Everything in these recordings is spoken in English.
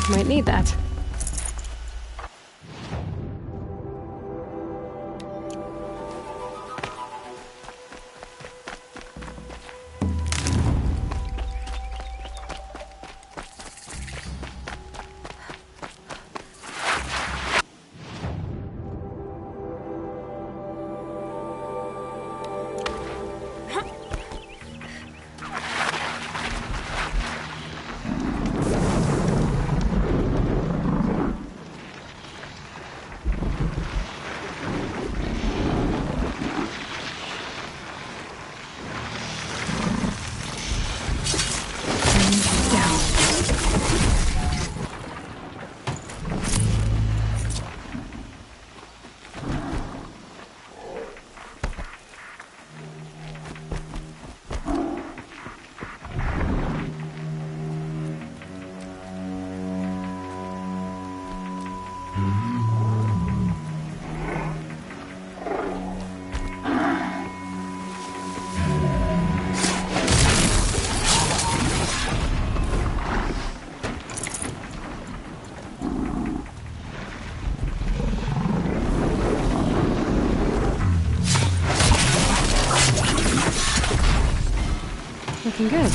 Might need that. Looking good.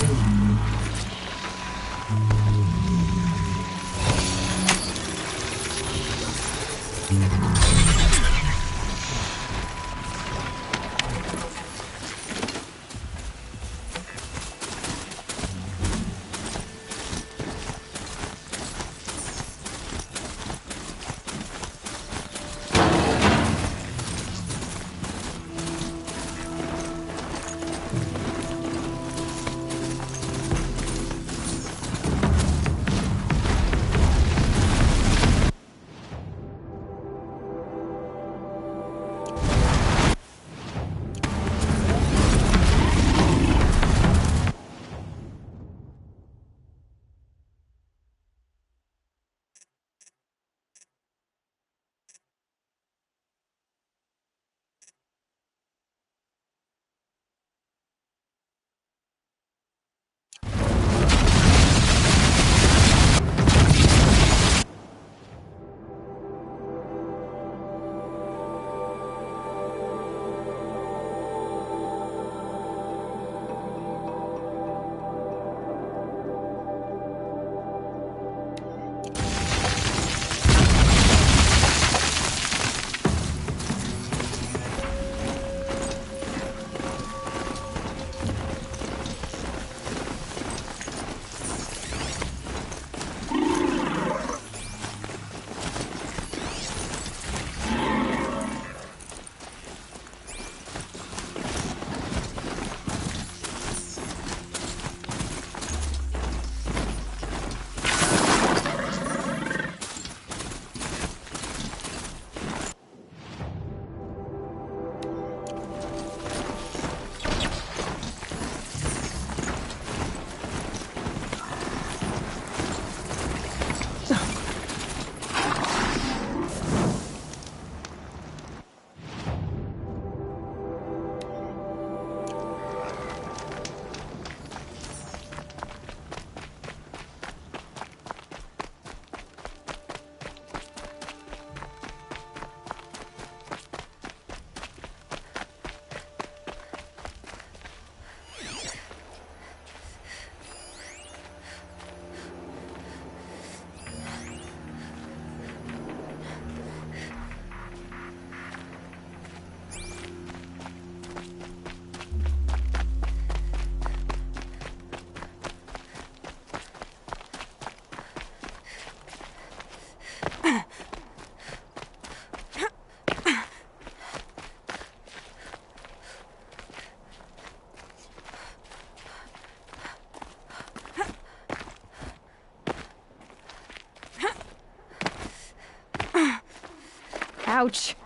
Ouch.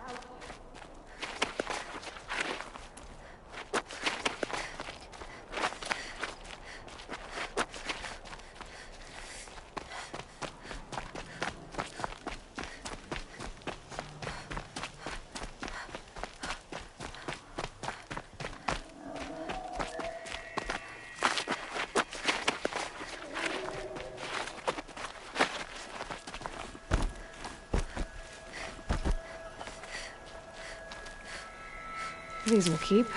These will keep.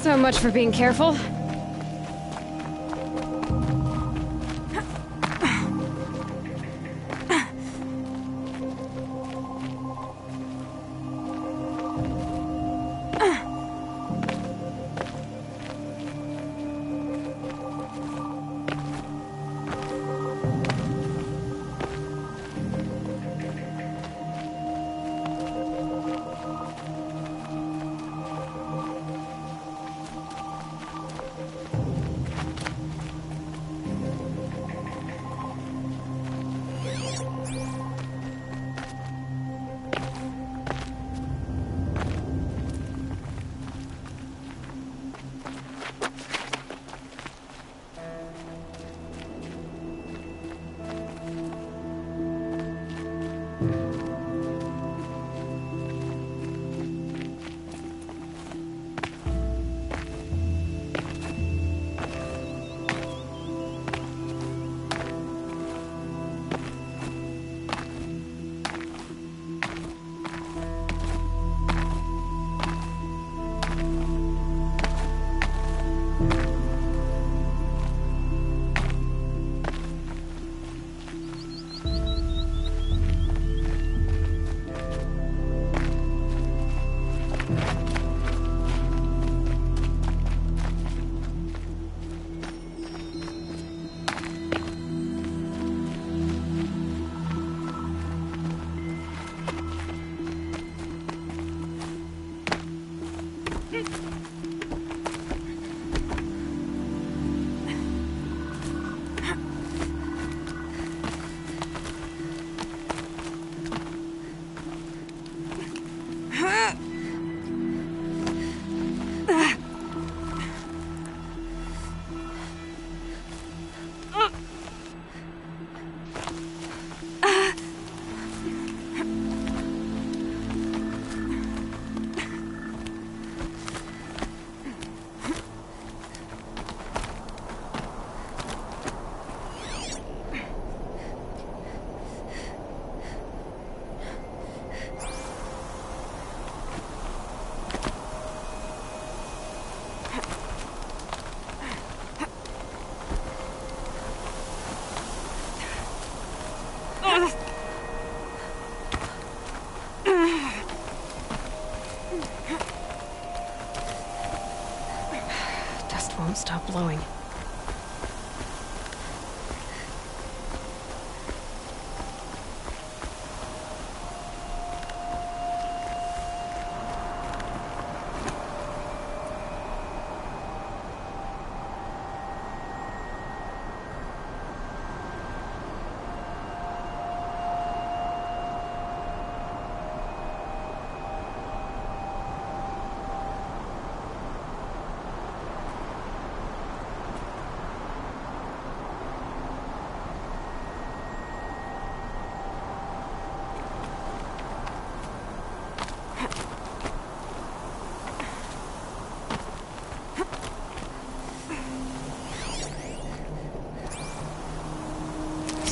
So much for being careful.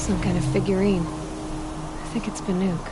Some kind of figurine. I think it's Banuk.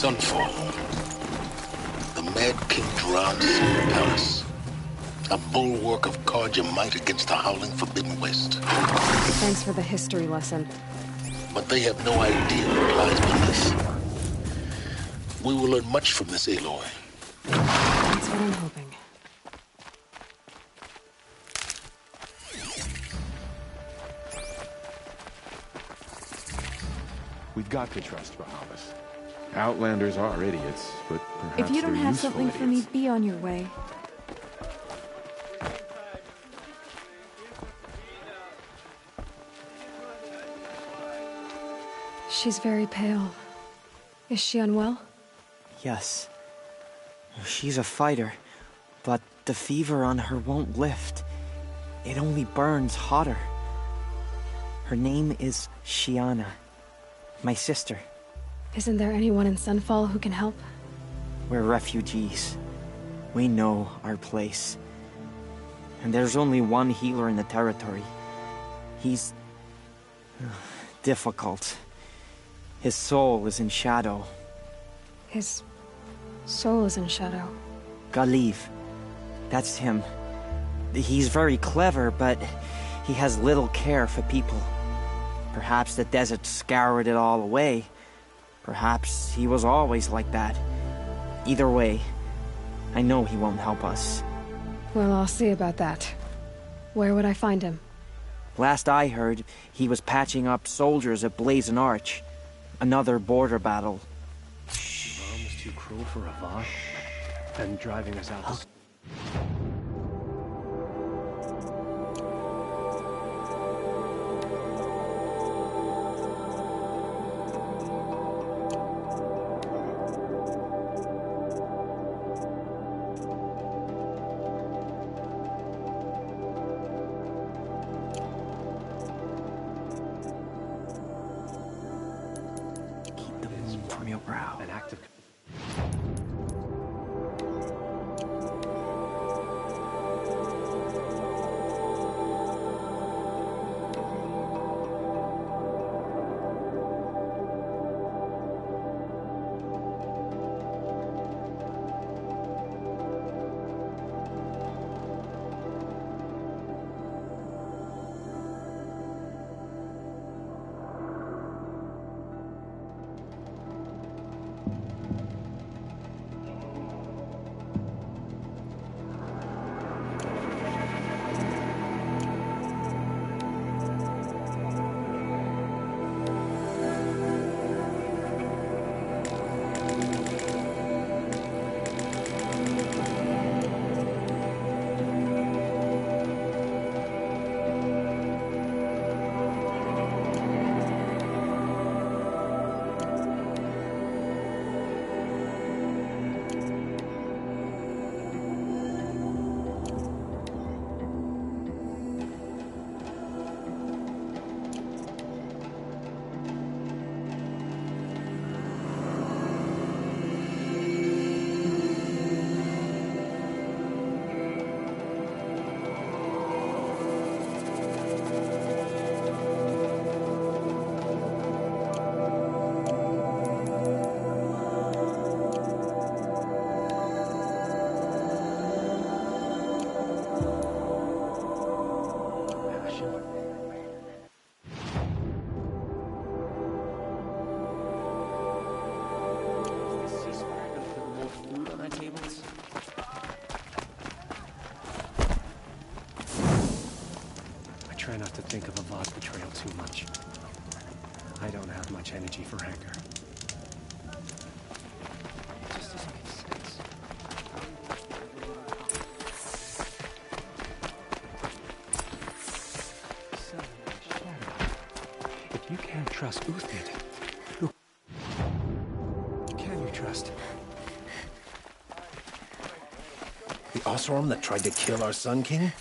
Sunfall. The Mad King drowns in the palace. A bulwark of Carja might against the howling Forbidden West. Thanks for the history lesson. But they have no idea what lies beneath. We will learn much from this, Aloy. That's what I'm hoping. We've got to trust Bahamas. Outlanders are idiots, but perhaps If you don't they're have useful something for me, idiots. be on your way. She's very pale. Is she unwell? Yes. She's a fighter, but the fever on her won't lift. It only burns hotter. Her name is Shiana, my sister. Isn't there anyone in Sunfall who can help? We're refugees. We know our place. And there's only one healer in the territory. He's difficult. His soul is in shadow. His soul is in shadow. Galiv. That's him. He's very clever, but he has little care for people. Perhaps the desert scoured it all away. Perhaps he was always like that. Either way, I know he won't help us. Well, I'll see about that. Where would I find him? Last I heard, he was patching up soldiers at Blazon Arch. Another border battle. Mom was too cruel for Avad, and driving us out to... Keep the moon from your brow. An act of... too much. I don't have much energy for anger. It just doesn't make sense. If you can't trust Uthid, who can you trust? The Oseram that tried to kill our Sun King?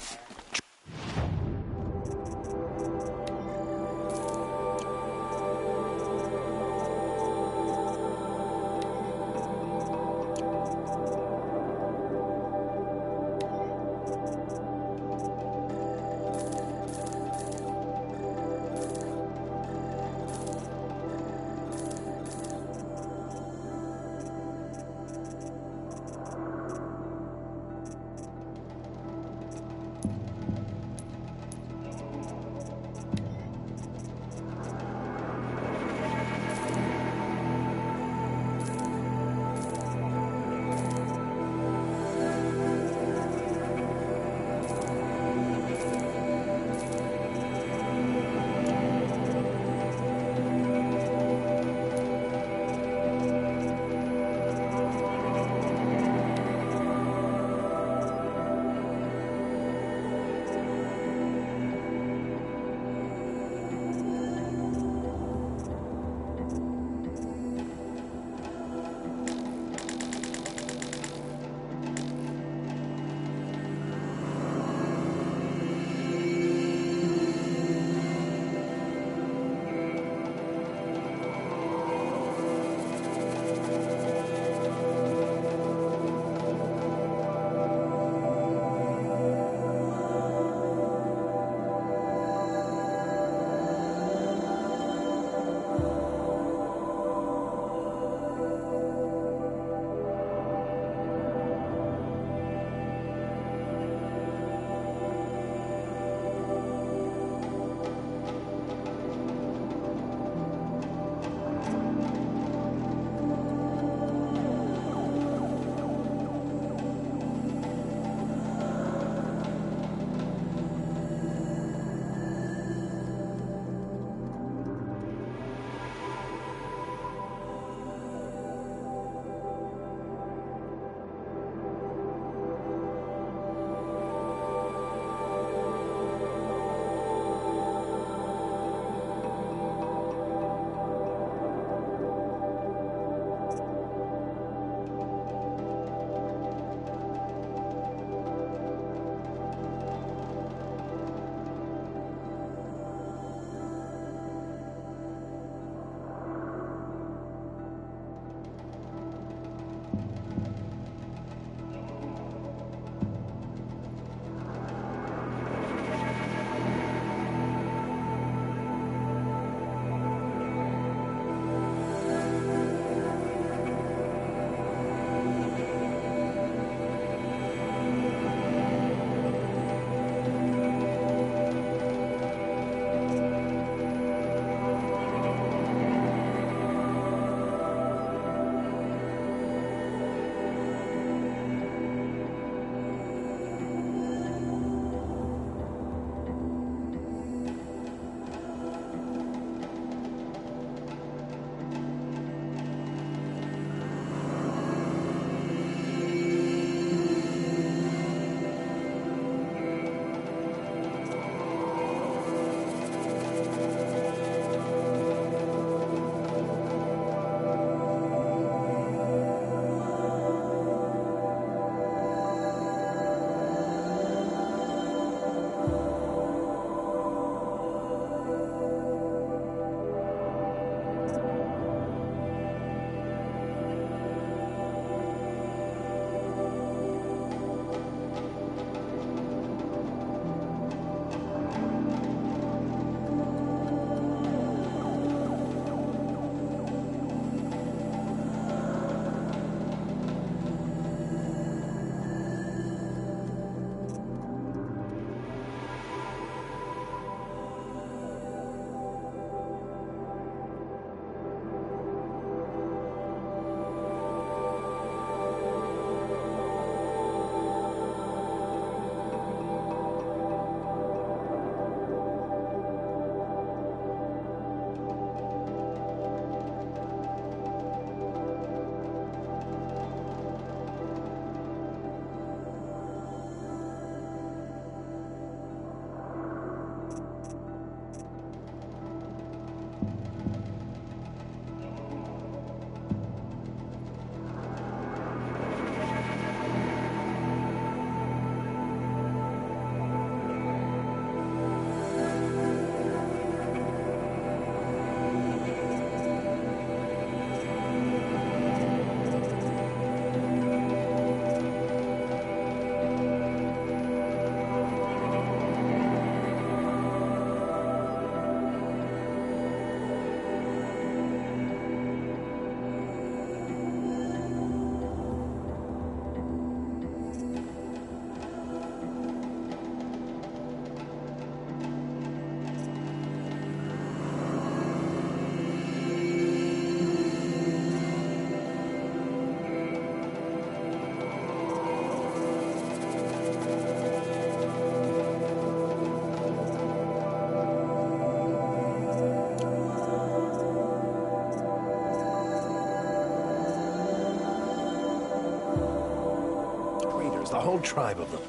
a whole tribe of them.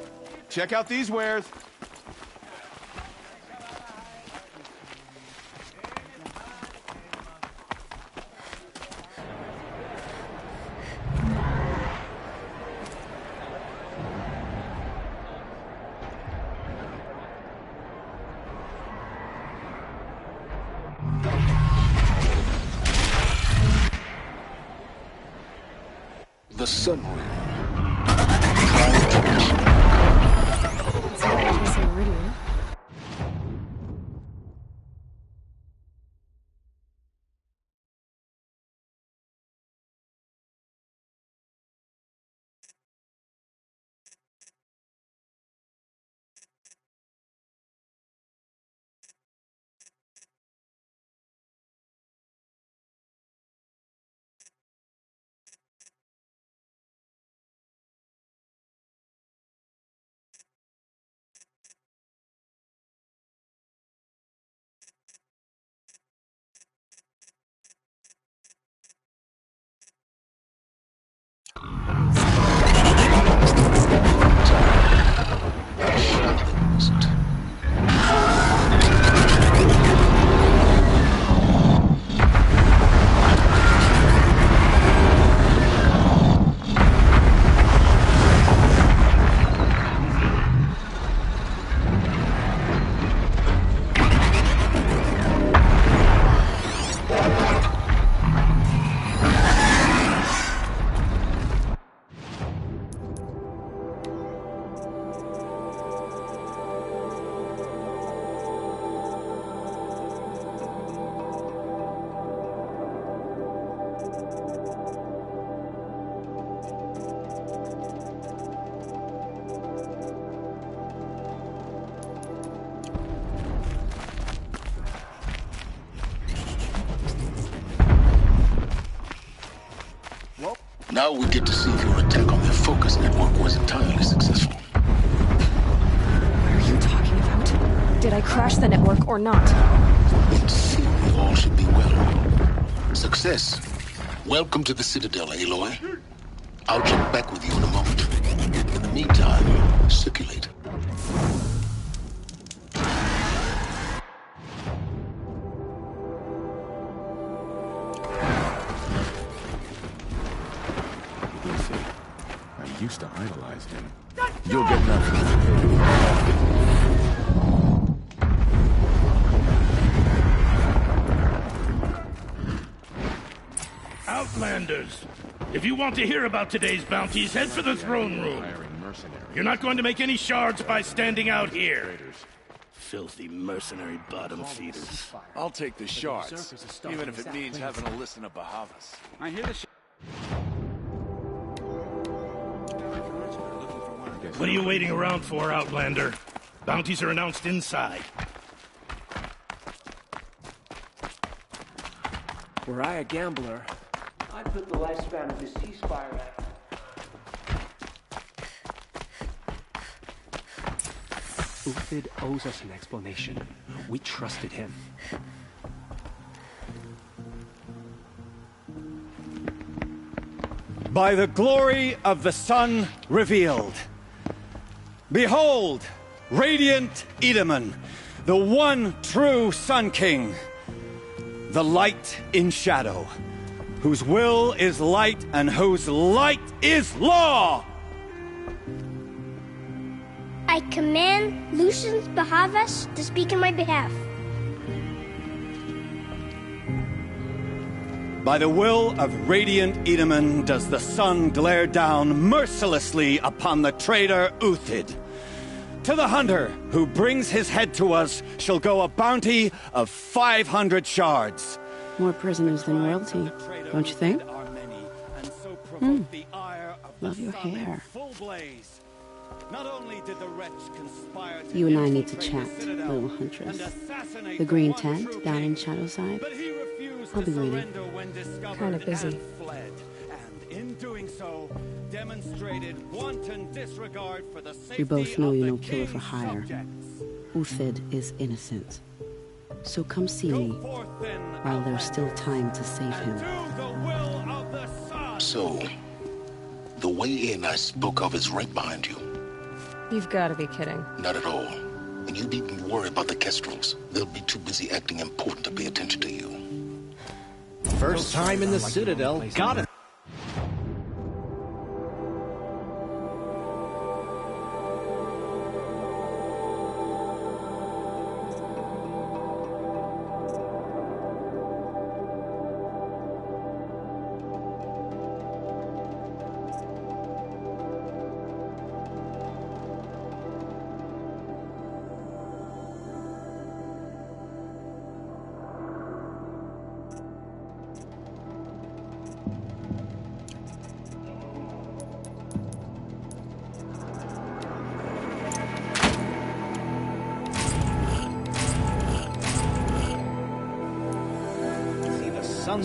Check out these wares. The sun ring. It's hard to see Meridian. Now we get to see if your attack on their focus network was entirely successful. What are you talking about? Did I crash the network or not? In theory, all should be well. Success. Welcome to the Citadel, Aloy. I'll check back with you in a moment. In the meantime, circulate. I used to idolize him. You'll get nothing. Outlanders! If you want to hear about today's bounties, head for the throne room. You're not going to make any shards by standing out here. Filthy mercenary bottom feeders. I'll take the shards, even if it means having to listen to Bahavas. I hear the What are you waiting around for, Outlander? Bounties are announced inside. Were I a gambler, I'd put the lifespan of this ceasefire at... Uthid owes us an explanation. We trusted him. By the glory of the sun revealed. Behold, radiant Edaman, the one true Sun King, the light in shadow, whose will is light and whose light is law! I command Lucius Bahavas to speak in my behalf. By the will of radiant Edaman does the sun glare down mercilessly upon the traitor Uthid. To the hunter who brings his head to us shall go a bounty of 500 shards. More prisoners than royalty, don't you think? Love your hair. You and I need to chat, little huntress. The green tent down in Shadowside. I'll be waiting. Kind of busy. We both know you're no killer for hire. Uthid is innocent. So come see me while there's still time to save him. So, The way in I spoke of is right behind you. You've got to be kidding. Not at all. And you needn't worry about the Kestrels. They'll be too busy acting important to pay attention to you. First time in the Citadel. Got it.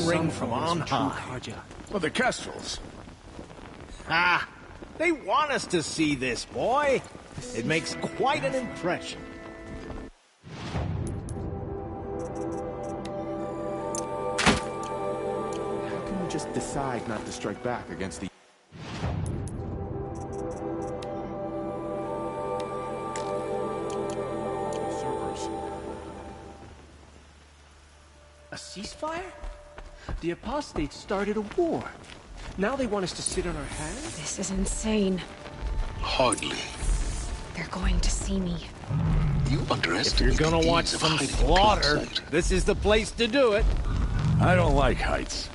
Ring from on high. Well, the Kestrels. Ah, they want us to see this, boy. It makes quite an impression. How can you just decide not to strike back against the... servers? A ceasefire? The apostates started a war. Now they want us to sit on our hands? This is insane. Hardly. They're going to see me. You underestimate If you're gonna the watch ease of some hiding slaughter, plain sight. this is the place to do it. I don't like heights.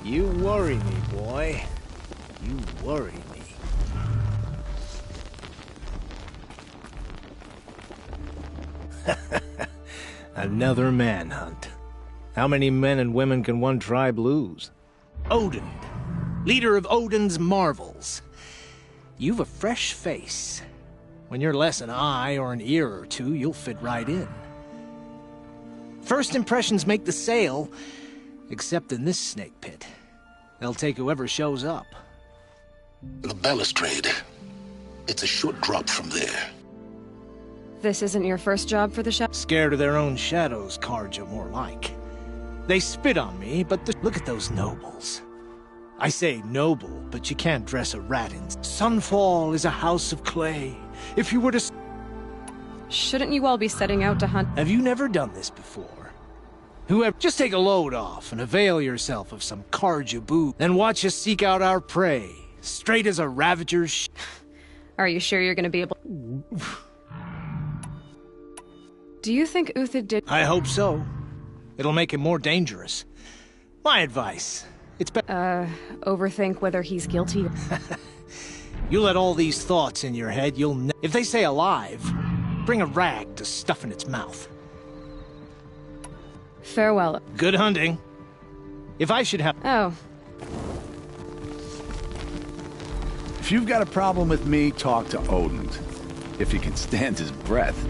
You worry me, boy. You worry me. Another manhunt. How many men and women can one tribe lose? Odin, leader of Odin's marvels. You've a fresh face. When you're less an eye or an ear or two, you'll fit right in. First impressions make the sale, except in this snake pit. They'll take whoever shows up. The balustrade. It's a short drop from there. This isn't your first job for the shop? Scared of their own shadows, Karja, more like. They spit on me, but look at those nobles. I say noble, but you can't dress a rat in. Sunfall is a house of clay. If you were to... Shouldn't you all be setting out to hunt? Have you never done this before? Whoever... Just take a load off and avail yourself of some Karja boo. Then watch us seek out our prey, straight as a ravager's... Are you sure you're going to be able... Do you think Uthid did... I hope so. It'll make him more dangerous. My advice. It's better... overthink whether he's guilty. You let all these thoughts in your head, you'll... If they say alive, bring a rag to stuff in its mouth. Farewell. Good hunting. If I should have... Oh. If you've got a problem with me, talk to Odin. If he can stand his breath.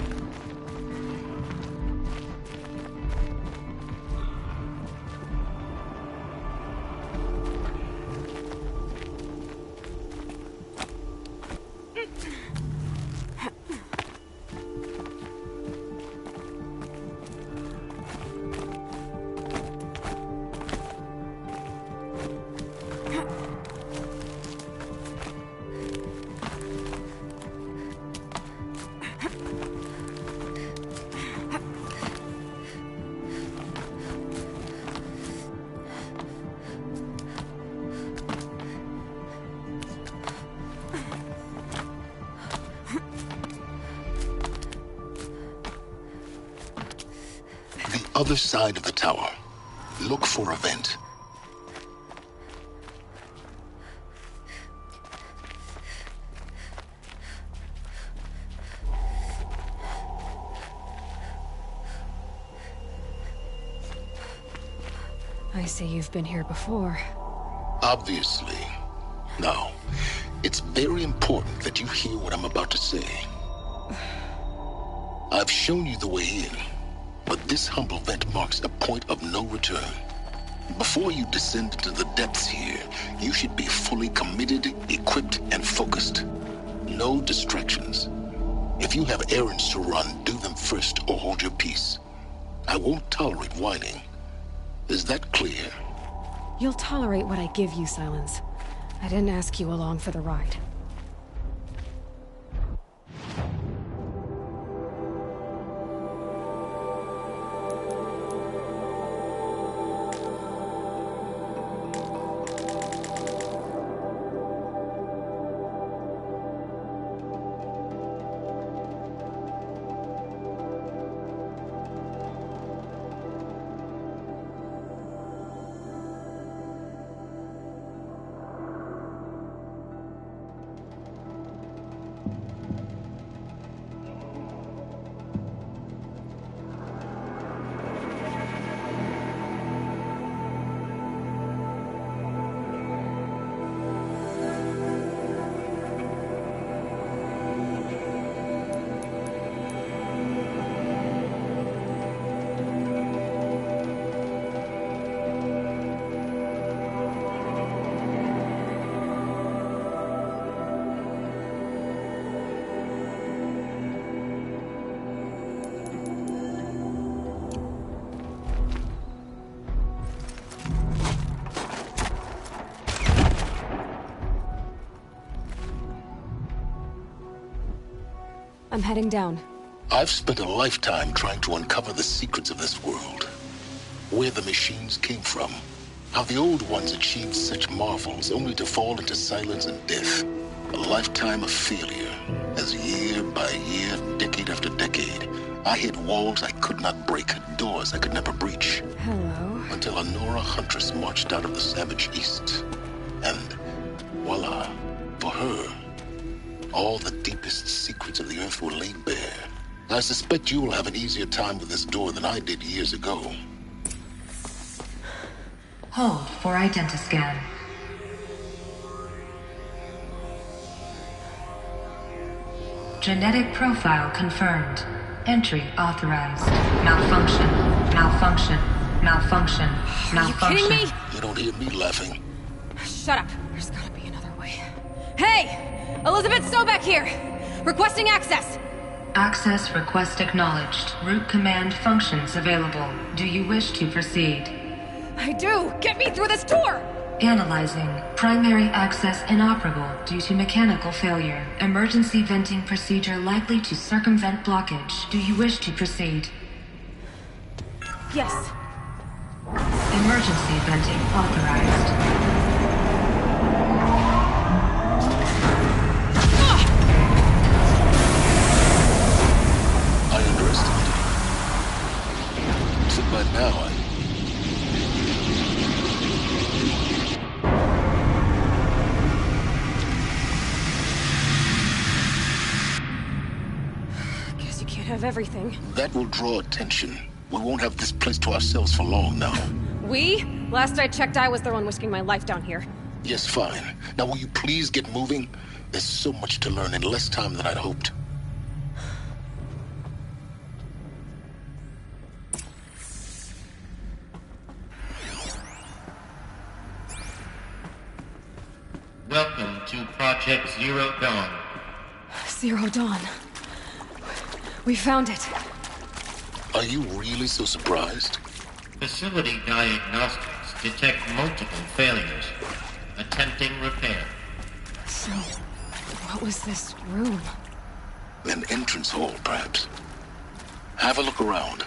Other side of the tower. Look for a vent. I see you've been here before. Obviously. Now, it's very important that you hear what I'm about to say. I've shown you the way in. But this humble vent marks a point of no return. Before you descend into the depths here, you should be fully committed, equipped, and focused. No distractions. If you have errands to run, do them first or hold your peace. I won't tolerate whining. Is that clear? You'll tolerate what I give you, Silence. I didn't ask you along for the ride. I'm heading down. I've spent a lifetime trying to uncover the secrets of this world. Where the machines came from. How the old ones achieved such marvels only to fall into silence and death. A lifetime of failure, as year by year, decade after decade, I hit walls I could not break, doors I could never breach. Hello. Until a Nora huntress marched out of the savage east. And voila, for her, all the deepest secrets of the earth were laid bare. I suspect you will have an easier time with this door than I did years ago. Hold for identiscan. Genetic profile confirmed. Entry authorized. Malfunction. Malfunction. Malfunction. Malfunction. Are you kidding me? You don't hear me laughing. Shut up. There's gotta be another way. Hey! Elizabeth Sobek here! Requesting access! Access request acknowledged. Root command functions available. Do you wish to proceed? I do! Get me through this door! Analyzing. Primary access inoperable due to mechanical failure. Emergency venting procedure likely to circumvent blockage. Do you wish to proceed? Yes. Emergency venting authorized. But now Guess you can't have everything. that will draw attention. We won't have this place to ourselves for long now. We? Last I checked, I was the one risking my life down here. Yes, fine. Now will you please get moving? There's so much to learn in less time than I'd hoped. Welcome to Project Zero Dawn. Zero Dawn. We found it. Are you really so surprised? Facility diagnostics detect multiple failures. Attempting repair. So, what was this room? An entrance hall, perhaps. Have a look around.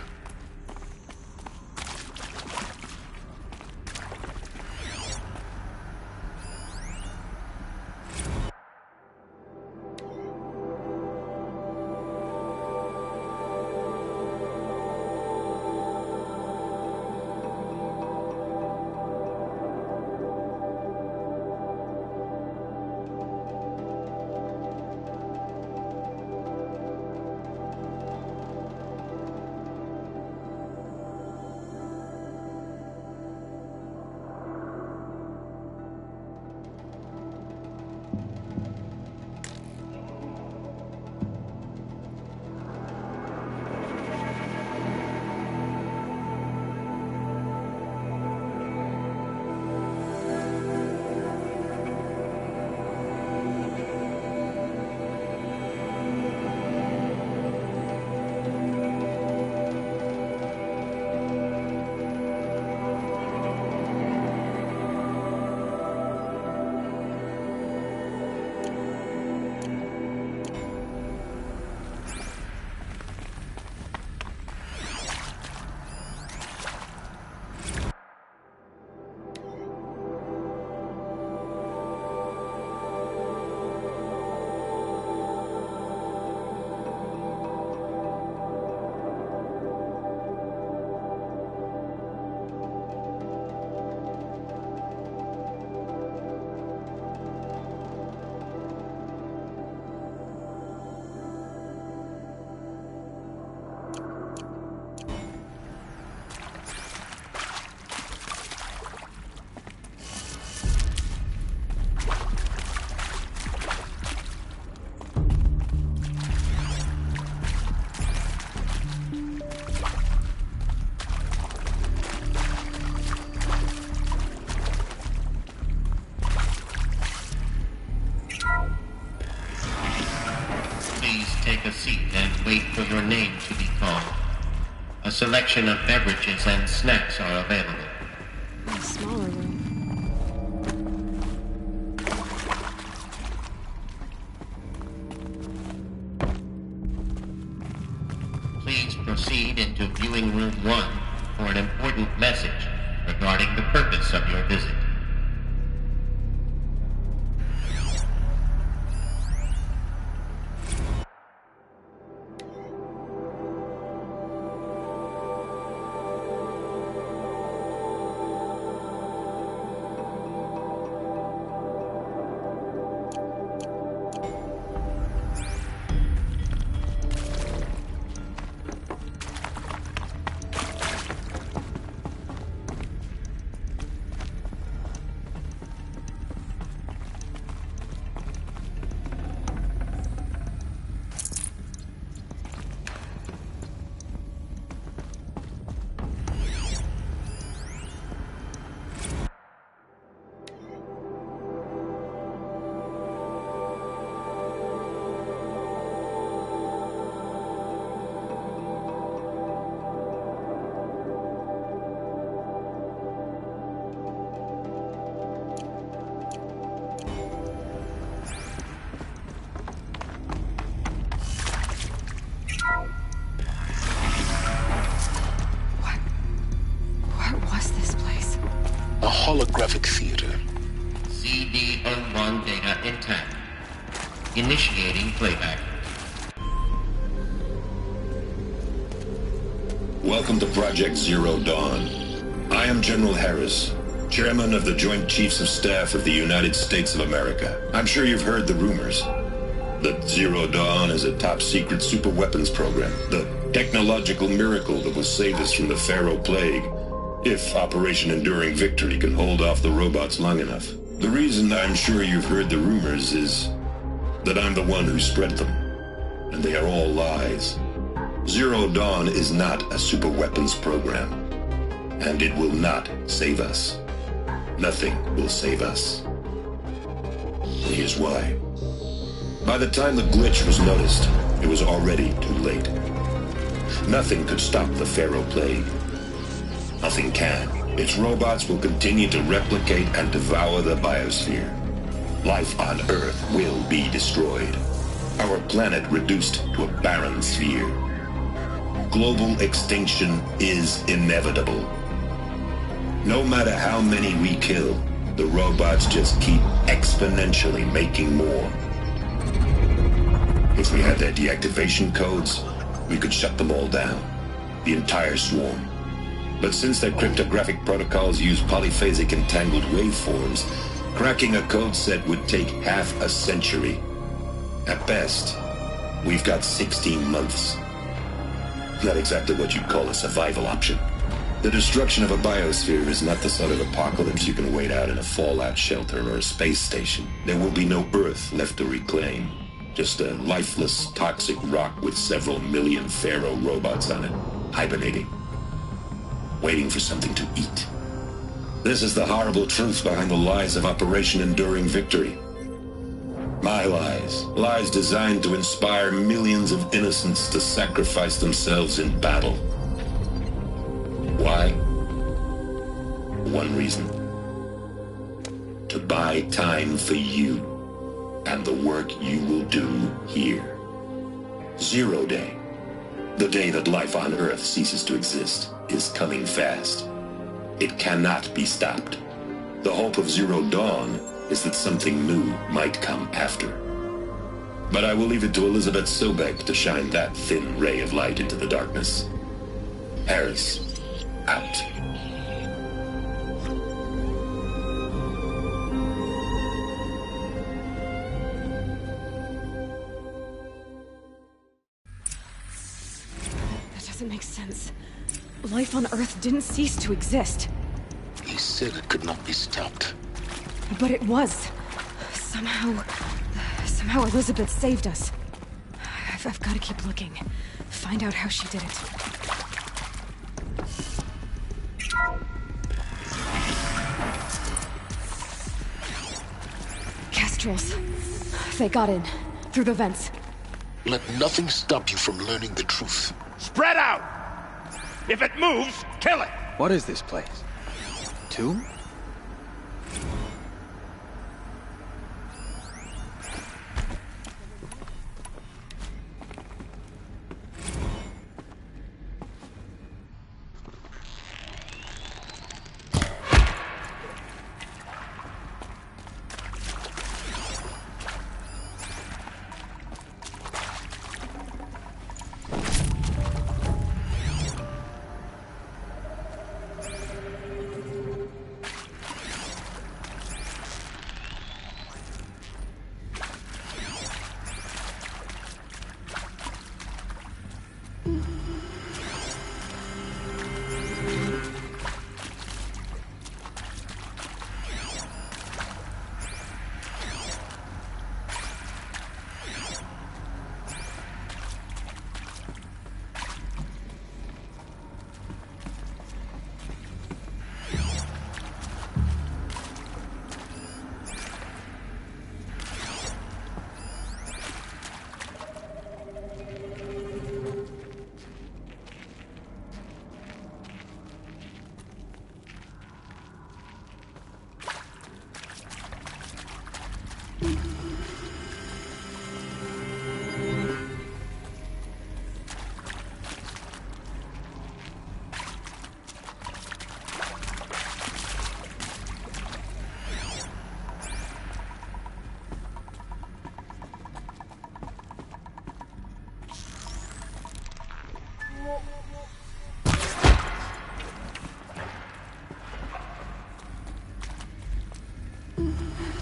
take a seat and wait for your name to be called. A selection of beverages and snacks are available. A smaller room. Please proceed into viewing room 1 for an important message regarding the purpose of your visit. Holographic theater. CD01 data intact. Initiating playback. Welcome to Project Zero Dawn. I am General Helis, Chairman of the Joint Chiefs of Staff of the United States of America. I'm sure you've heard the rumors that Zero Dawn is a top-secret superweapons program, the technological miracle that will save us from the Pharaoh Plague, if Operation Enduring Victory can hold off the robots long enough. The reason I'm sure you've heard the rumors is that I'm the one who spread them, and they are all lies. Zero Dawn is not a superweapons program, and it will not save us. Nothing will save us. And here's why. By the time the glitch was noticed, it was already too late. Nothing could stop the Pharaoh Plague. Nothing can. Its robots will continue to replicate and devour the biosphere. Life on Earth will be destroyed. Our planet reduced to a barren sphere. Global extinction is inevitable. No matter how many we kill, the robots just keep exponentially making more. If we had their deactivation codes, we could shut them all down. The entire swarm. But since their cryptographic protocols use polyphasic entangled waveforms, cracking a code set would take half a century. At best, we've got 16 months. Not exactly what you'd call a survival option. The destruction of a biosphere is not the sort of apocalypse you can wait out in a fallout shelter or a space station. There will be no Earth left to reclaim. Just a lifeless, toxic rock with several million Pharaoh robots on it, hibernating. Waiting for something to eat. This is the horrible truth behind the lies of Operation Enduring Victory. My lies. Lies designed to inspire millions of innocents to sacrifice themselves in battle. Why? One reason. To buy time for you and the work you will do here. Zero Day. The day that life on Earth ceases to exist is coming fast. It cannot be stopped. The hope of Zero Dawn is that something new might come after. But I will leave it to Elizabeth Sobek to shine that thin ray of light into the darkness. Helis, out. That doesn't make sense. Life on Earth didn't cease to exist. He said it could not be stopped. But it was. Somehow Elizabeth saved us. I've got to keep looking. Find out how she did it. Kestrels. They got in. Through the vents. Let nothing stop you from learning the truth. Spread out! If it moves, kill it! What is this place? Tomb?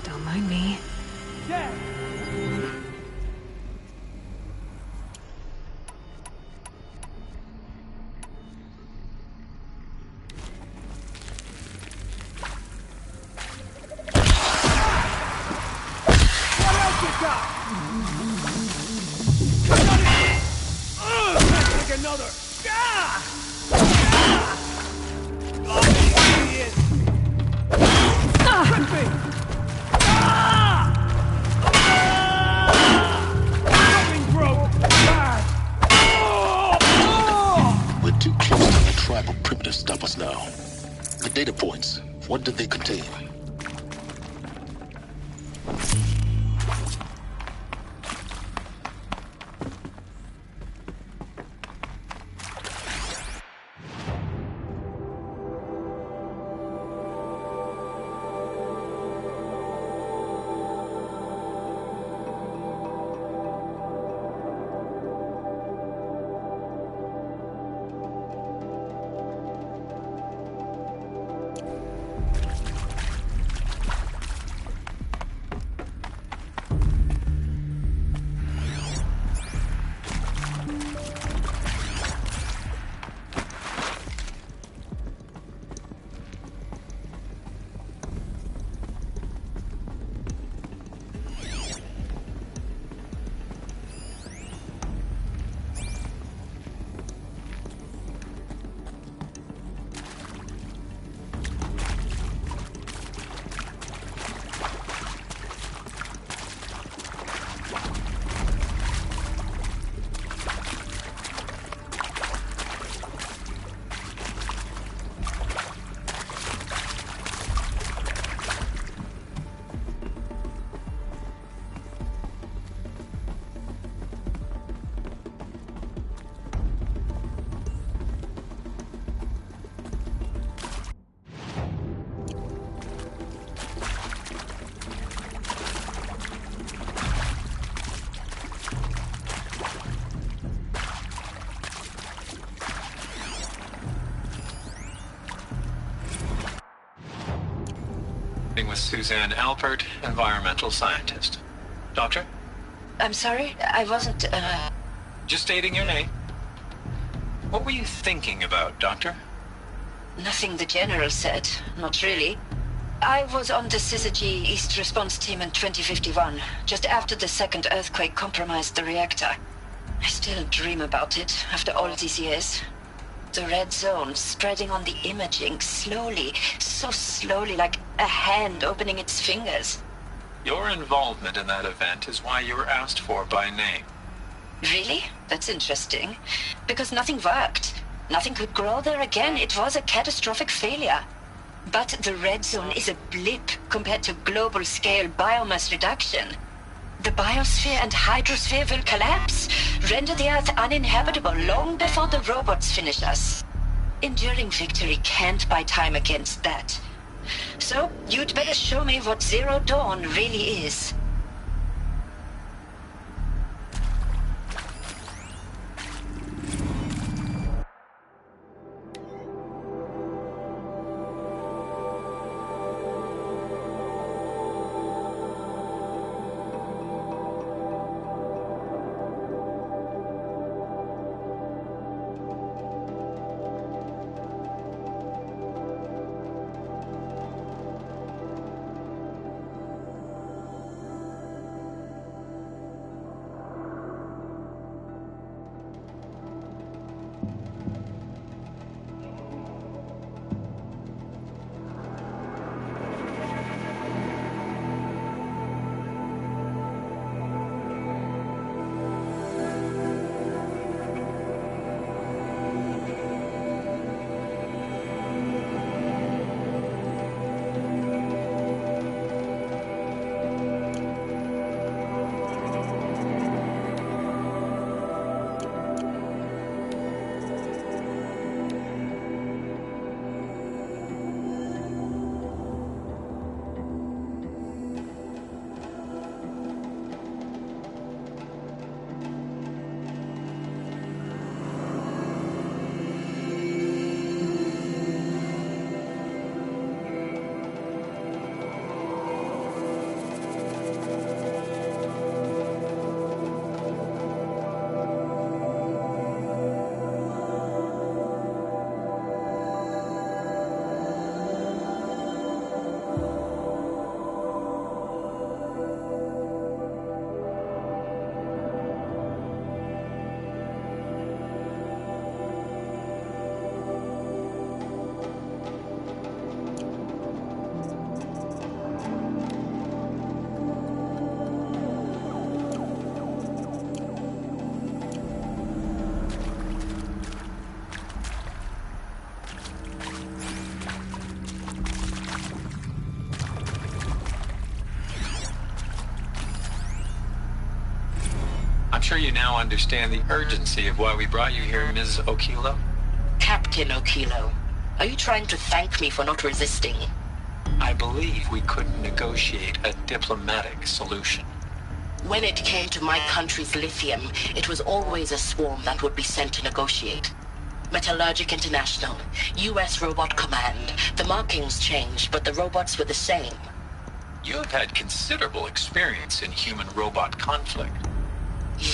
Don't mind me. Yeah. What else you got? Take another. We're too close to the tribal perimeter to stop us now. The data points, what did they contain? With Suzanne Alpert, environmental scientist. Doctor? I'm sorry, I wasn't, Just stating your name. What were you thinking about, Doctor? Nothing the General said, not really. I was on the Syzygy East Response Team in 2051, just after the second earthquake compromised the reactor. I still dream about it, after all these years. The red zone spreading on the imaging, slowly, so slowly, like a hand opening its fingers. Your involvement in that event is why you were asked for by name. Really? That's interesting. Because nothing worked. Nothing could grow there again. It was a catastrophic failure. But the red zone is a blip compared to global-scale biomass reduction. The biosphere and hydrosphere will collapse, render the Earth uninhabitable long before the robots finish us. Enduring victory can't buy time against that. So, you'd better show me what Zero Dawn really is. I'm sure you now understand the urgency of why we brought you here, Ms. Okilo. Captain Okilo, are you trying to thank me for not resisting? I believe we couldn't negotiate a diplomatic solution. When it came to my country's lithium, it was always a swarm that would be sent to negotiate. Metallurgic International, U.S. Robot Command. The markings changed, but the robots were the same. You have had considerable experience in human-robot conflict.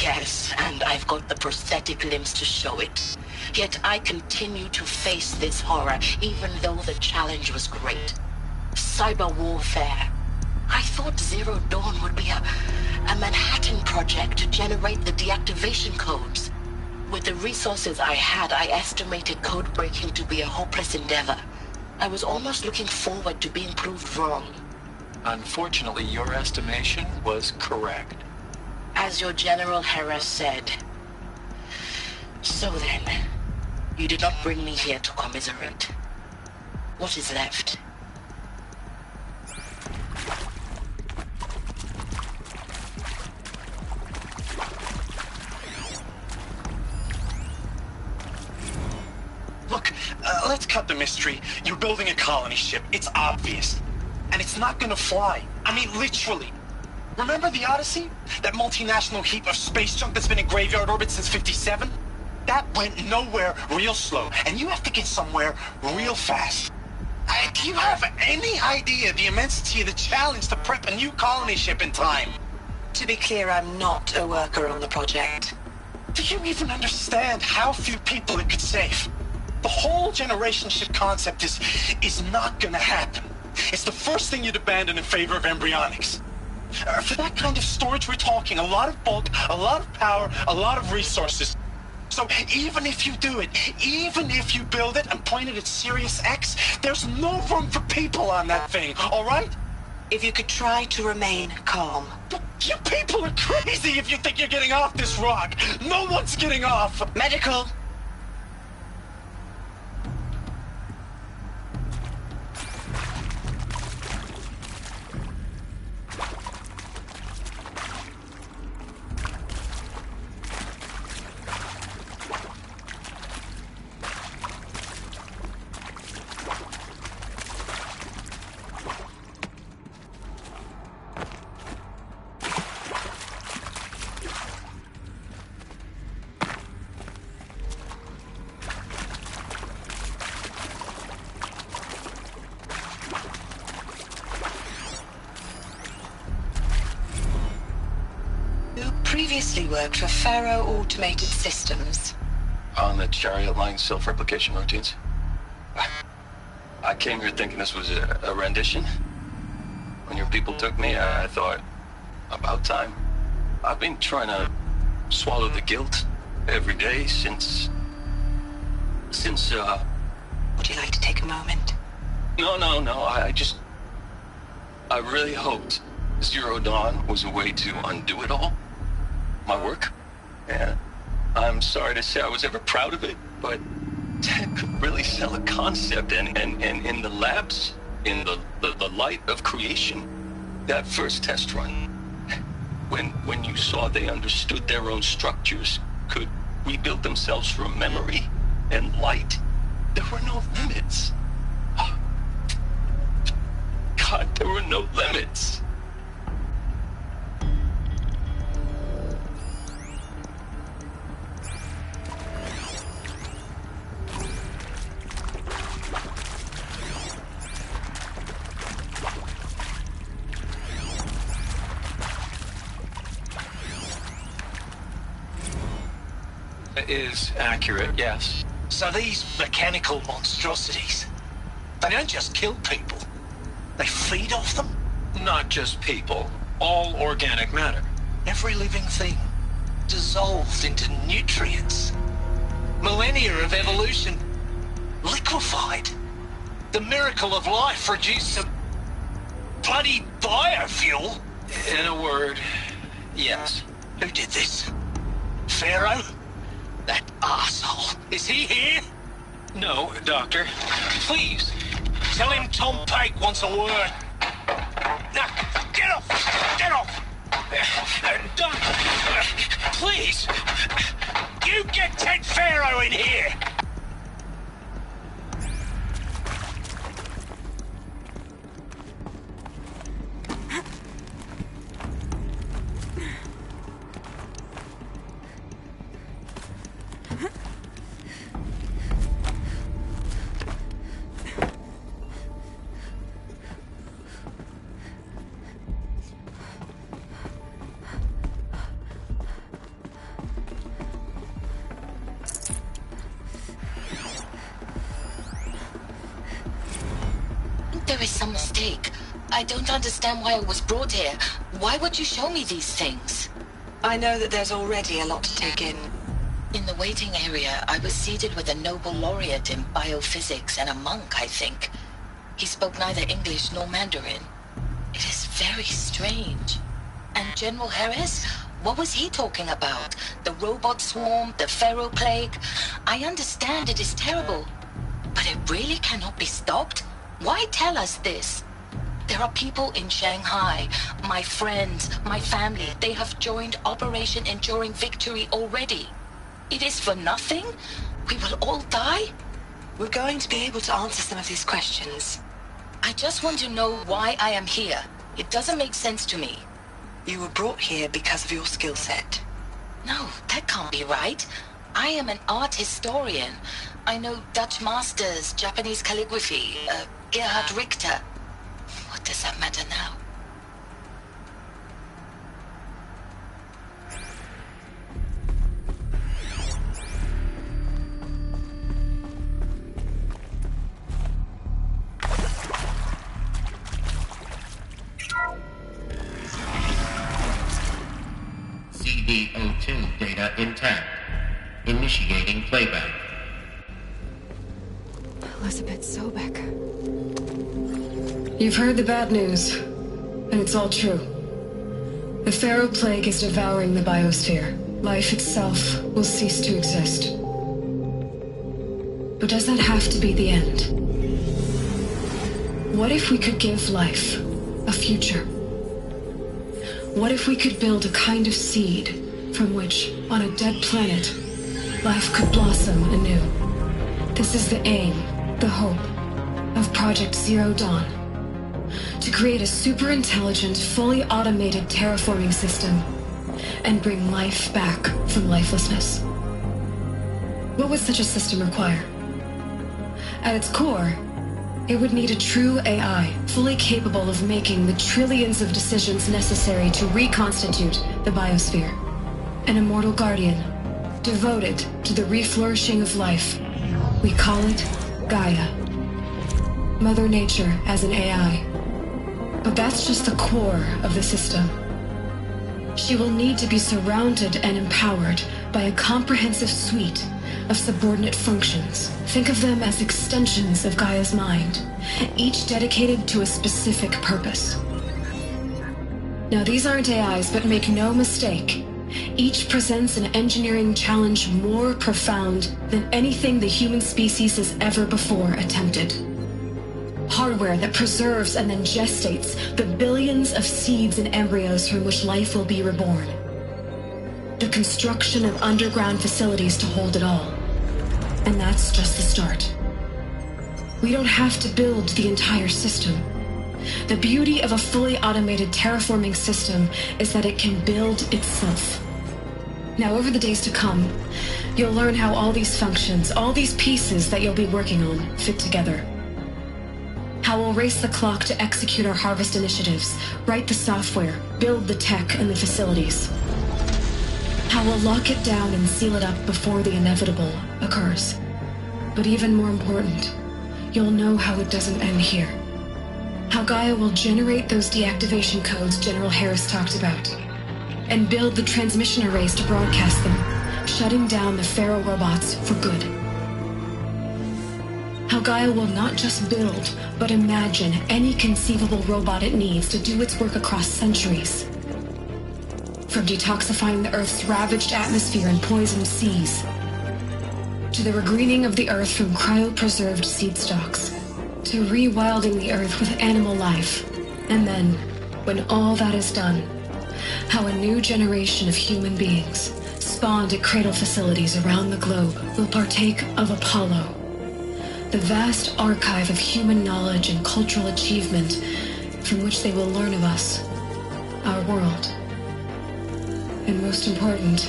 Yes, and I've got the prosthetic limbs to show it. Yet I continue to face this horror, even though the challenge was great. Cyber warfare. I thought Zero Dawn would be a Manhattan project to generate the deactivation codes. With the resources I had, I estimated code breaking to be a hopeless endeavor. I was almost looking forward to being proved wrong. Unfortunately, your estimation was correct. As your General Hera said. So then, you did not bring me here to commiserate. What is left? Look, let's cut the mystery. You're building a colony ship. It's obvious. And it's not gonna fly. I mean, literally. Remember the Odyssey? That multinational heap of space junk that's been in graveyard orbit since '57? That went nowhere real slow, and you have to get somewhere real fast. Do you have any idea the immensity of the challenge to prep a new colony ship in time? To be clear, I'm not a worker on the project. Do you even understand how few people it could save? The whole generation ship concept is not gonna happen. It's the first thing you'd abandon in favor of embryonics. For that kind of storage, we're talking a lot of bulk, a lot of power, a lot of resources. So even if you do it, even if you build it and point it at Sirius X, there's no room for people on that thing, all right? If you could try to remain calm. You people are crazy if you think you're getting off this rock. No one's getting off. Medical. Previously worked for Faro Automated Systems. On the chariot line self-replication routines? I came here thinking this was a rendition. When your people took me, I thought, about time. I've been trying to swallow the guilt every day since... Would you like to take a moment? No, I really hoped Zero Dawn was a way to undo it all. My work. And I'm sorry to say I was ever proud of it, but Tech could really sell a concept, and in the labs, in the light of creation, that first test run, when you saw they understood their own structures, could rebuild themselves from memory and light, there were no limits. God, there were no limits. Is accurate, yes. So these mechanical monstrosities, they don't just kill people. They feed off them? Not just people. All organic matter. Every living thing dissolved into nutrients. Millennia of evolution liquefied. The miracle of life produced some bloody biofuel. In a word, yes. Who did this? Pharaoh? That arsehole. Is he here? No, Doctor. Please, tell him Tom Pike wants a word. Now, get off! Get off! Doctor, please! You get Ted Pharaoh in here! There is some mistake. I don't understand why I was brought here. Why would you show me these things? I know that there's already a lot to take in. In the waiting area, I was seated with a Nobel laureate in biophysics and a monk, I think. He spoke neither English nor Mandarin. It is very strange. And General Helis? What was he talking about? The robot swarm, the Pharaoh plague? I understand it is terrible, but it really cannot be stopped? Why tell us this? There are people in Shanghai, my friends, my family. They have joined Operation Enduring Victory already. It is for nothing? We will all die? We're going to be able to answer some of these questions. I just want to know why I am here. It doesn't make sense to me. You were brought here because of your skill set. No, that can't be right. I am an art historian. I know Dutch masters, Japanese calligraphy, Gerhard Richter. What does that matter now? CD02 data intact. Initiating playback. Elizabeth Sobek. You've heard the bad news, and it's all true. The Pharaoh Plague is devouring the biosphere. Life itself will cease to exist. But does that have to be the end? What if we could give life a future? What if we could build a kind of seed from which, on a dead planet, life could blossom anew? This is the aim, the hope, of Project Zero Dawn. To create a super-intelligent, fully automated terraforming system and bring life back from lifelessness. What would such a system require? At its core, it would need a true AI, fully capable of making the trillions of decisions necessary to reconstitute the biosphere. An immortal guardian, devoted to the reflourishing of life. We call it Gaia. Mother Nature as an AI. But that's just the core of the system. She will need to be surrounded and empowered by a comprehensive suite of subordinate functions. Think of them as extensions of Gaia's mind, each dedicated to a specific purpose. Now, these aren't AIs, but make no mistake, each presents an engineering challenge more profound than anything the human species has ever before attempted. Hardware that preserves and then gestates the billions of seeds and embryos from which life will be reborn. The construction of underground facilities to hold it all. And that's just the start. We don't have to build the entire system. The beauty of a fully automated terraforming system is that it can build itself. Now, over the days to come, you'll learn how all these functions, all these pieces that you'll be working on, fit together. How we'll race the clock to execute our harvest initiatives, write the software, build the tech and the facilities. How we'll lock it down and seal it up before the inevitable occurs. But even more important, you'll know how it doesn't end here. How Gaia will generate those deactivation codes General Harris talked about, and build the transmission arrays to broadcast them, shutting down the Pharaoh robots for good. How Gaia will not just build, but imagine any conceivable robot it needs to do its work across centuries. From detoxifying the Earth's ravaged atmosphere and poisoned seas, to the regreening of the Earth from cryopreserved seed stalks, to rewilding the Earth with animal life. And then, when all that is done, how a new generation of human beings, spawned at cradle facilities around the globe, will partake of Apollo, the vast archive of human knowledge and cultural achievement from which they will learn of us, our world. And most important,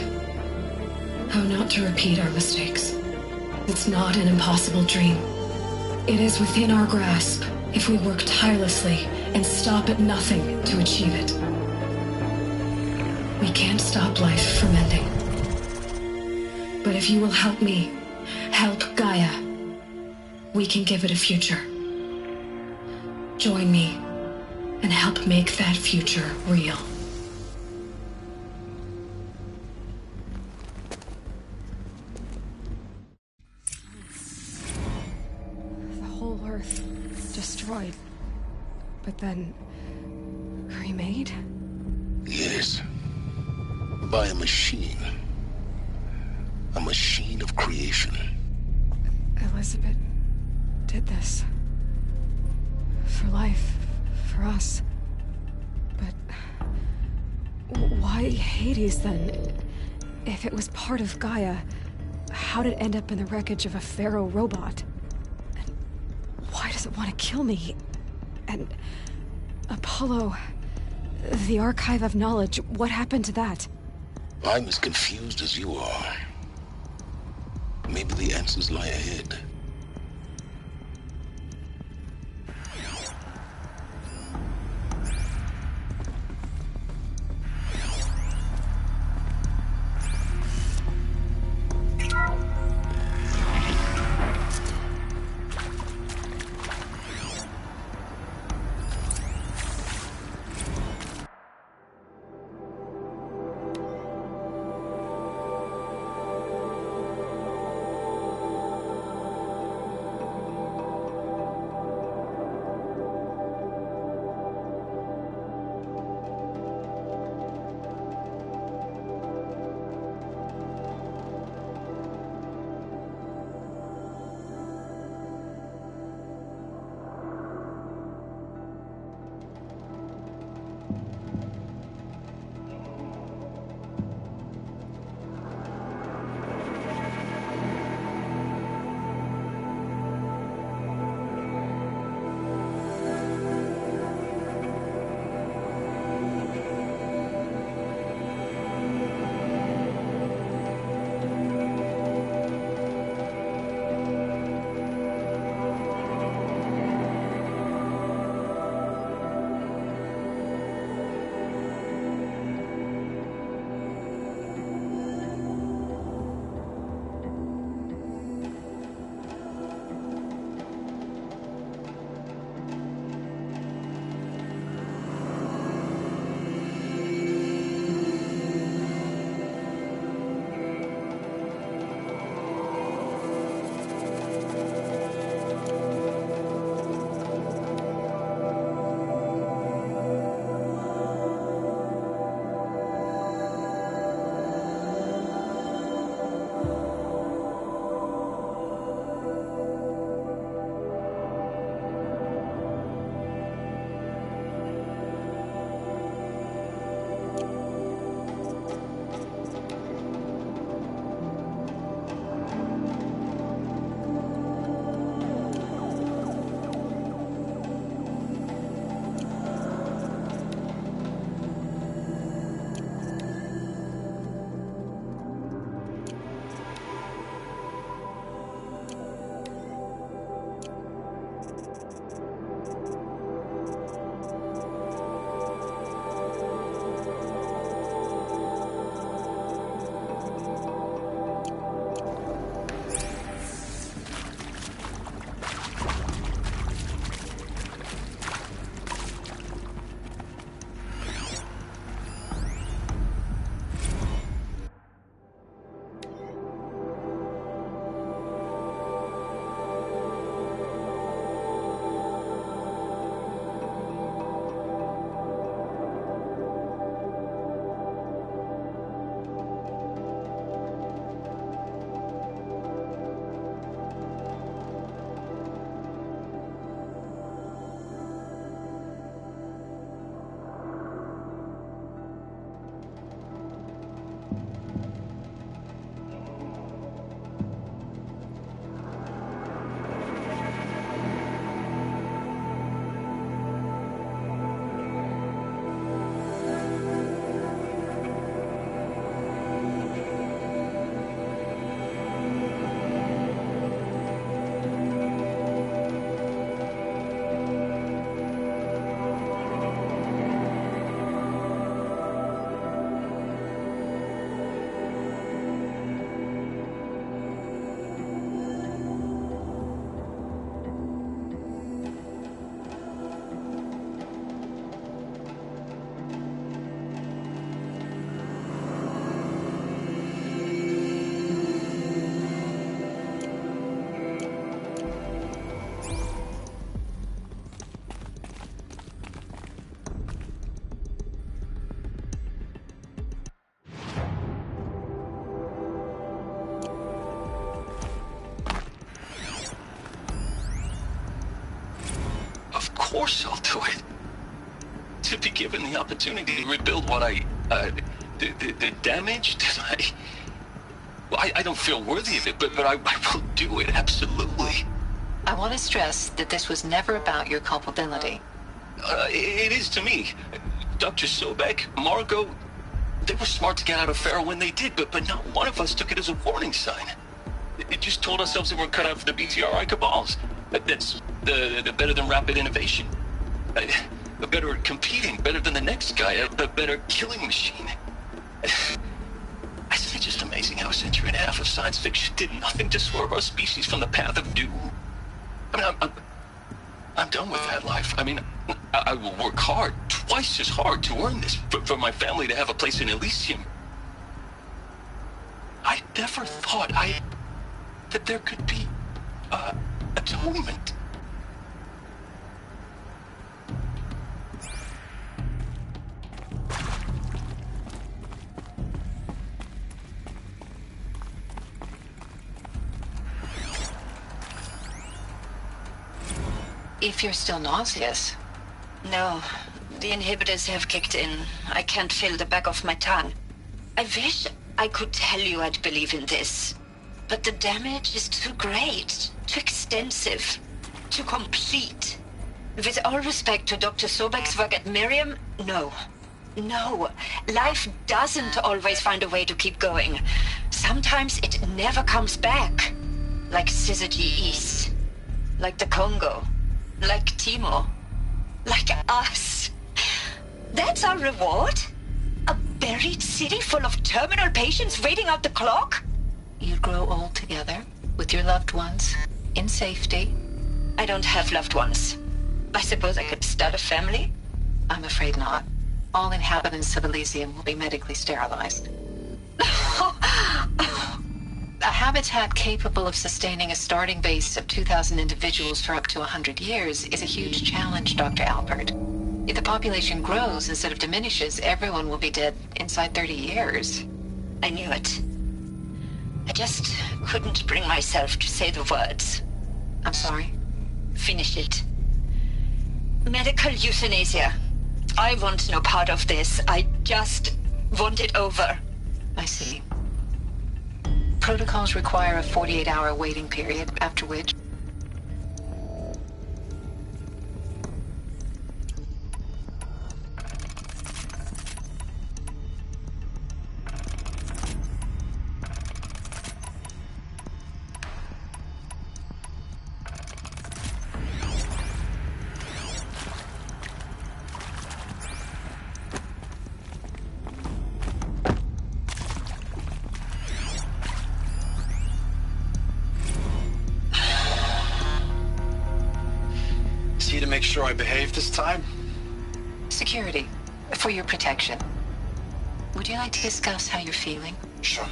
how not to repeat our mistakes. It's not an impossible dream. It is within our grasp if we work tirelessly and stop at nothing to achieve it. We can't stop life from ending. But if you will help me, help Gaia, we can give it a future. Join me and help make that future real. The whole Earth destroyed, but then remade? Yes. By a machine. A machine of creation. Elizabeth did this. For life, for us. But why Hades then? If it was part of Gaia, how did it end up in the wreckage of a Pharaoh robot? And why does it want to kill me? And Apollo, the archive of knowledge, what happened to that? I'm as confused as you are. Maybe the answers lie ahead. more so to it. To be given the opportunity to rebuild what the damage that I don't feel worthy of it, but I will do it, absolutely. I want to stress that this was never about your culpability. It is to me. Dr. Sobek, Margot, they were smart to get out of Pharaoh when they did, but not one of us took it as a warning sign. It just told ourselves that we're cut out for the BTRI cabals. That's the better than rapid innovation. Better at competing, better than the next guy, a better killing machine. I think it's just amazing how a century and a half of science fiction did nothing to swerve our species from the path of doom. I mean, I'm done with that life. I mean, I will work hard, twice as hard, to earn this, for my family to have a place in Elysium. I never thought that there could be atonement. If you're still nauseous. No, the inhibitors have kicked in. I can't feel the back of my tongue. I wish I could tell you I'd believe in this. But the damage is too great, too extensive, too complete. With all respect to Dr. Sobek's work at Miriam, no. No, life doesn't always find a way to keep going. Sometimes it never comes back. Like Syzygy East. Like the Congo. Like Timo. Like us. That's our reward? A buried city full of terminal patients waiting out the clock? You'd grow old together, with your loved ones, in safety. I don't have loved ones. I suppose I could start a family? I'm afraid not. All inhabitants of Elysium will be medically sterilized. A habitat capable of sustaining a starting base of 2,000 individuals for up to 100 years is a huge challenge, Dr. Albert. If the population grows instead of diminishes, everyone will be dead inside 30 years. I knew it. I just couldn't bring myself to say the words. I'm sorry. Finish it. Medical euthanasia. I want no part of this. I just want it over. I see. Protocols require a 48-hour waiting period, after which... To make sure I behave this time? Security. For your protection. Would you like to discuss how you're feeling? Sure.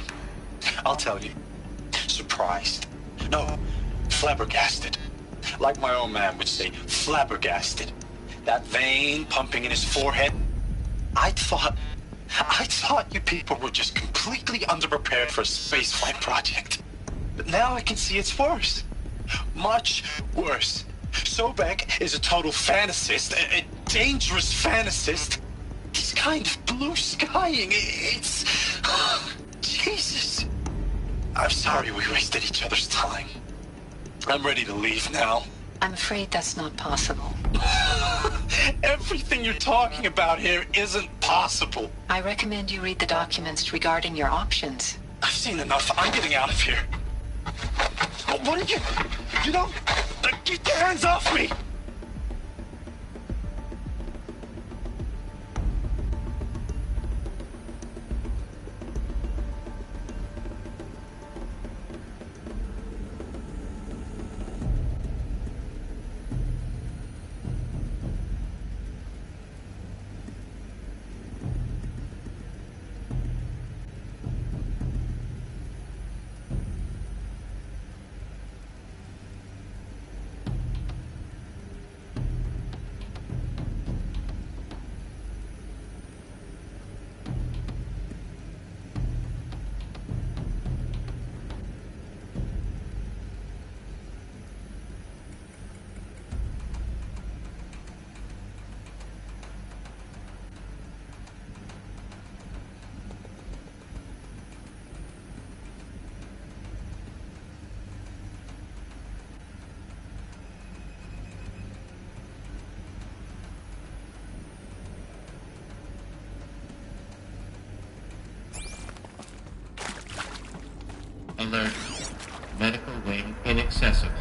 I'll tell you. Surprised. No, flabbergasted. Like my old man would say, flabbergasted. That vein pumping in his forehead. I thought you people were just completely underprepared for a spaceflight project. But now I can see it's worse. Much worse. Sobek is a total fantasist, a dangerous fantasist. He's kind of blue skying. It's... Jesus. I'm sorry we wasted each other's time. I'm ready to leave now. I'm afraid that's not possible. Everything you're talking about here isn't possible. I recommend you read the documents regarding your options. I've seen enough. I'm getting out of here. What are you... You know... Get your hands off me! alert. Medical wing inaccessible.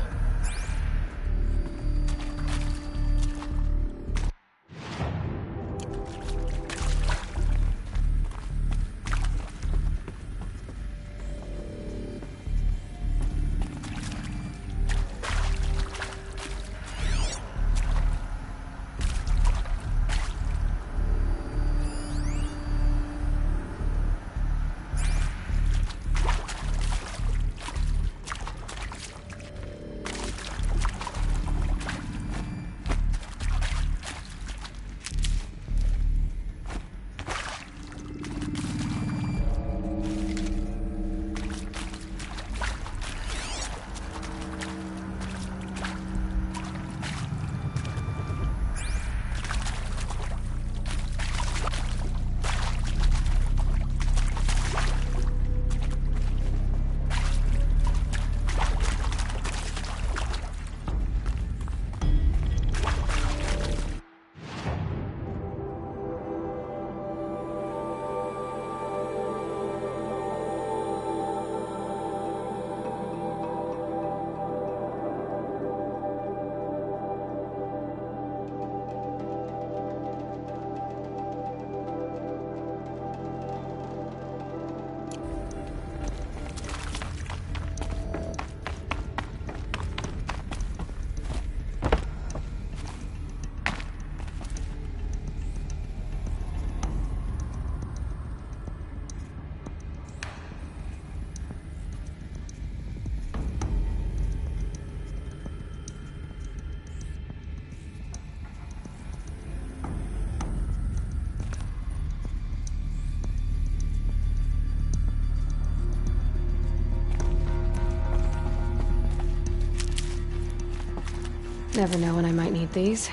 Never know when I might need these.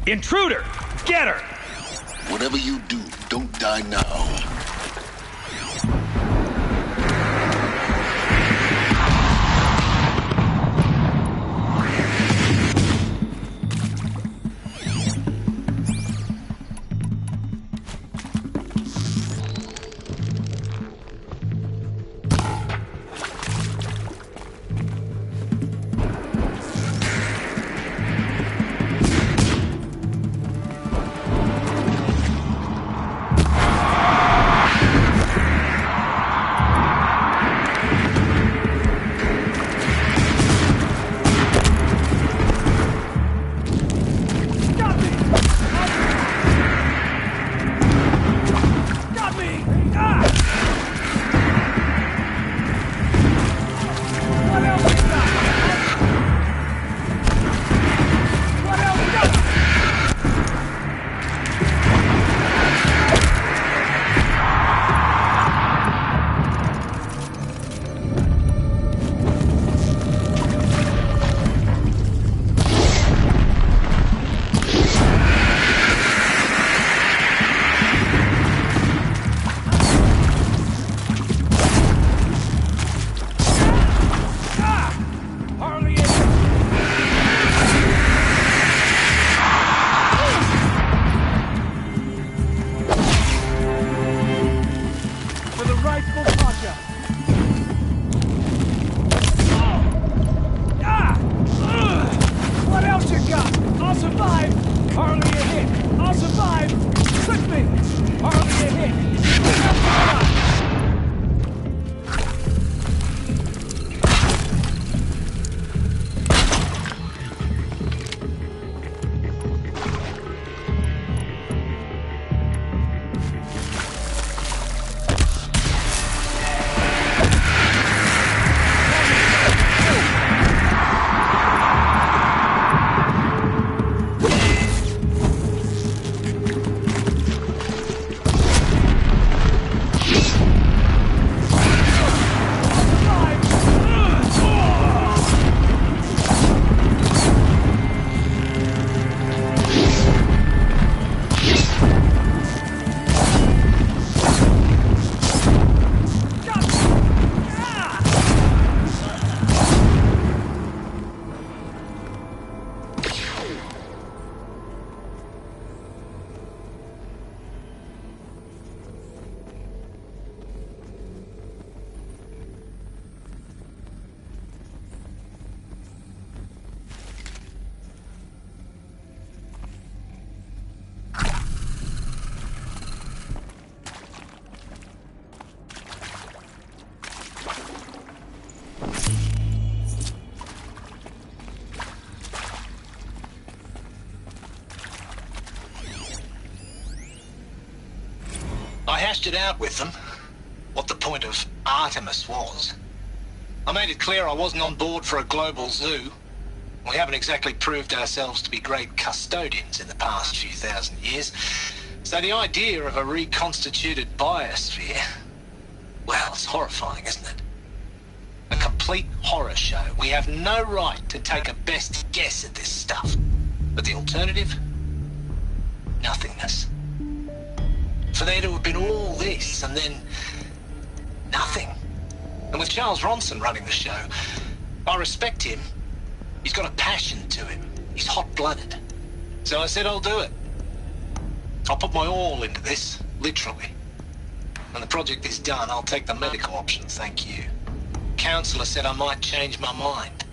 Intruder! Get her! Whatever you do, don't die now. hashed it out with them, what the point of Artemis was. I made it clear I wasn't on board for a global zoo. We haven't exactly proved ourselves to be great custodians in the past few thousand years. So the idea of a reconstituted biosphere, well, it's horrifying, isn't it? A complete horror show. We have no right to take a best guess at this stuff. But the alternative? Nothingness. For there to have been all this and then nothing. And with Charles Ronson running the show, I respect him. He's got a passion to him. He's hot-blooded. So I said I'll do it. I'll put my all into this, literally. When the project is done, I'll take the medical option, thank you. Counselor said I might change my mind.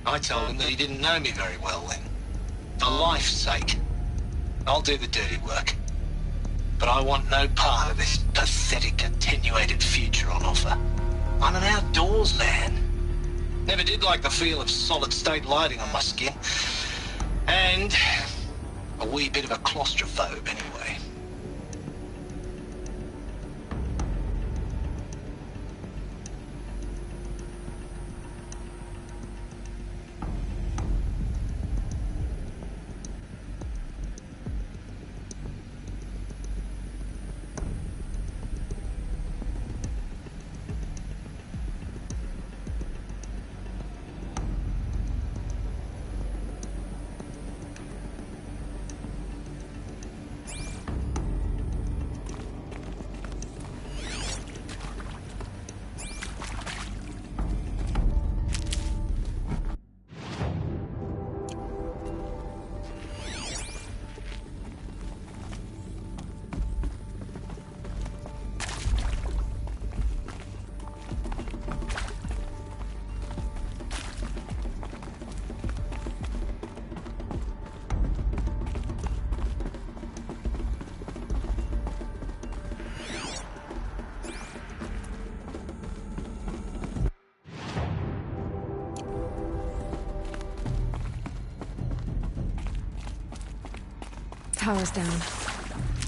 I told him that he didn't know me very well then. For life's sake, I'll do the dirty work. But I want no part of this pathetic, attenuated future on offer. I'm an outdoors man. Never did like the feel of solid-state lighting on my skin. And a wee bit of a claustrophobe anyway. Power's down.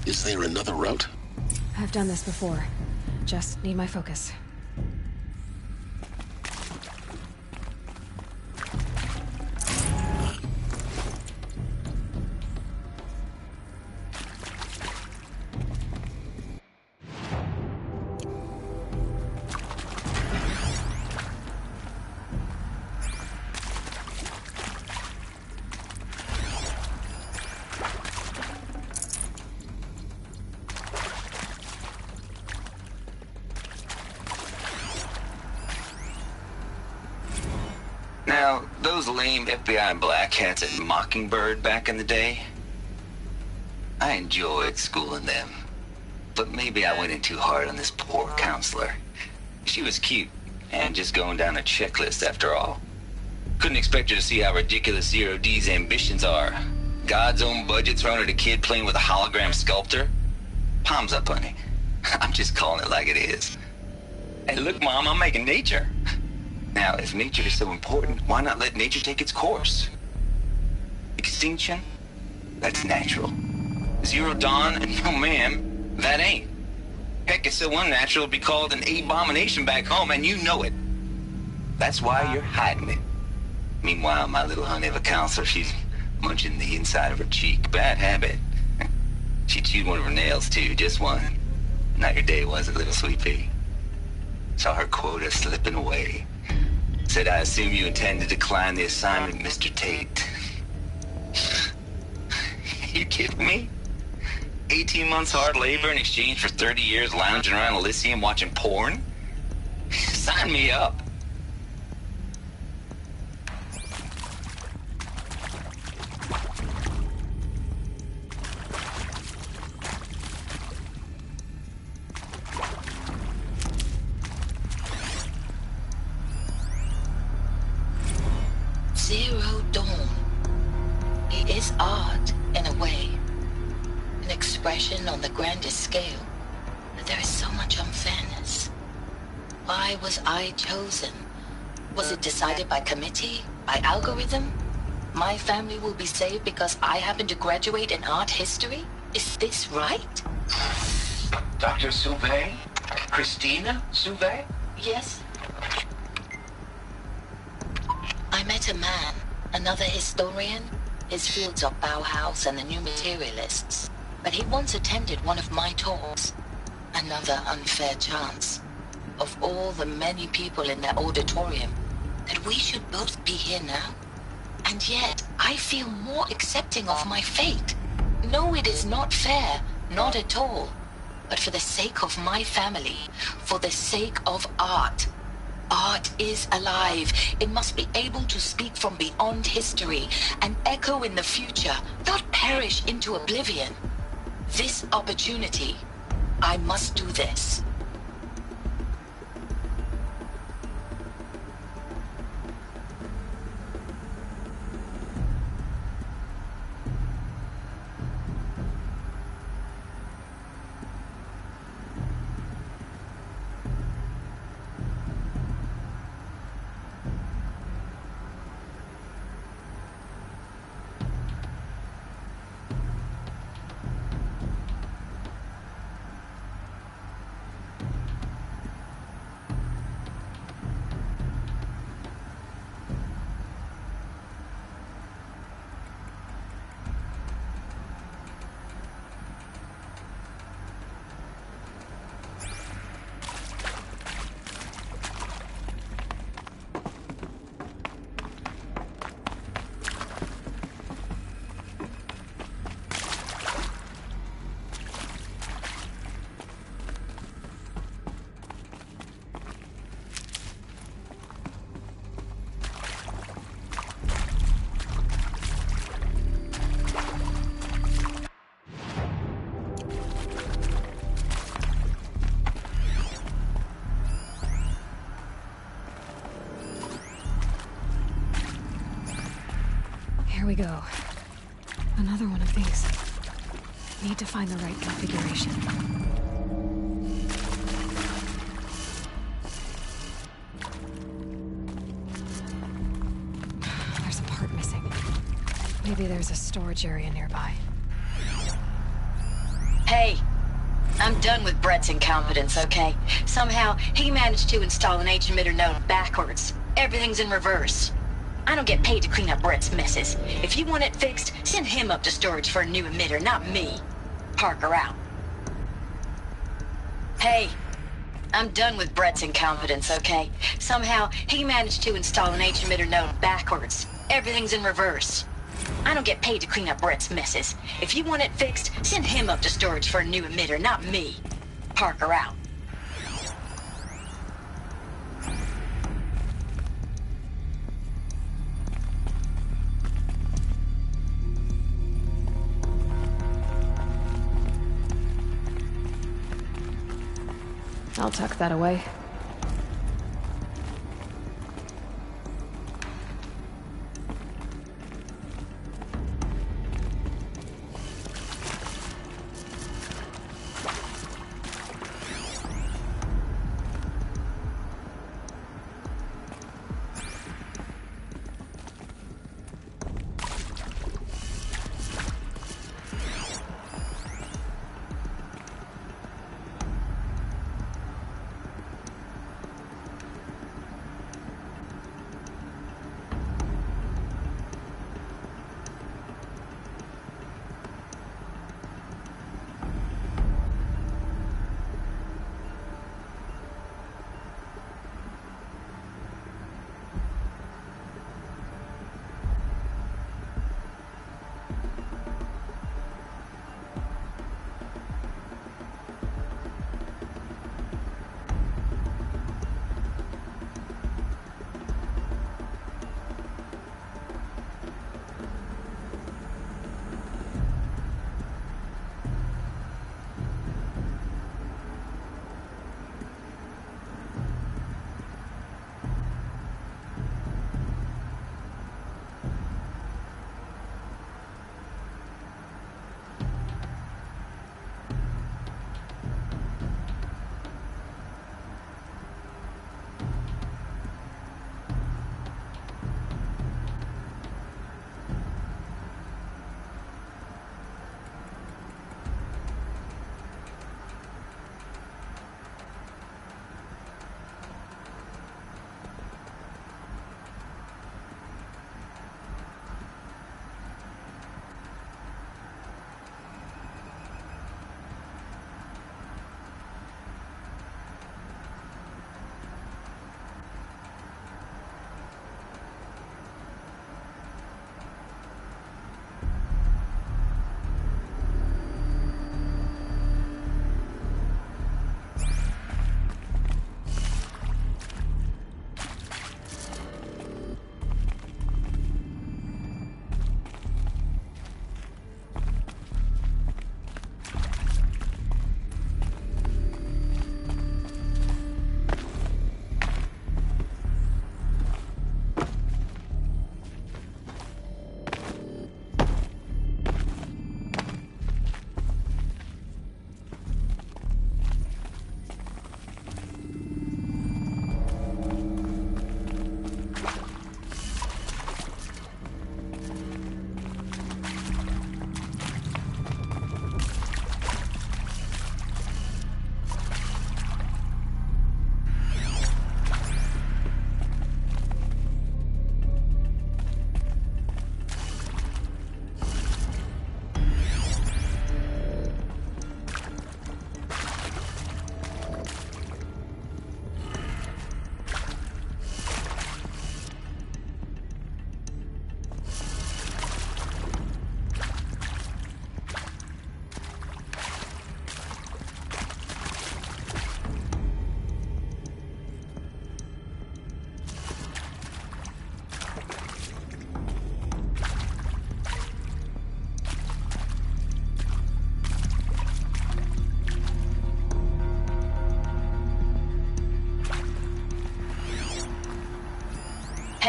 Is there another route? I've done this before. Just need my focus. Now, those lame FBI black hats at Mockingbird back in the day, I enjoyed schooling them. But maybe I went in too hard on this poor counselor. She was cute, and just going down a checklist after all. Couldn't expect her to see how ridiculous Zero D's ambitions are. God's own budget thrown at a kid playing with a hologram sculptor? Palms up, honey. I'm just calling it like it is. Hey, look, Mom, I'm making nature. Now, if nature is so important, why not let nature take its course? Extinction? That's natural. Zero Dawn? No, ma'am, that ain't. Heck, it's so unnatural to be called an abomination back home, and you know it. That's why you're hiding it. Meanwhile, my little honey of a counselor, she's munching the inside of her cheek. Bad habit. She chewed one of her nails, too, just one. Not your day, was it, little sweet pea? Saw her quota slipping away. Said, I assume you intend to decline the assignment, Mr. Tate. You kidding me? 18 months hard labor in exchange for 30 years lounging around Elysium watching porn? Sign me up. Zero Dawn. It is art, in a way. An expression on the grandest scale. But there is so much unfairness. Why was I chosen? Was it decided by committee? By algorithm? My family will be saved because I happen to graduate in art history? Is this right? Dr. Sauvé? Christina Sauvé? Yes? I met a man, another historian. His fields are Bauhaus and the New Materialists. But he once attended one of my talks. Another unfair chance. Of all the many people in that auditorium, that we should both be here now. And yet, I feel more accepting of my fate. No, it is not fair, not at all. But for the sake of my family, for the sake of art. Art is alive. It must be able to speak from beyond history and echo in the future, not perish into oblivion. This opportunity, I must do this. Here we go. Another one of these. Need to find the right configuration. There's a part missing. Maybe there's a storage area nearby. Hey, I'm done with Brett's incompetence, okay? Somehow, he managed to install an H-emitter node backwards. Everything's in reverse. I don't get paid to clean up Brett's messes. If you want it fixed, send him up to storage for a new emitter, not me. Parker out. Hey, I'm done with Brett's incompetence, okay? Somehow, he managed to install an H-emitter node backwards. Everything's in reverse. I don't get paid to clean up Brett's messes. If you want it fixed, send him up to storage for a new emitter, not me. Parker out. I'll tuck that away.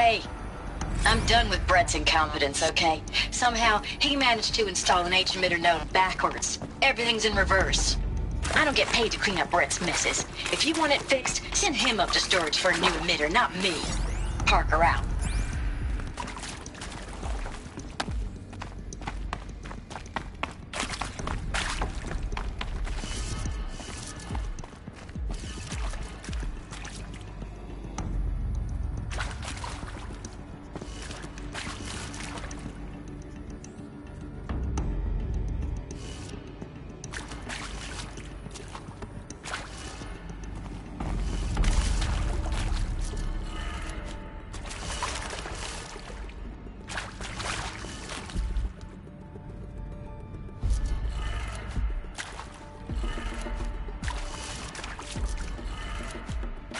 Hey, I'm done with Brett's incompetence, okay? Somehow, he managed to install an H-emitter node backwards. Everything's in reverse. I don't get paid to clean up Brett's messes. If you want it fixed, send him up to storage for a new emitter, not me. Parker out.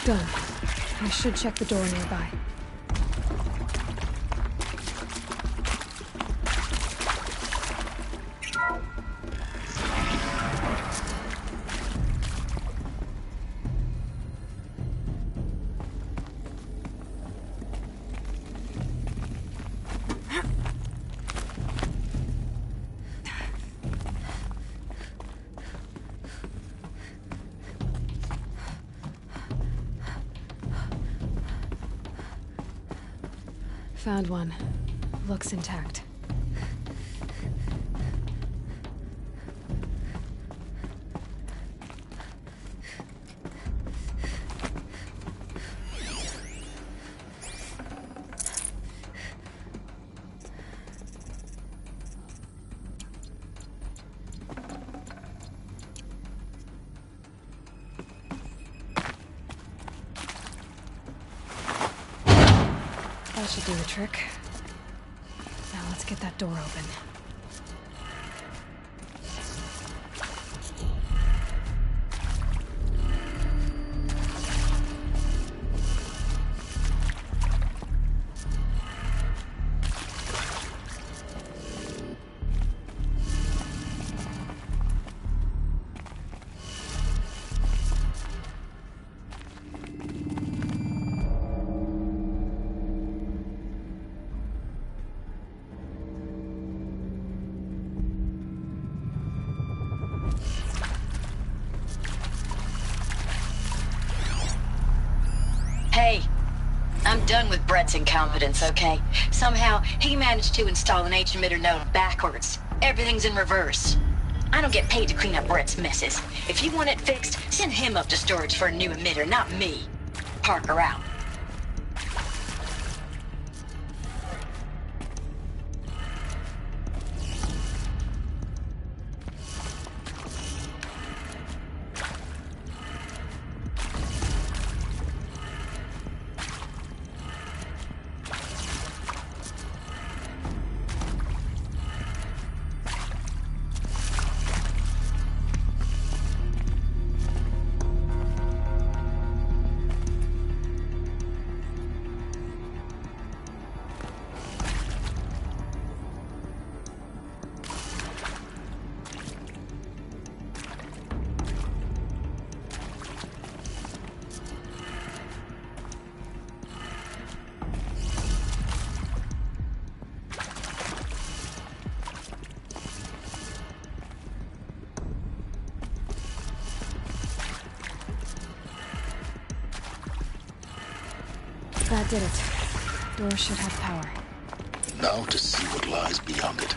Done. I should check the door nearby. Found one. Looks intact. That should do the trick. Now let's get that door open. Hey, I'm done with Brett's incompetence, okay? Somehow, he managed to install an H-emitter node backwards. Everything's in reverse. I don't get paid to clean up Brett's messes. If you want it fixed, send him up to storage for a new emitter, not me. Parker out. That did it. Door should have power. Now to see what lies beyond it.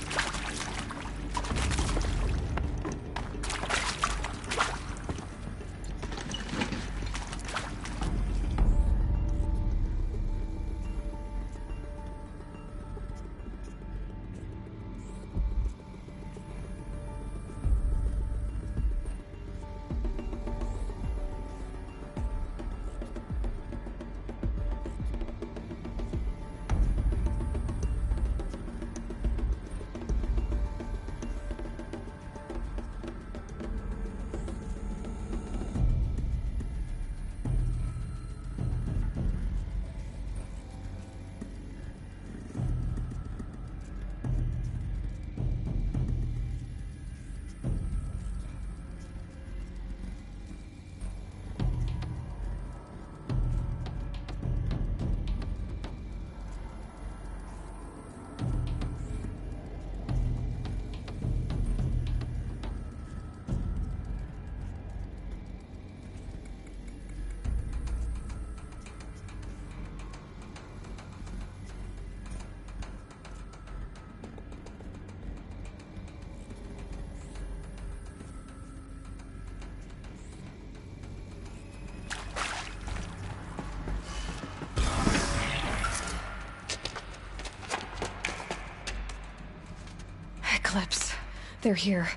they're here.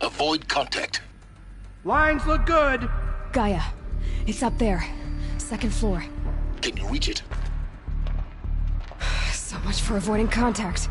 Avoid contact. Lines look good. Gaia, it's up there. Second floor. Can you reach it? So much for avoiding contact.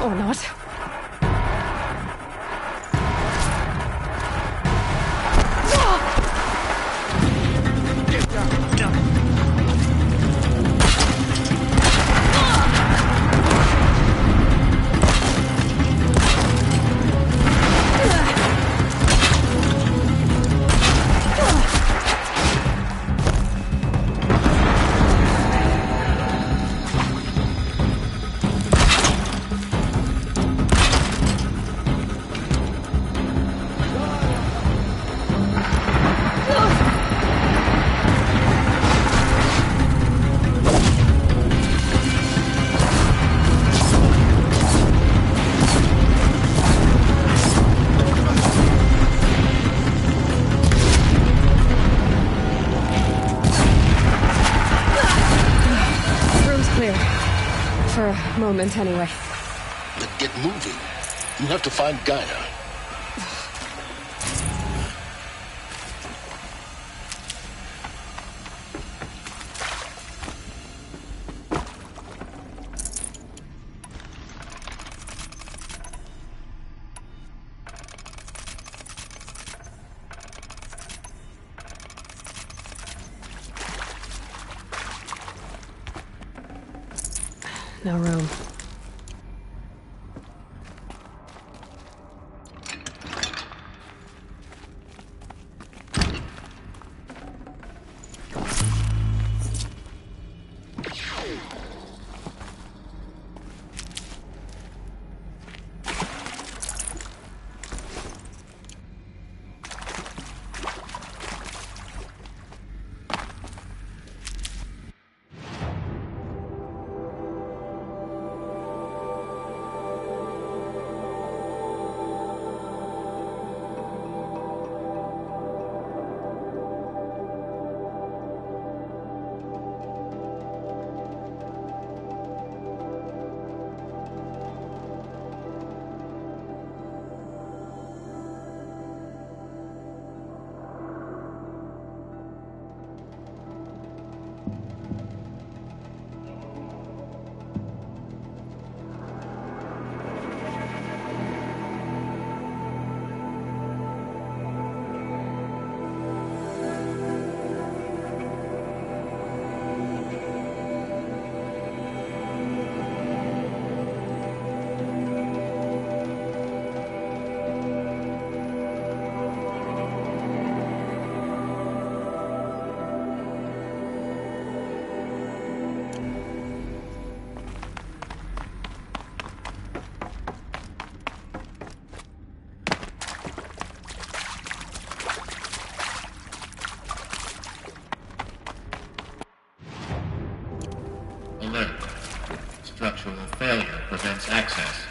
Or not. Moment, anyway. Then get moving. You have to find Gaia. No room. structural failure prevents access.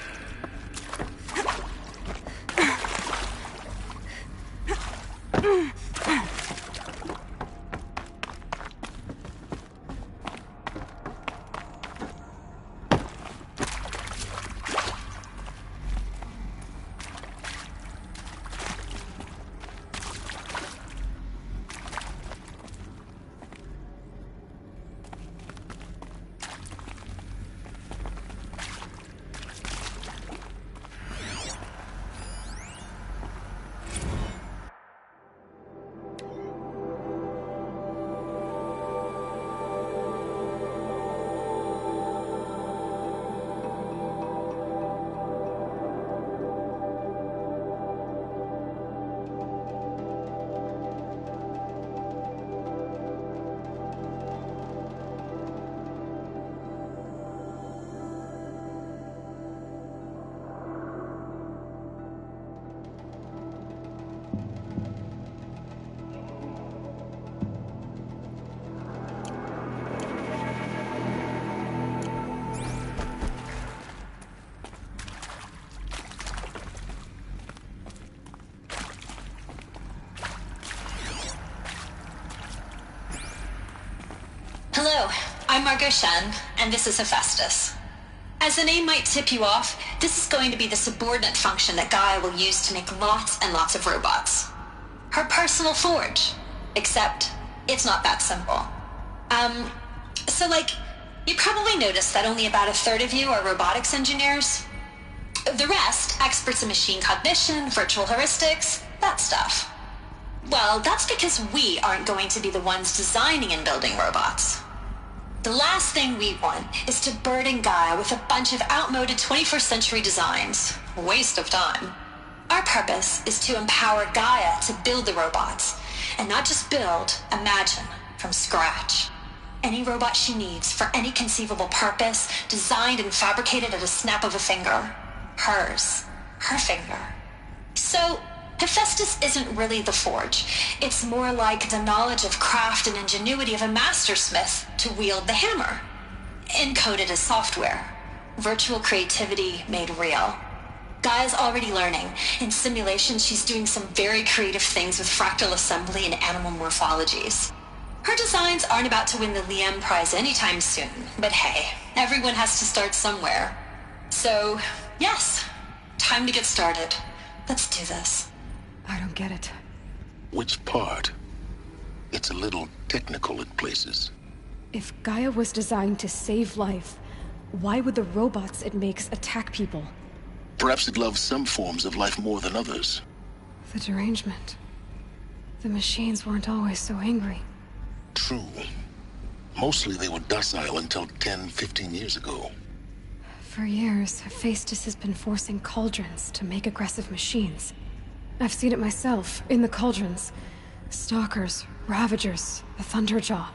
Hello, I'm Margot Shen, and this is Hephaestus. As the name might tip you off, this is going to be the subordinate function that Gaia will use to make lots and lots of robots. Her personal forge. Except, it's not that simple. You probably noticed that only about a third of you are robotics engineers. The rest, experts in machine cognition, virtual heuristics, that stuff. Well, that's because we aren't going to be the ones designing and building robots. The last thing we want is to burden Gaia with a bunch of outmoded 21st century designs. Waste of time. Our purpose is to empower Gaia to build the robots, and not just build, imagine, from scratch. Any robot she needs for any conceivable purpose, designed and fabricated at a snap of a finger. Hers. Her finger. So, Hephaestus isn't really the forge. It's more like the knowledge of craft and ingenuity of a mastersmith to wield the hammer. Encoded as software. Virtual creativity made real. Gaia's already learning. In simulations, she's doing some very creative things with fractal assembly and animal morphologies. Her designs aren't about to win the Liam Prize anytime soon, but hey, everyone has to start somewhere. So, yes, time to get started. Let's do this. I don't get it. Which part? It's a little technical in places. If Gaia was designed to save life, why would the robots it makes attack people? Perhaps it loves some forms of life more than others. The derangement. The machines weren't always so angry. True. Mostly they were docile until 10, 15 years ago. For years, Hephaestus has been forcing cauldrons to make aggressive machines. I've seen it myself, in the cauldrons. Stalkers, Ravagers, the Thunderjaw.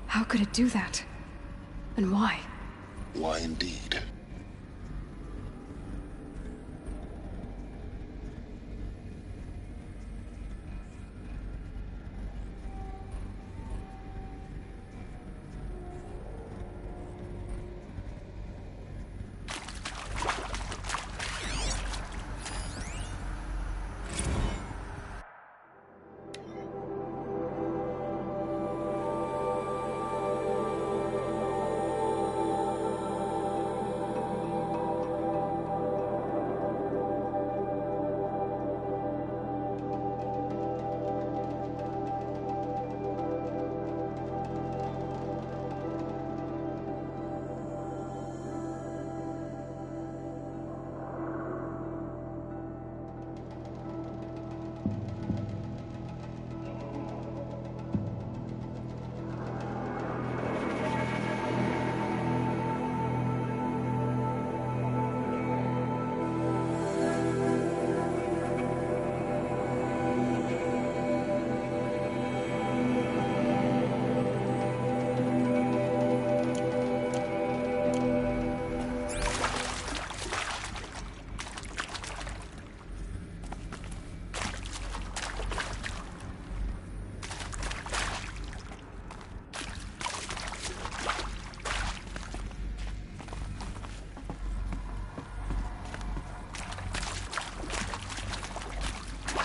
How could it do that? And why? Why indeed?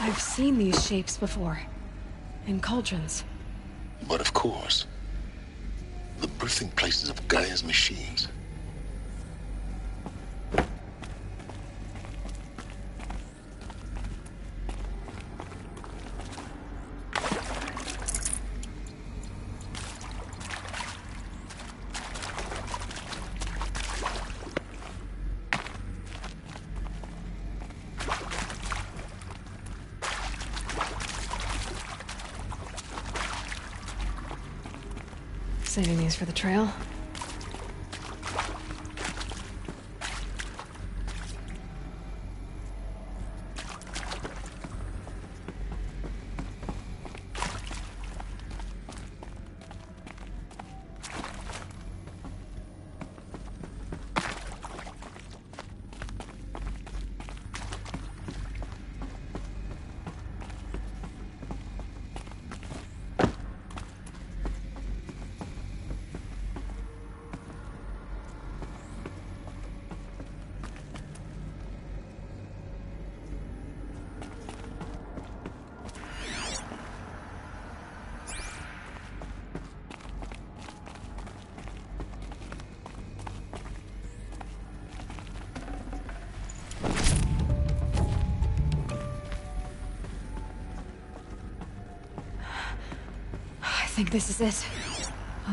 I've seen these shapes before. In cauldrons. But of course, the birthing places of Gaia's machines. Saving these for the trail. I think this is it.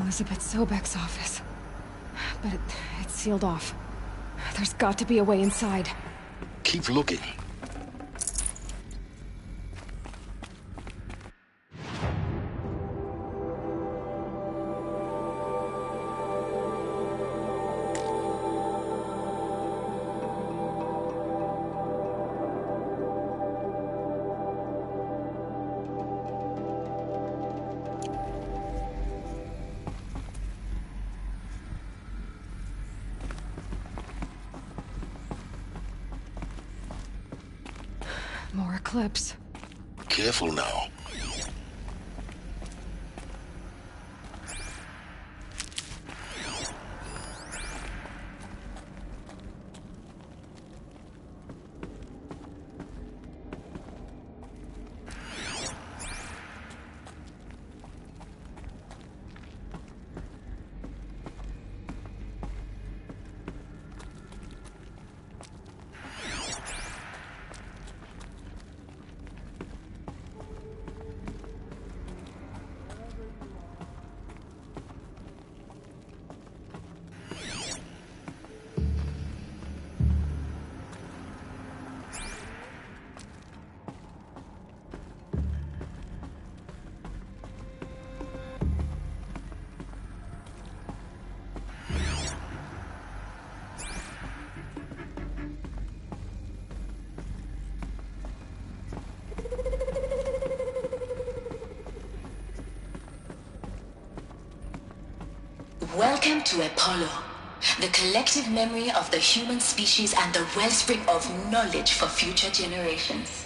Elizabeth Sobek's office. But it's sealed off. There's got to be a way inside. Keep looking. More eclipse. Careful now. Welcome to Apollo, the collective memory of the human species and the wellspring of knowledge for future generations.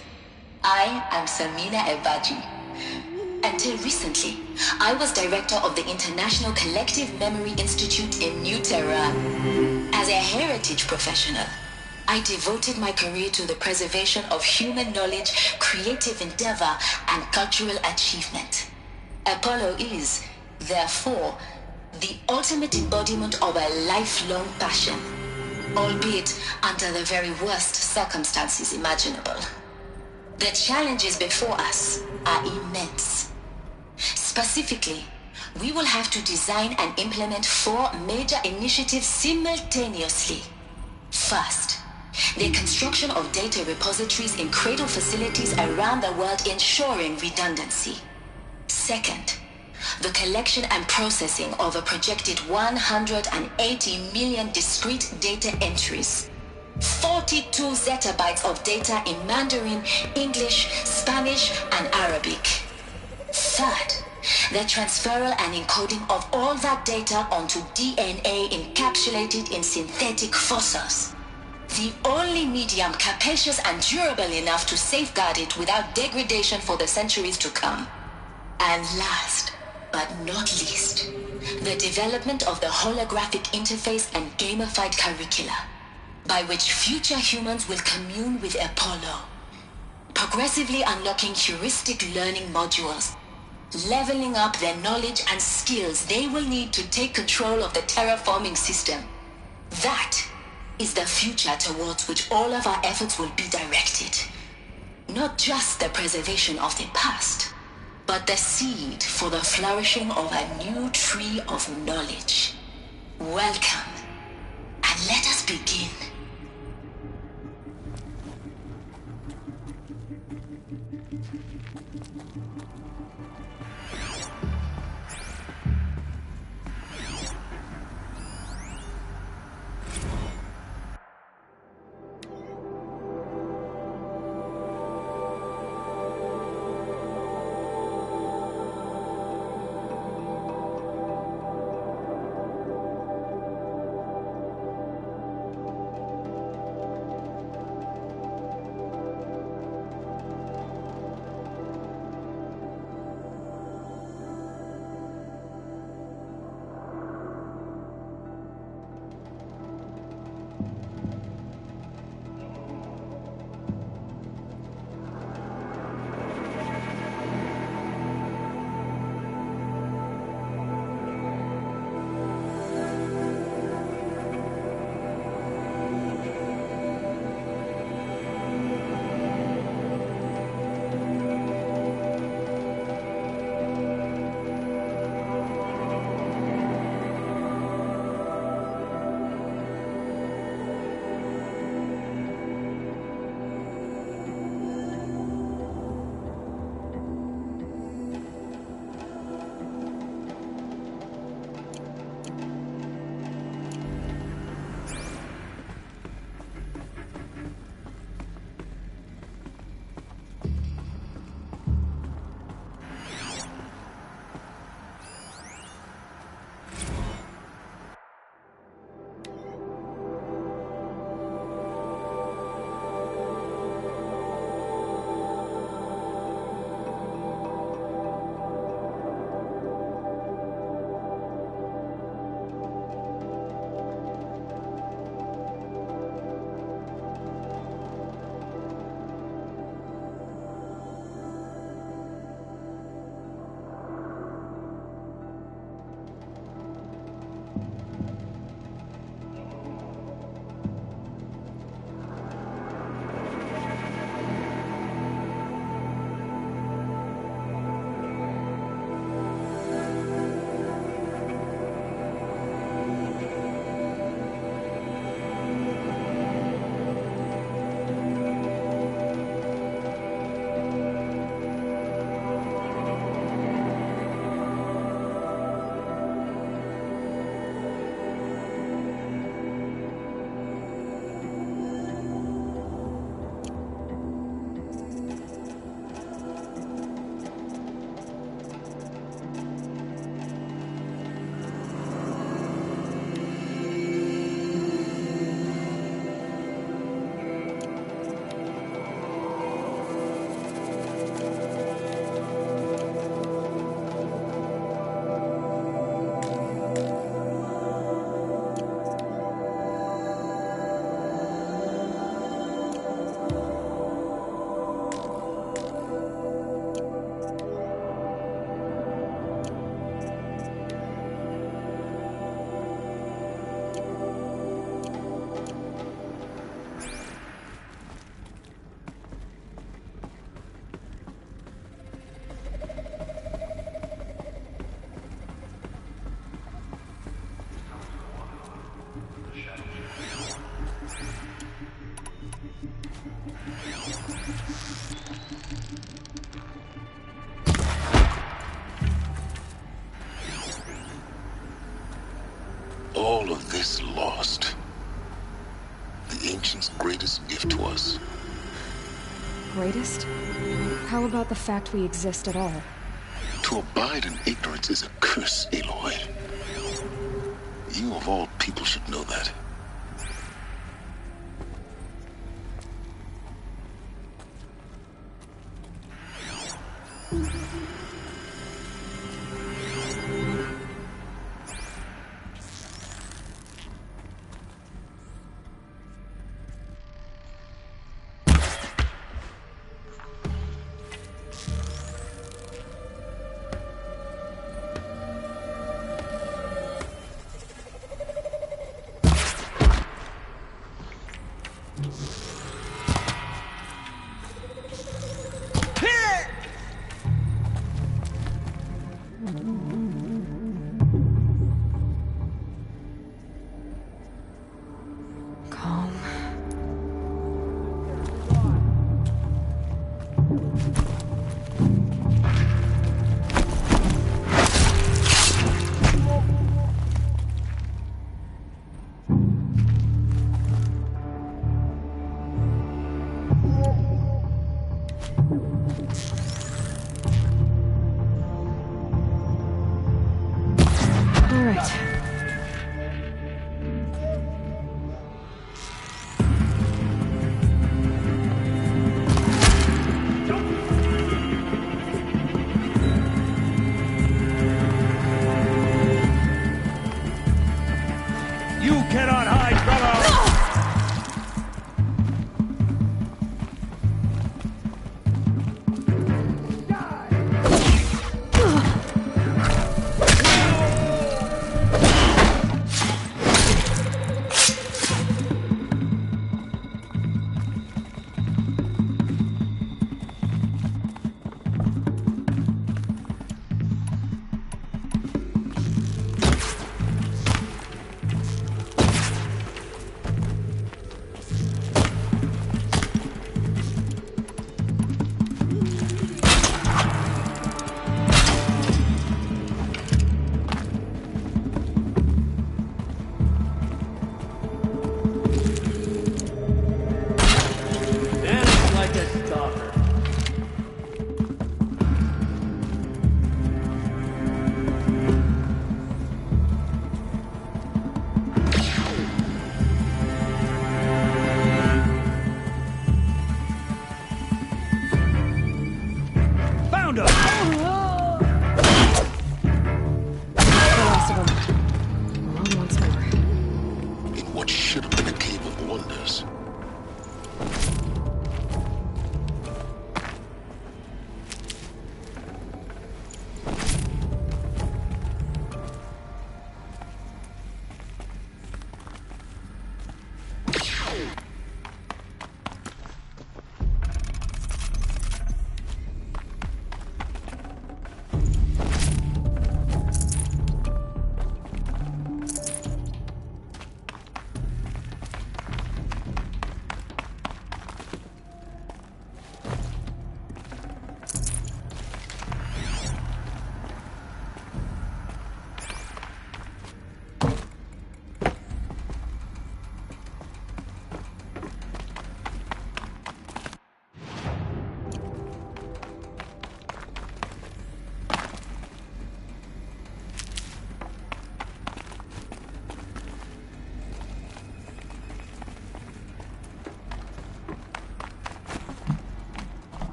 I am Samina Ebaji. Until recently, I was director of the International Collective Memory Institute in New Tehran. As a heritage professional, I devoted my career to the preservation of human knowledge, creative endeavor, and cultural achievement. Apollo is, therefore, the ultimate embodiment of a lifelong passion, albeit under the very worst circumstances imaginable. The challenges before us are immense. Specifically, we will have to design and implement 4 major initiatives simultaneously. First, the construction of data repositories in cradle facilities around the world ensuring redundancy. Second, the collection and processing of a projected 180 million discrete data entries, 42 zettabytes of data in Mandarin, English, Spanish, and Arabic. Third, the transferal and encoding of all that data onto DNA encapsulated in synthetic fossils. The only medium capacious and durable enough to safeguard it without degradation for the centuries to come. And last, but not least, the development of the holographic interface and gamified curricula, by which future humans will commune with Apollo, progressively unlocking heuristic learning modules, leveling up their knowledge and skills they will need to take control of the terraforming system. That is the future towards which all of our efforts will be directed. Not just the preservation of the past, but the seed for the flourishing of a new tree of knowledge. Welcome, and let us begin. All of this lost. The ancients' greatest gift to us. Greatest? How about the fact we exist at all? To abide in ignorance is a curse, Aloy. You of all people should know that.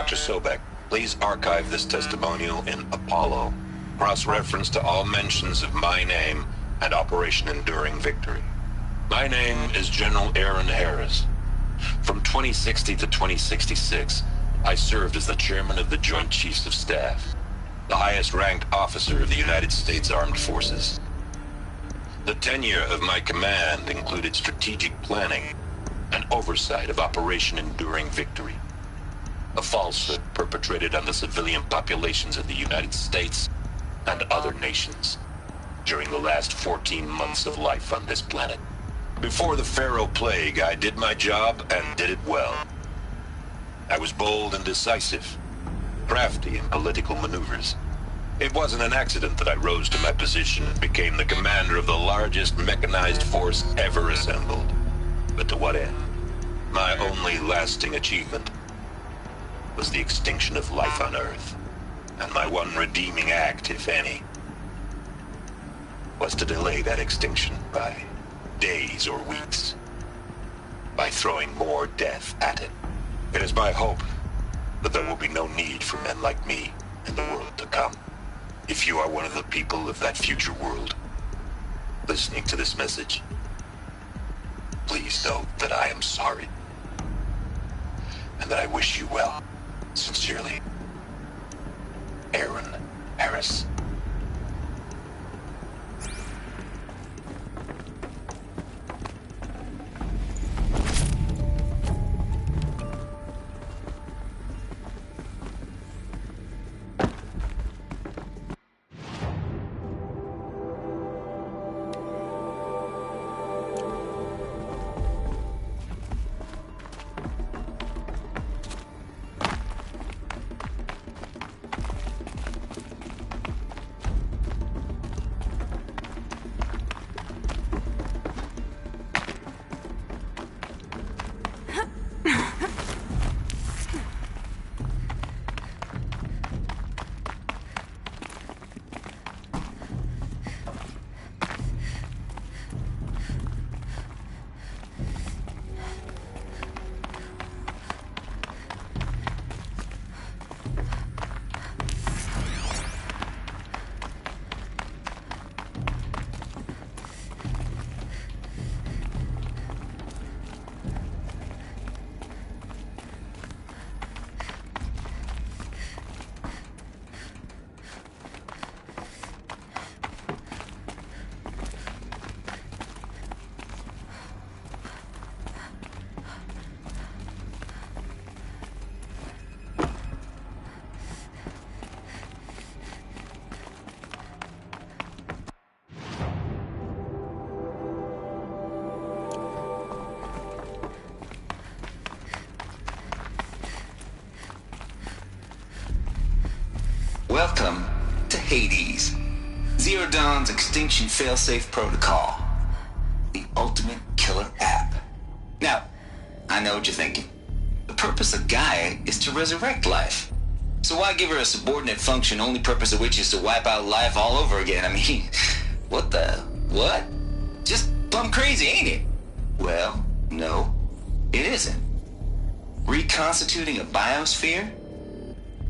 Dr. Sobek, please archive this testimonial in Apollo. Cross-reference to all mentions of my name and Operation Enduring Victory. My name is General Aaron Harris. From 2060 to 2066, I served as the chairman of the Joint Chiefs of Staff, the highest-ranked officer of the United States Armed Forces. The tenure of my command included strategic planning and oversight of Operation Enduring Victory, a falsehood perpetrated on the civilian populations of the United States and other nations during the last 14 months of life on this planet. Before the Pharaoh Plague, I did my job and did it well. I was bold and decisive, crafty in political maneuvers. It wasn't an accident that I rose to my position and became the commander of the largest mechanized force ever assembled. But to what end? My only lasting achievement was the extinction of life on Earth. And my one redeeming act, if any, was to delay that extinction by days or weeks, by throwing more death at it. It is my hope that there will be no need for men like me in the world to come. If you are one of the people of that future world listening to this message, please know that I am sorry and that I wish you well. Sincerely, Aaron Harris. Welcome to Hades, Zero Dawn's extinction failsafe protocol, the ultimate killer app. Now, I know what you're thinking. The purpose of Gaia is to resurrect life. So why give her a subordinate function, only purpose of which is to wipe out life all over again? I mean, what? Just plumb crazy, ain't it? Well, no, it isn't. Reconstituting a biosphere?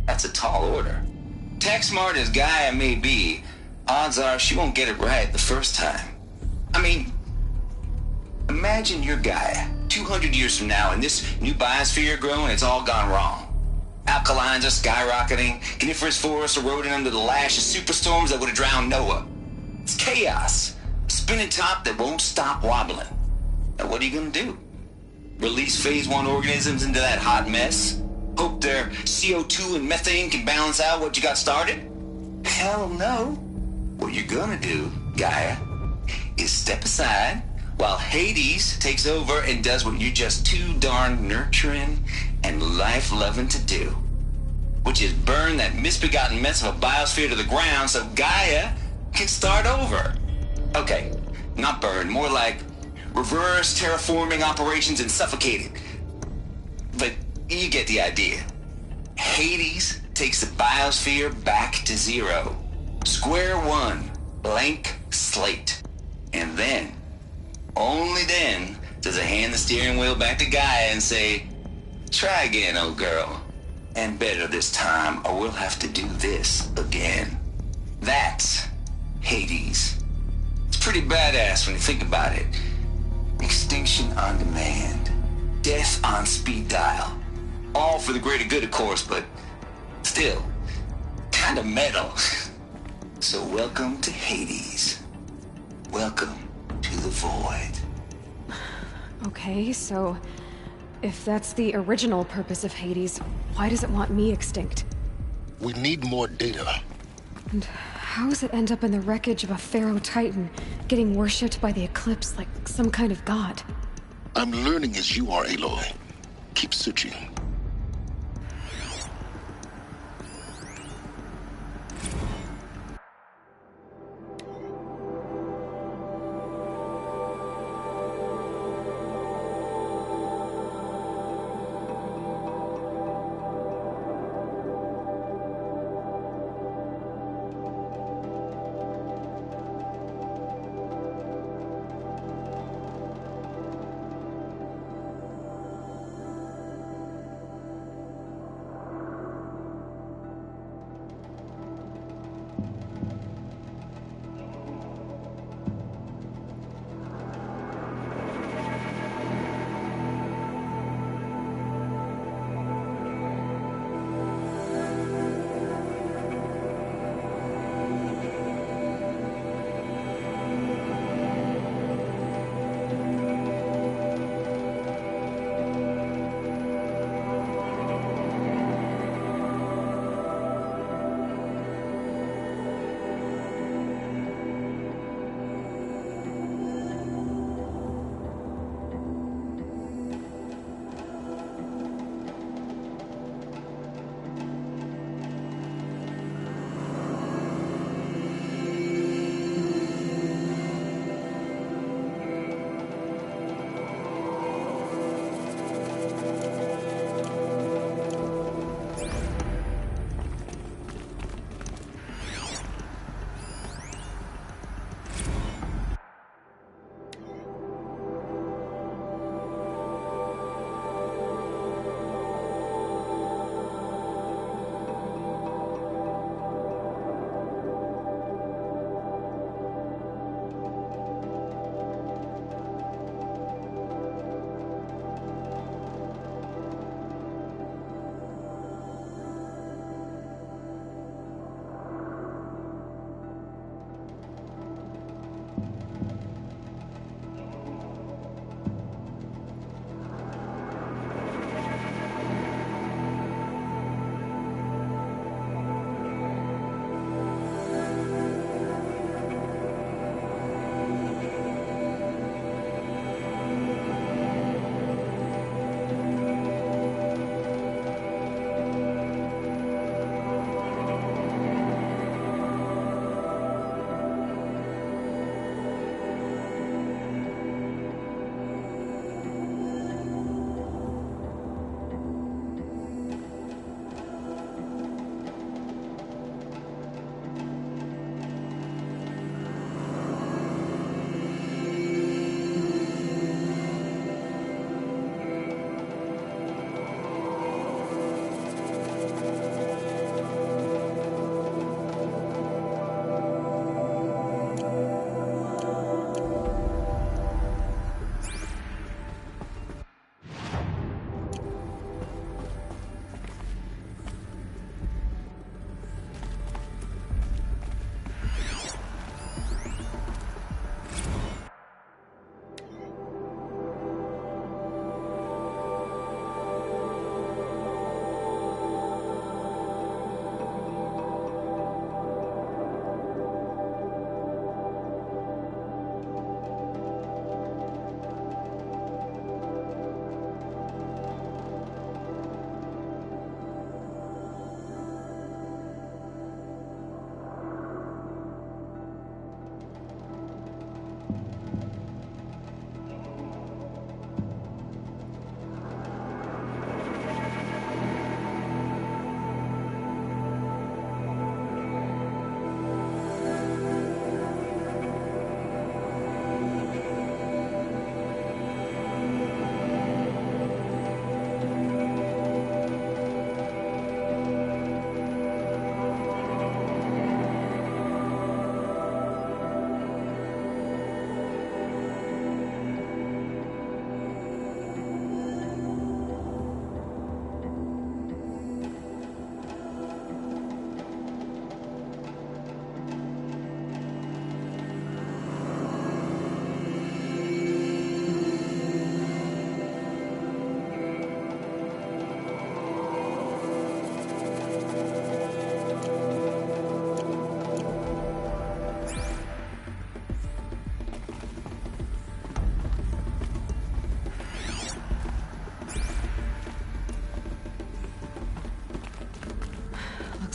That's a tall order. Tech smart as Gaia may be, odds are she won't get it right the first time. I mean, imagine you're Gaia 200 years from now and this new biosphere growing, it's all gone wrong. Alkalines are skyrocketing, coniferous forests eroding under the lash of superstorms that would have drowned Noah. It's chaos, a spinning top that won't stop wobbling. Now what are you gonna do? Release phase 1 organisms into that hot mess? Hope their CO2 and methane can balance out what you got started? Hell no. What you're gonna do, Gaia, is step aside while Hades takes over and does what you're just too darn nurturing and life-loving to do, which is burn that misbegotten mess of a biosphere to the ground so Gaia can start over. Okay, not burn, more like reverse terraforming operations and suffocate it. But you get the idea. Hades takes the biosphere back to zero. Square one, blank slate. And then, only then, does it hand the steering wheel back to Gaia and say, try again, old girl. And better this time, or we'll have to do this again. That's Hades. It's pretty badass when you think about it. Extinction on demand. Death on speed dial. All for the greater good, of course, but still, kind of metal. So welcome to Hades. Welcome to the void. Okay, so if that's the original purpose of Hades, why does it want me extinct? We need more data. And how does it end up in the wreckage of a pharaoh titan, getting worshipped by the Eclipse like some kind of god? I'm learning as you are, Aloy. Keep searching.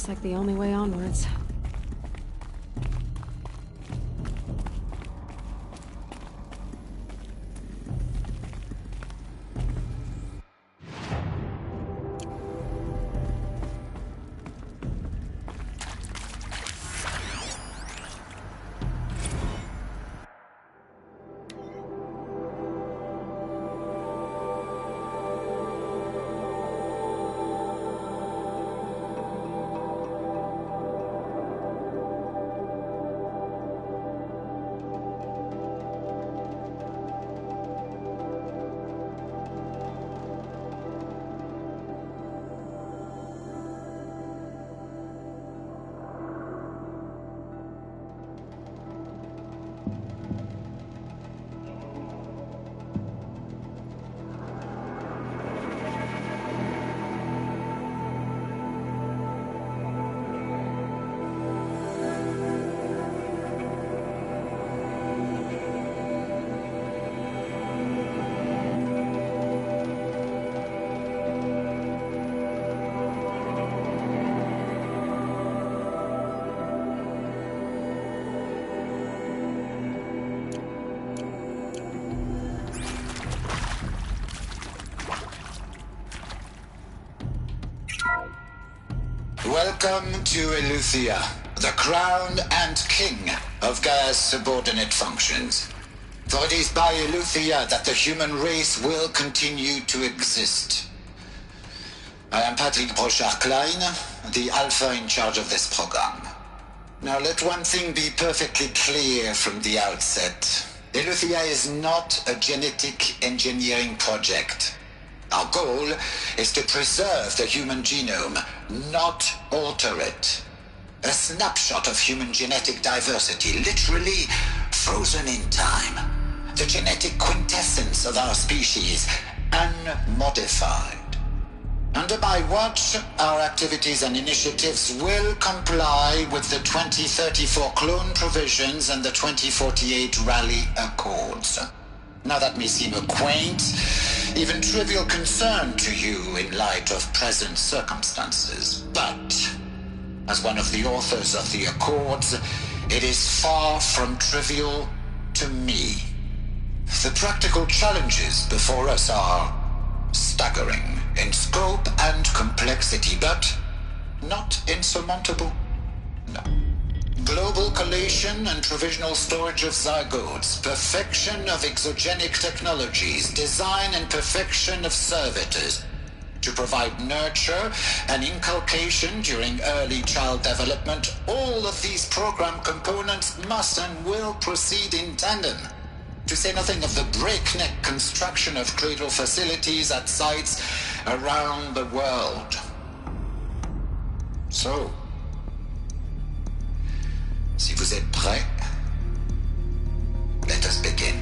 Looks like the only way onwards. Welcome to Eleuthia, the crown and king of Gaia's subordinate functions. For it is by Eleuthia that the human race will continue to exist. I am Patrick Brochard-Klein, the alpha in charge of this program. Now let one thing be perfectly clear from the outset. Eleuthia is not a genetic engineering project. Our goal is to preserve the human genome, not alter it. A snapshot of human genetic diversity, literally frozen in time. The genetic quintessence of our species, unmodified. Under my watch, our activities and initiatives will comply with the 2034 clone provisions and the 2048 Rally Accords. Now that may seem a quaint, even trivial concern to you in light of present circumstances, but as one of the authors of the Accords, it is far from trivial to me. The practical challenges before us are staggering in scope and complexity, but not insurmountable. No. Global collation and provisional storage of zygotes, perfection of exogenic technologies, design and perfection of servitors to provide nurture and inculcation during early child development. All of these program components must and will proceed in tandem, to say nothing of the breakneck construction of cradle facilities at sites around the world. So, si vous êtes prêts, let us begin.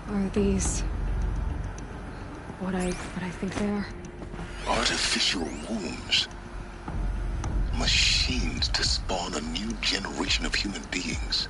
Are these what I think they are? Artificial wombs. Machines to spawn a new generation of human beings.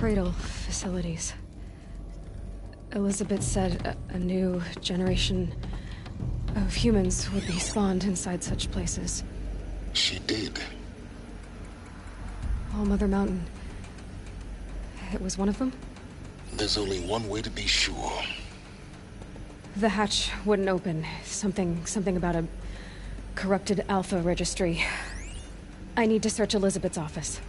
cradle facilities. Elizabeth said a new generation of humans would be spawned inside such places. She did. All Mother Mountain. It was one of them? There's only one way to be sure. The hatch wouldn't open. Something about a corrupted Alpha registry. I need to search Elizabeth's office.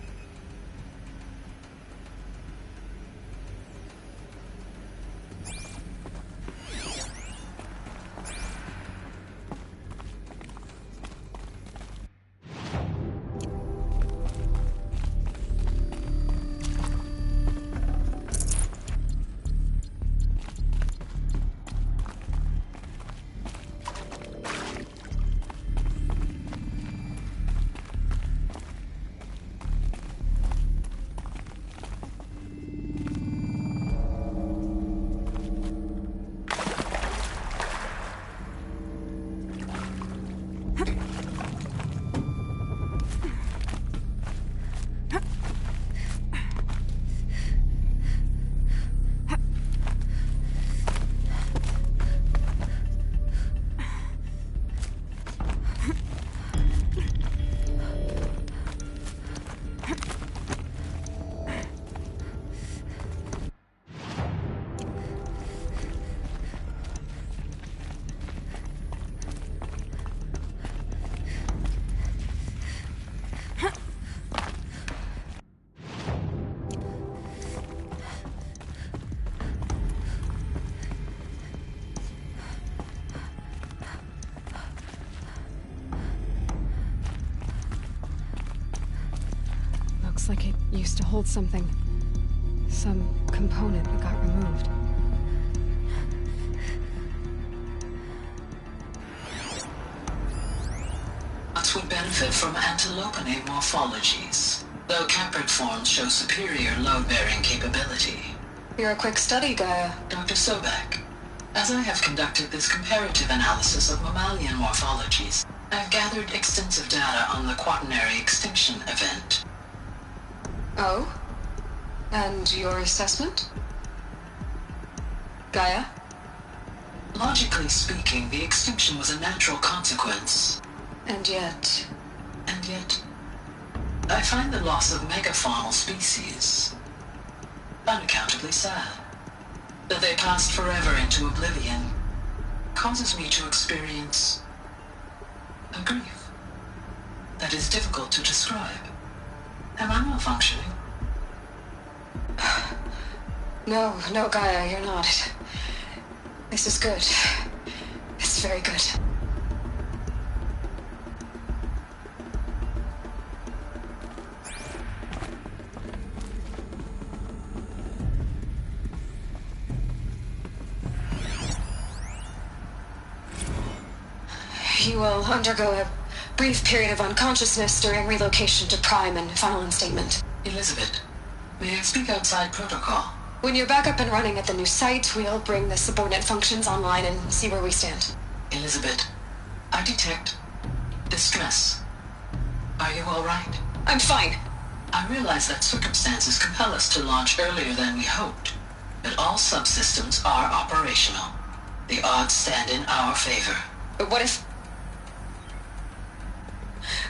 Looks like it used to hold something. Some component that got removed. Would benefit from antilopinate morphologies, though caprid forms show superior load-bearing capability. You're a quick study, Gaia. Dr. Sobek, as I have conducted this comparative analysis of mammalian morphologies, I've gathered extensive data on the quaternary extinction event. Oh? And your assessment? Gaia? Logically speaking, the extinction was a natural consequence. And yet, I find the loss of megafaunal species unaccountably sad. That they passed forever into oblivion causes me to experience a grief that is difficult to describe. Am I malfunctioning? No, Gaia, you're not. This is good. It's very good. You will undergo a brief period of unconsciousness during relocation to Prime and final instatement. Elizabeth, may I speak outside protocol? When you're back up and running at the new site, we'll bring the subordinate functions online and see where we stand. Elizabeth, I detect distress. Are you all right? I'm fine. I realize that circumstances compel us to launch earlier than we hoped, but all subsystems are operational. The odds stand in our favor. But what if...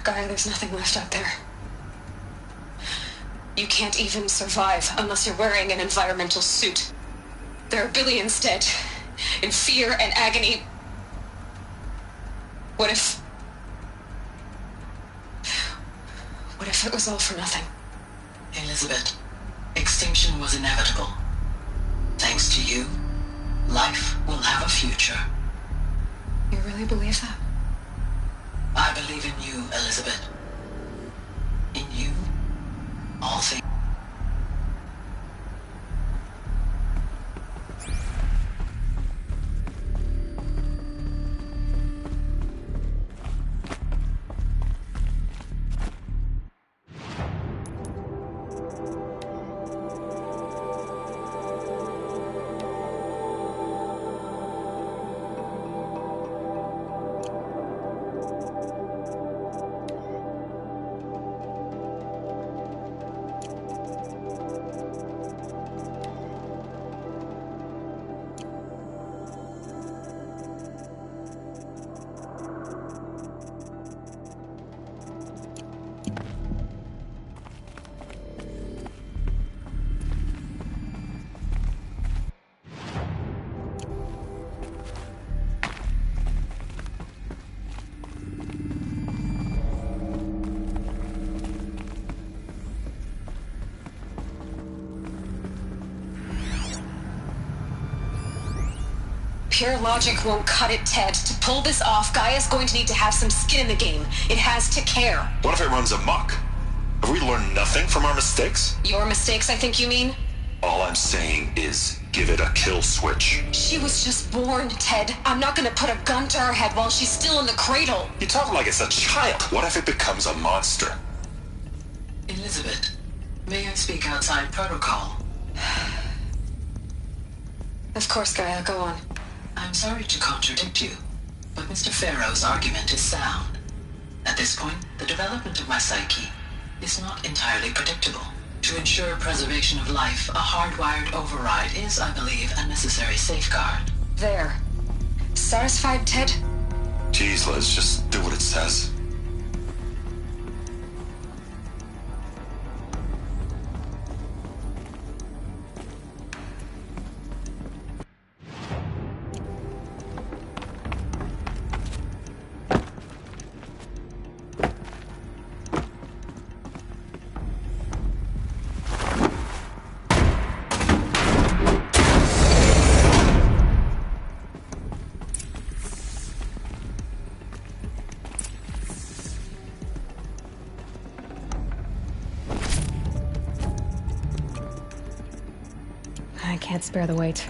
Gaia, there's nothing left out there. You can't even survive unless you're wearing an environmental suit. There are billions dead, in fear and agony. What if it was all for nothing? Elizabeth, extinction was inevitable. Thanks to you, life will have a future. You really believe that? I believe in you, Elizabeth. In you, all things. Pure logic won't cut it, Ted. To pull this off, Gaia's going to need to have some skin in the game. It has to care. What if it runs amok? Have we learned nothing from our mistakes? Your mistakes, I think you mean? All I'm saying is, give it a kill switch. She was just born, Ted. I'm not gonna put a gun to her head while she's still in the cradle. You talk like it's a child. What if it becomes a monster? Elizabeth, may I speak outside protocol? Of course, Gaia, go on. I'm sorry to contradict you, but Mr. Farrow's argument is sound. At this point, the development of my psyche is not entirely predictable. To ensure preservation of life, a hardwired override is, I believe, a necessary safeguard. There. Satisfied, Ted? Jeez, Liz, just do what it says. I can't spare the weight.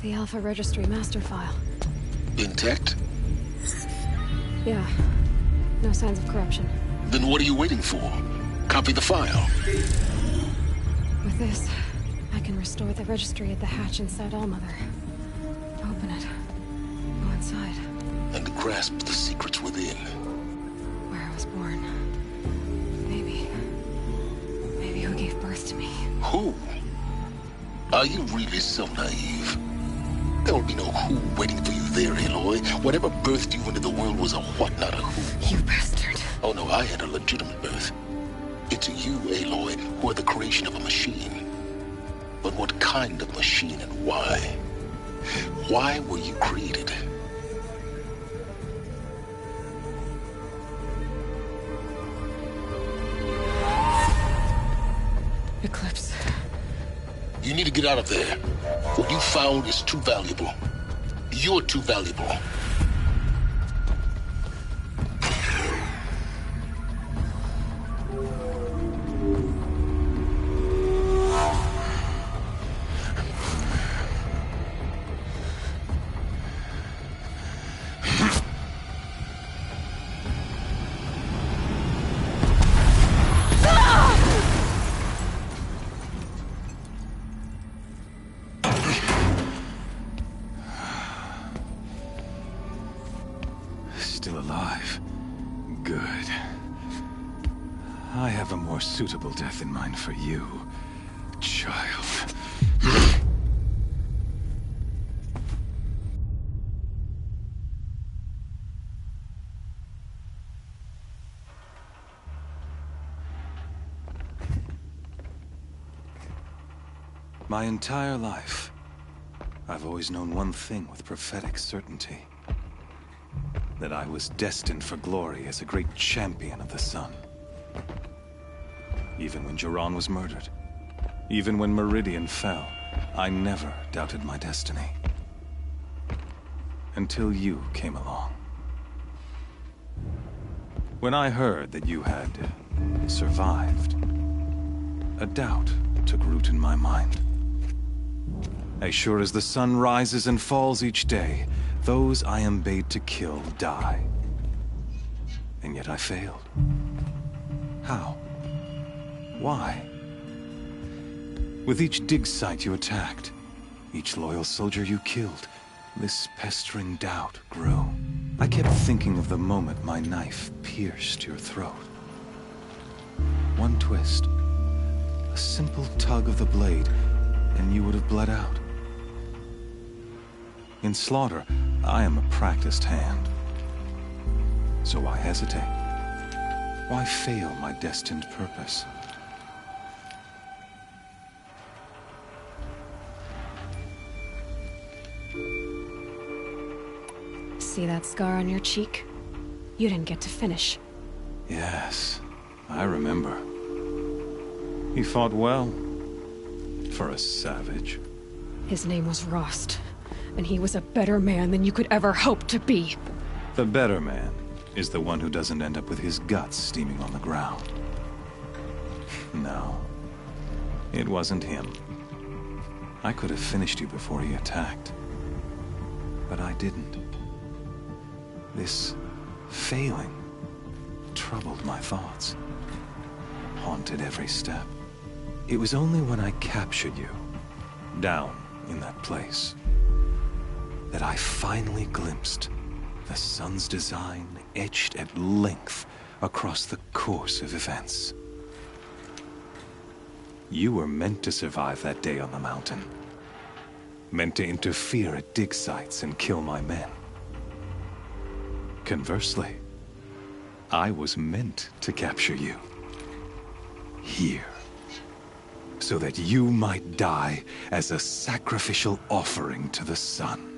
The Alpha Registry master file. Intact? Yeah. No signs of corruption. Then what are you waiting for? Copy the file. With this, I can restore the registry at the hatch inside Allmother. Open it. Go inside. And grasp the secrets within. Where I was born. Maybe who gave birth to me. Who? Are you really so naive? There will be no who waiting for you there, Aloy. Whatever birthed you into the world was a what, not a who. You bastard. Oh no, I had a legitimate birth. It's you, Aloy, who are the creation of a machine. But what kind of machine and why? Why were you created? Eclipse. You need to get out of there. What you found is too valuable. You're too valuable. Still alive. Good. I have a more suitable death in mind for you, child. My entire life, I've always known one thing with prophetic certainty. That I was destined for glory as a great champion of the sun. Even when Jiran was murdered, even when Meridian fell, I never doubted my destiny. Until you came along. When I heard that you had survived, a doubt took root in my mind. As sure as the sun rises and falls each day, those I am bade to kill die. And yet I failed. How? Why? With each dig site you attacked, each loyal soldier you killed, this pestering doubt grew. I kept thinking of the moment my knife pierced your throat. One twist, a simple tug of the blade, and you would have bled out. In slaughter, I am a practiced hand. So why hesitate? Why fail my destined purpose? See that scar on your cheek? You didn't get to finish. Yes, I remember. He fought well. For a savage. His name was Rost. And he was a better man than you could ever hope to be. The better man is the one who doesn't end up with his guts steaming on the ground. No, it wasn't him. I could have finished you before he attacked. But I didn't. This failing troubled my thoughts, haunted every step. It was only when I captured you, down in that place, that I finally glimpsed the sun's design etched at length across the course of events. You were meant to survive that day on the mountain. Meant to interfere at dig sites and kill my men. Conversely, I was meant to capture you. Here. So that you might die as a sacrificial offering to the sun.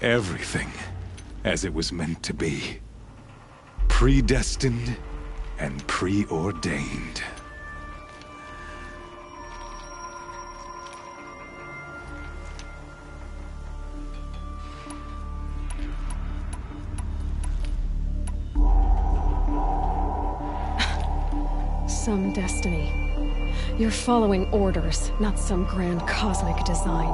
Everything as it was meant to be. Predestined and preordained. Some destiny. You're following orders, not some grand cosmic design.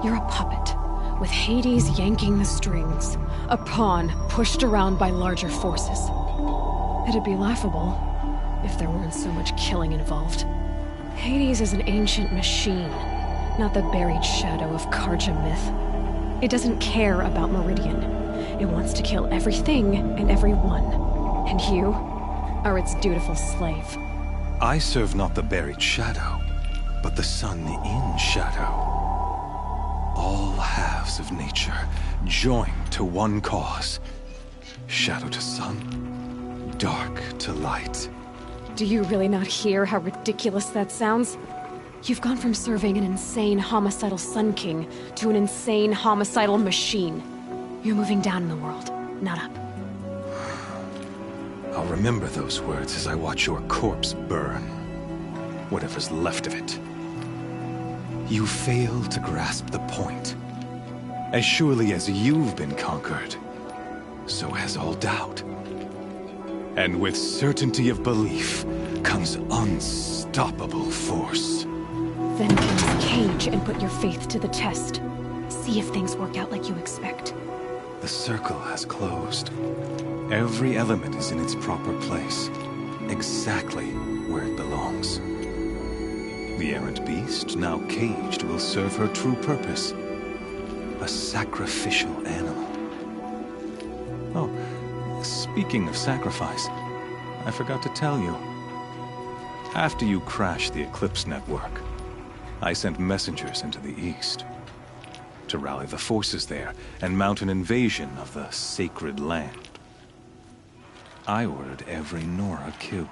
You're a puppet, with Hades yanking the strings, a pawn pushed around by larger forces. It'd be laughable if there weren't so much killing involved. Hades is an ancient machine, not the buried shadow of Karja myth. It doesn't care about Meridian. It wants to kill everything and everyone. And you are its dutiful slave. I serve not the buried shadow, but the sun in shadow. all halves of nature joined to one cause. Shadow to sun, dark to light. Do you really not hear how ridiculous that sounds? You've gone from serving an insane homicidal Sun King to an insane homicidal machine. You're moving down in the world, not up. I'll remember those words as I watch your corpse burn. Whatever's left of it. You fail to grasp the point. As surely as you've been conquered, so has all doubt. And with certainty of belief comes unstoppable force. Then close cage and put your faith to the test. See if things work out like you expect. The circle has closed. Every element is in its proper place, exactly where it belongs. The errant beast, now caged, will serve her true purpose. A sacrificial animal. Oh, speaking of sacrifice, I forgot to tell you. After you crashed the Eclipse network, I sent messengers into the east to rally the forces there and mount an invasion of the sacred land. I ordered every Nora killed.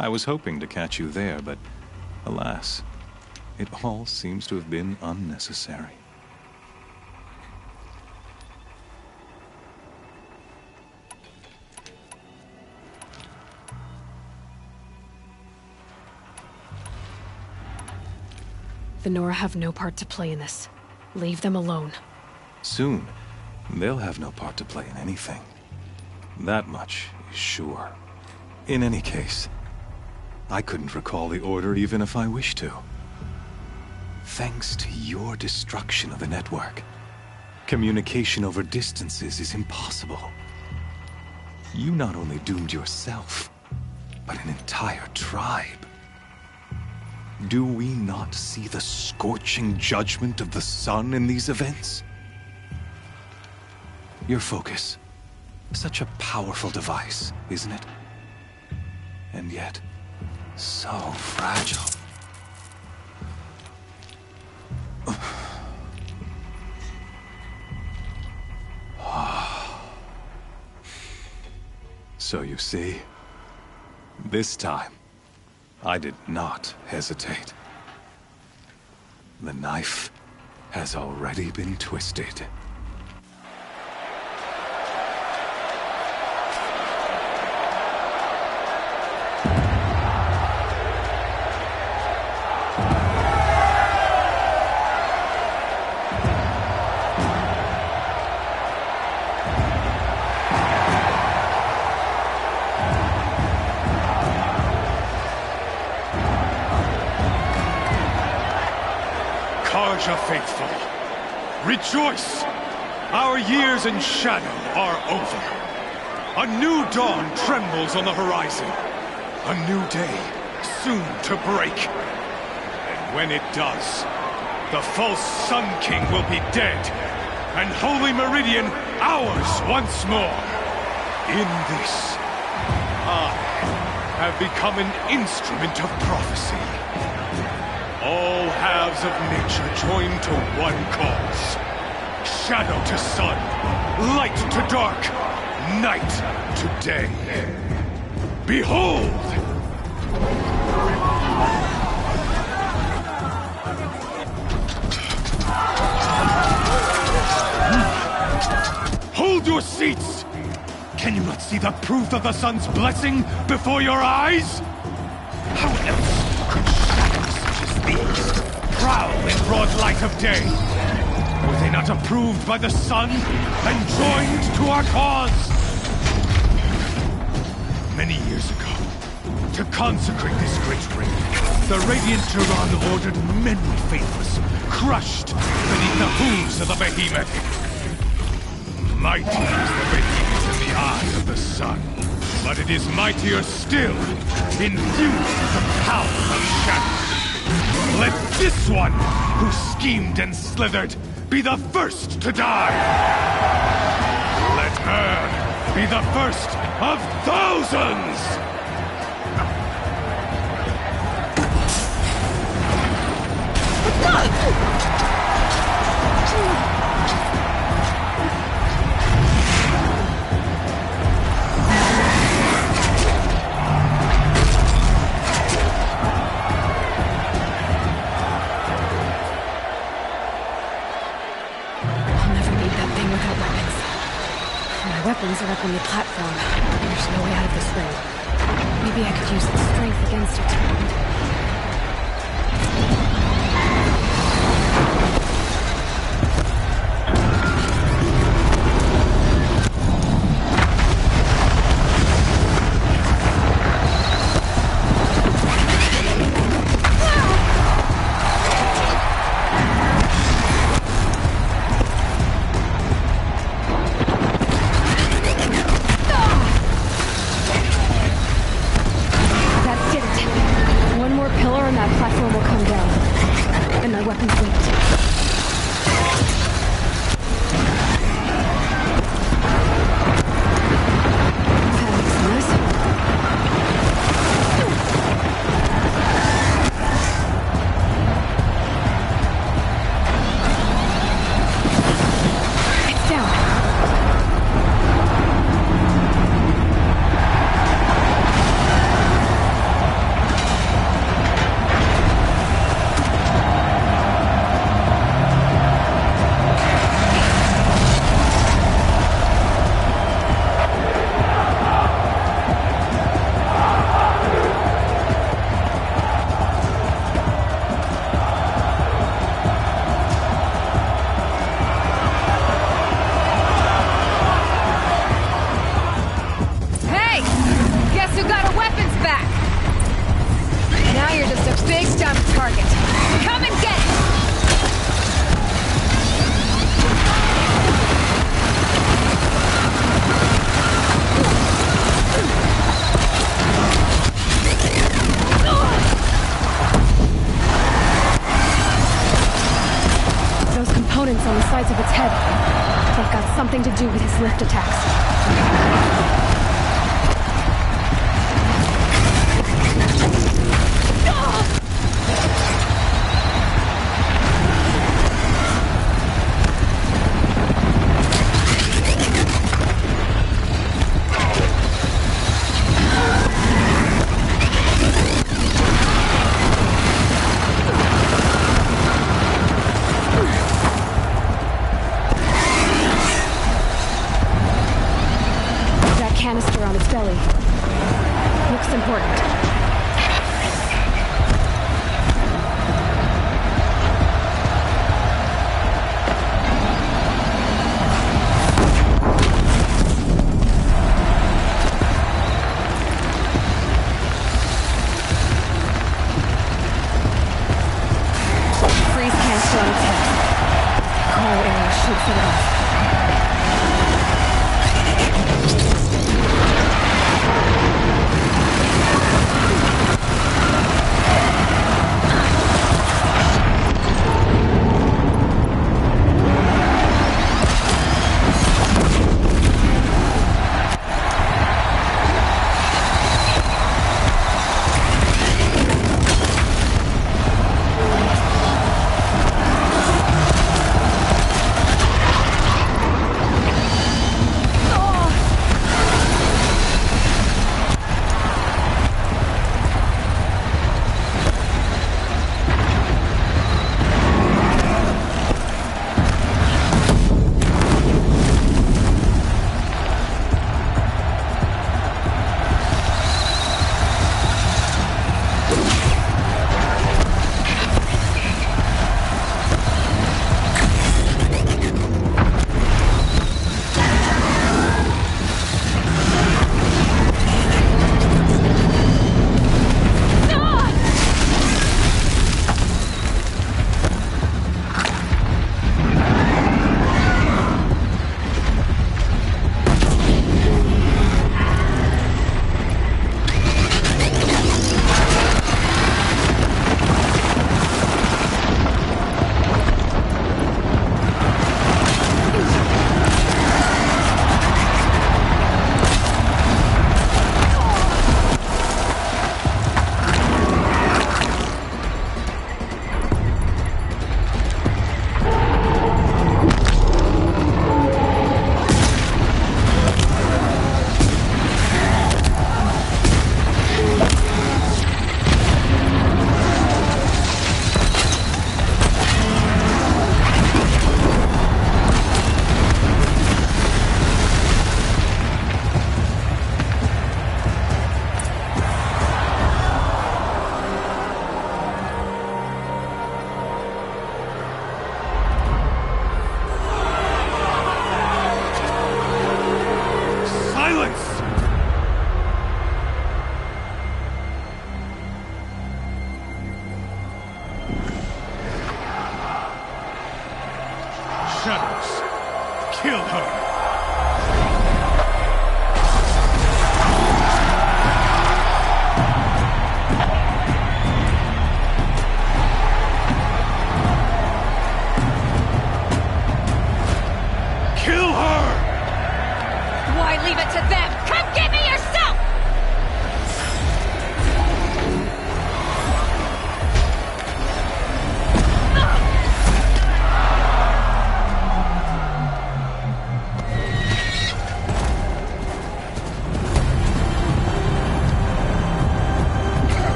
I was hoping to catch you there, but alas, it all seems to have been unnecessary. The Nora have no part to play in this. Leave them alone. Soon, they'll have no part to play in anything. That much is sure. In any case, I couldn't recall the order even if I wished to. Thanks to your destruction of the network, communication over distances is impossible. You not only doomed yourself, but an entire tribe. Do we not see the scorching judgment of the sun in these events? Your focus. Such a powerful device, isn't it? And yet, so fragile. So you see, this time, I did not hesitate. The knife has already been twisted. Faithful, rejoice! Our years in shadow are over. A new dawn trembles on the horizon. A new day soon to break. And when it does, the false Sun King will be dead, and Holy Meridian ours once more. In this, I have become an instrument of prophecy. All halves of nature joined to one cause. Shadow to sun, light to dark, night to day. Behold! Hold your seats! Can you not see the proof of the sun's blessing before your eyes? How else could shadows such as these prowl in broad light of day? Were they not approved by the sun and joined to our cause? Many years ago, to consecrate this great ring, the Radiant Tyrann ordered many faithless, crushed beneath the hooves of the behemoth. Mighty is the behemoth in the eye of the sun, but it is mightier still, infused with the power of shadow. Let this one, who schemed and slithered, be the first to die! Let her be the first of thousands! Weapons are up on the platform. There's no way out of this ring. Maybe I could use its strength against it. On the sides of its head. They've got something to do with his lift attacks. Canister on its belly. Looks important. Freeze canister on its head. Cold arrow should set it off. leave it to them! Come get me yourself!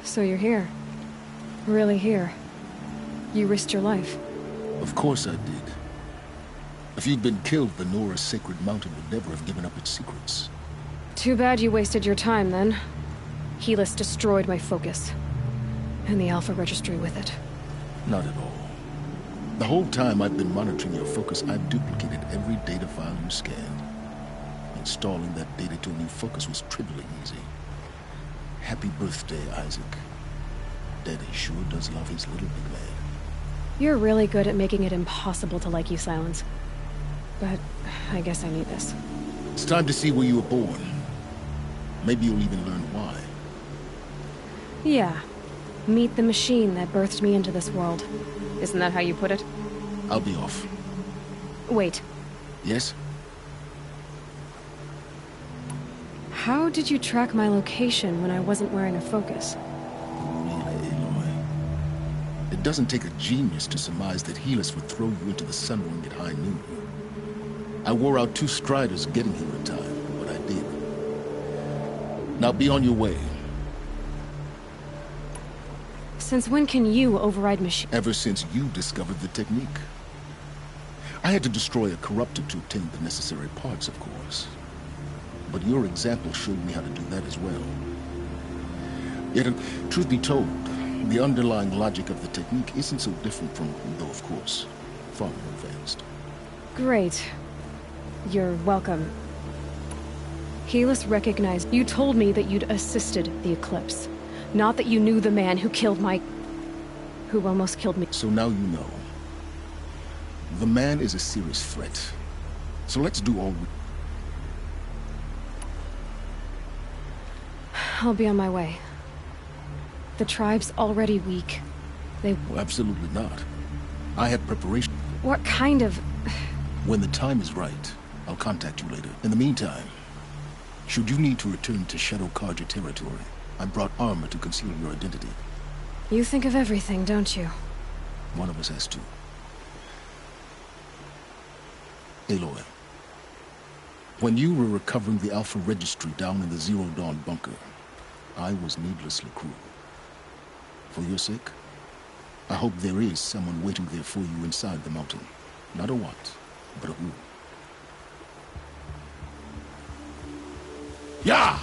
So you're here. Really here. You risked your life. Of course I did. If you'd been killed, the Nora's sacred mountain would never have given up its secrets. Too bad you wasted your time, then. Helis destroyed my focus. And the Alpha Registry with it. Not at all. The whole time I've been monitoring your focus, I've duplicated every data file you scanned. Installing that data to a new focus was trivially easy. Happy birthday, Isaac. Daddy sure does love his little big man. You're really good at making it impossible to like you, Silence. But I guess I need this. It's time to see where you were born. Maybe you'll even learn why. Yeah. Meet the machine that birthed me into this world. Isn't that how you put it? I'll be off. Wait. Yes? How did you track my location when I wasn't wearing a focus? Really, Aloy? It doesn't take a genius to surmise that Helis would throw you into the sun ring at high noon. I wore out 2 striders getting here in time, but I did. Now be on your way. Since when can you override machine? Ever since you discovered the technique. I had to destroy a corruptor to obtain the necessary parts, of course. But your example showed me how to do that as well. Yet, truth be told, the underlying logic of the technique isn't so different from, though of course, far more advanced. Great. You're welcome. Helis recognized. You told me that you'd assisted the eclipse. Not that you knew the man who killed who almost killed me. So now you know. The man is a serious threat. So let's do all we... I'll be on my way. The tribe's already weak. Well, absolutely not. I have preparation. What kind of... When the time is right, I'll contact you later. In the meantime, should you need to return to Shadow Karja territory, I brought armor to conceal your identity. You think of everything, don't you? One of us has to. Aloy, when you were recovering the Alpha Registry down in the Zero Dawn bunker, I was needlessly cruel. For your sake, I hope there is someone waiting there for you inside the mountain. Not a what, but a who. Yeah!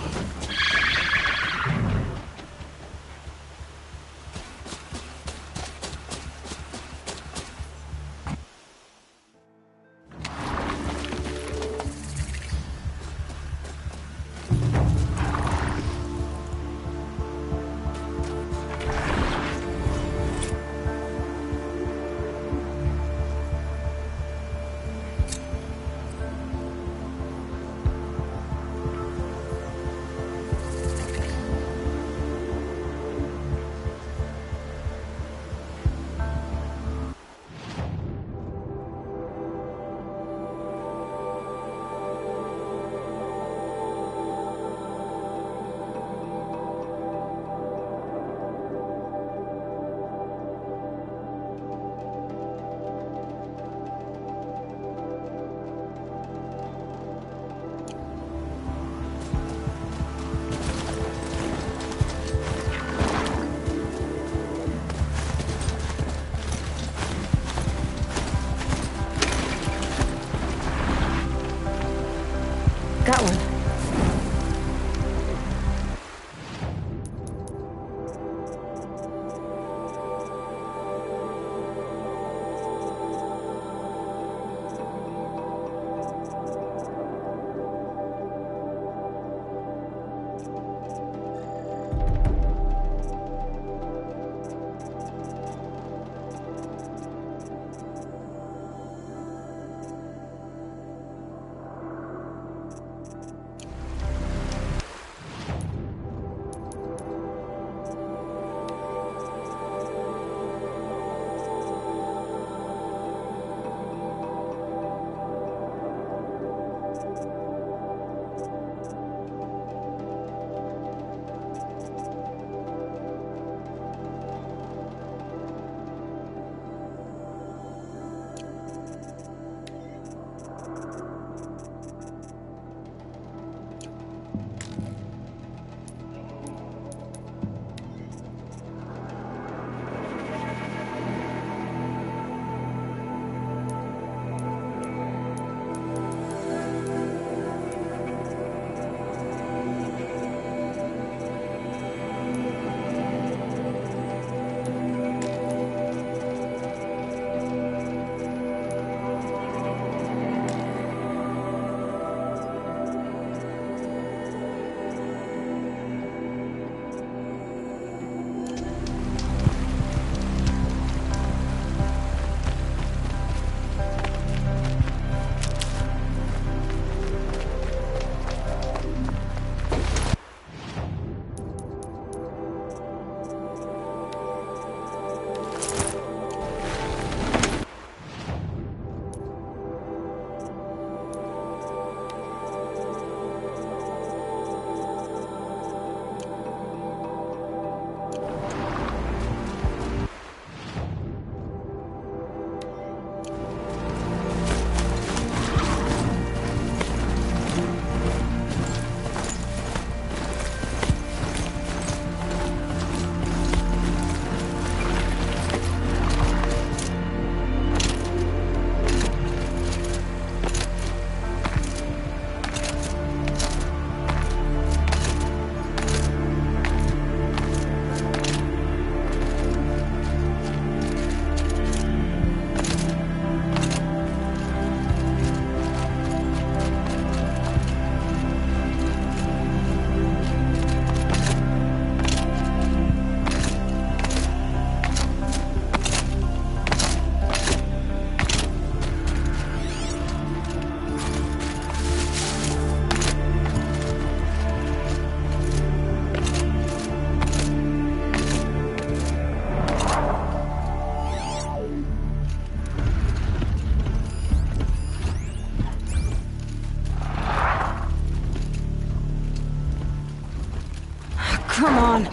Come on.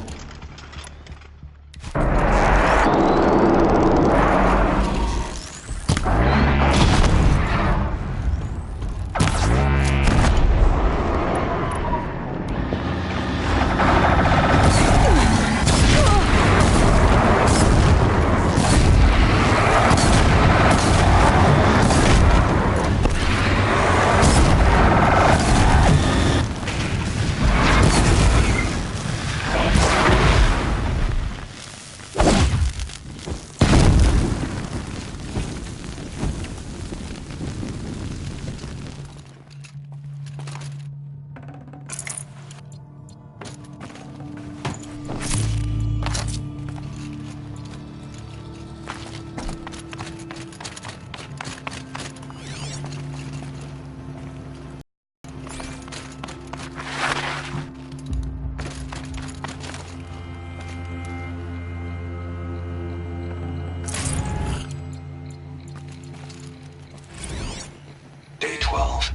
Day 12.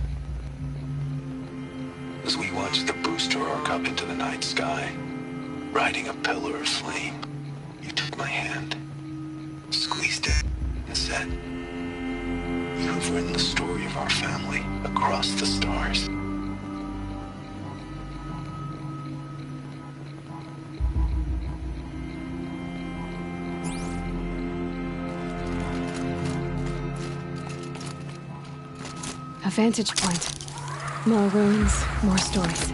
As we watched the booster arc up into the night sky, riding a pillar of flame, you took my hand, squeezed it, and said, "You have written the story of our family across the stars." A vantage point. More ruins, more stories.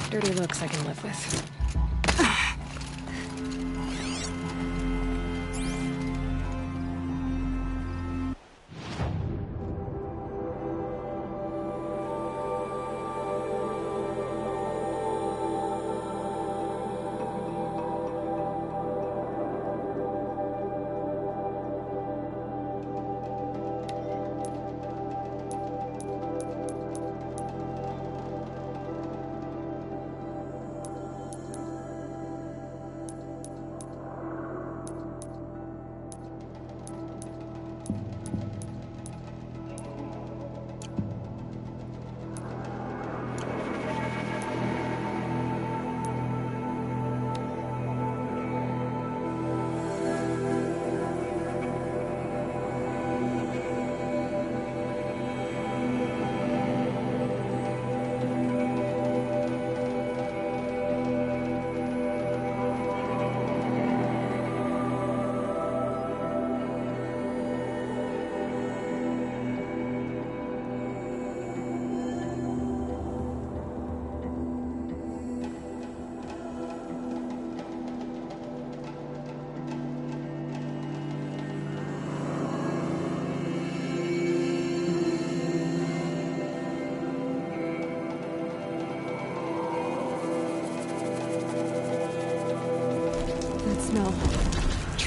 Dirty looks I can live with.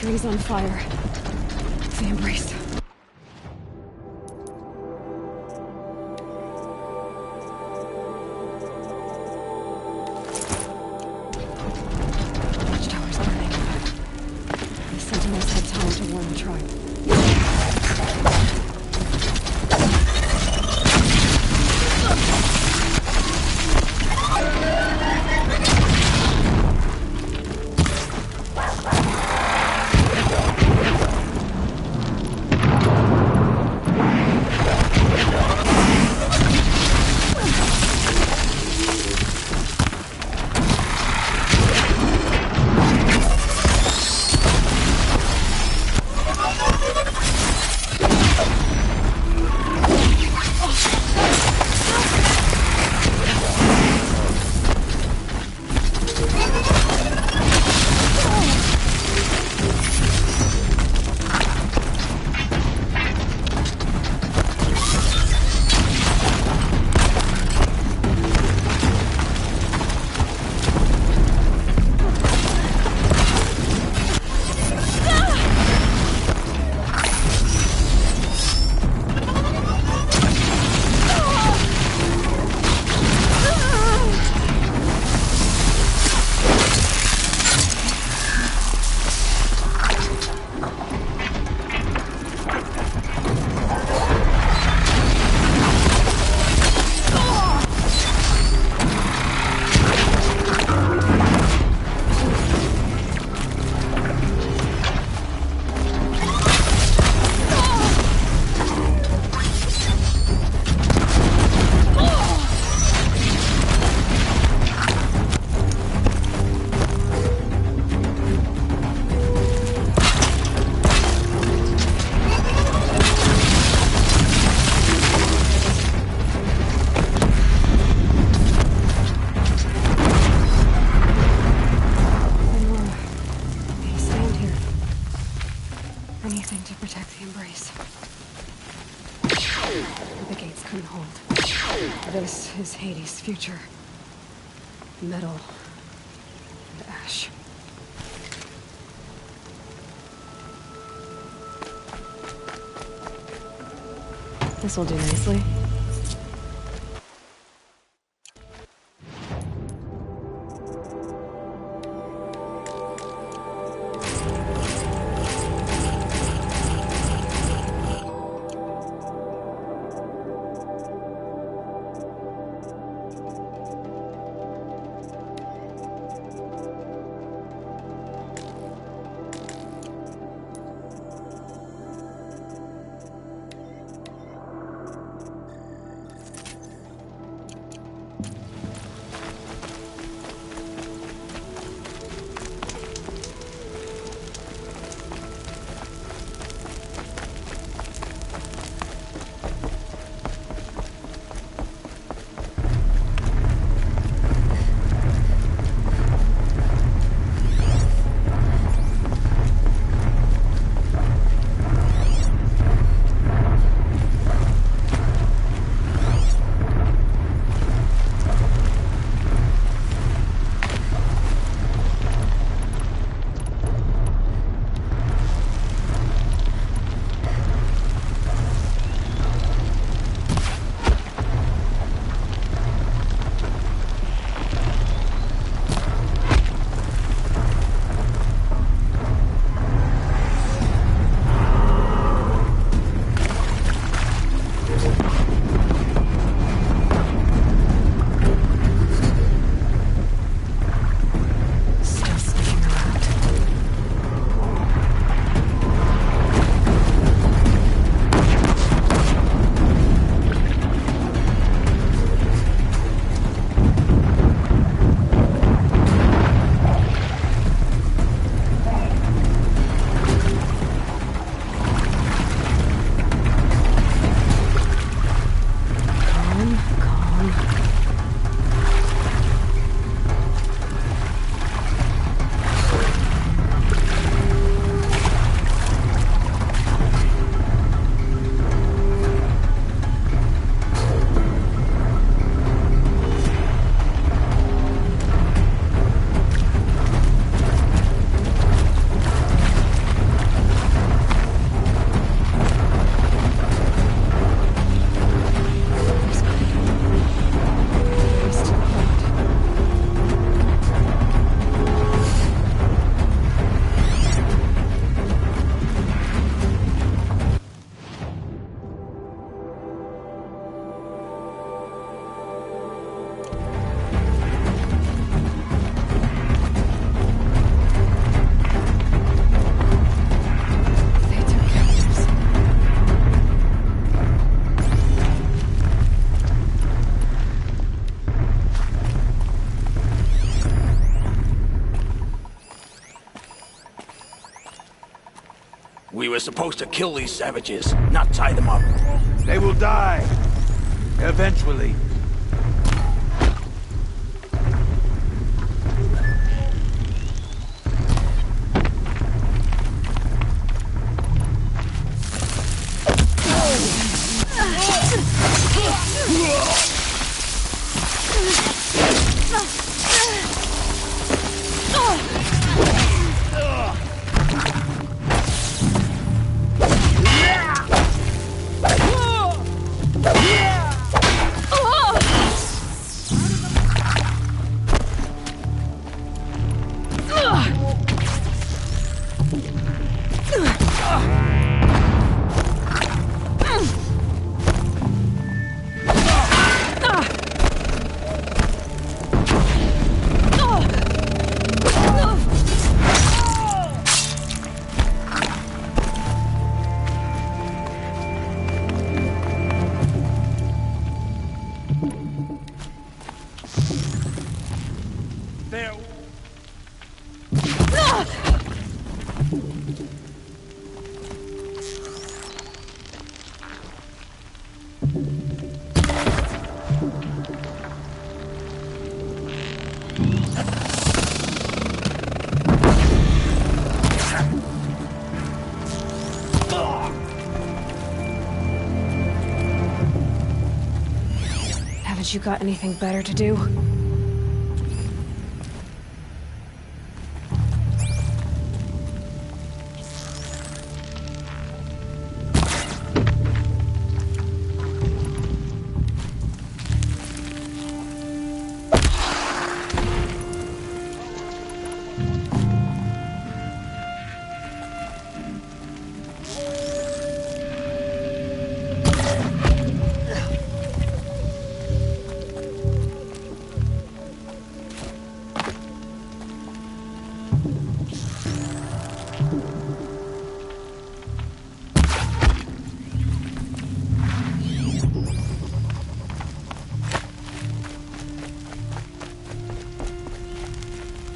Tree's on fire. The embrace. Watchtower's burning. The sentinels had time to warn the tribe. This is Hades' future. Metal and ash. This will do nicely. We were supposed to kill these savages, not tie them up. They will die. Eventually. You got anything better to do?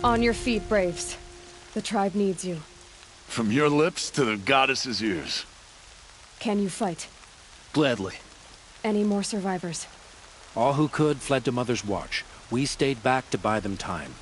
On your feet, Braves. The tribe needs you. From your lips to the goddess's ears. Can you fight? Gladly. Any more survivors? All who could fled to Mother's Watch. We stayed back to buy them time.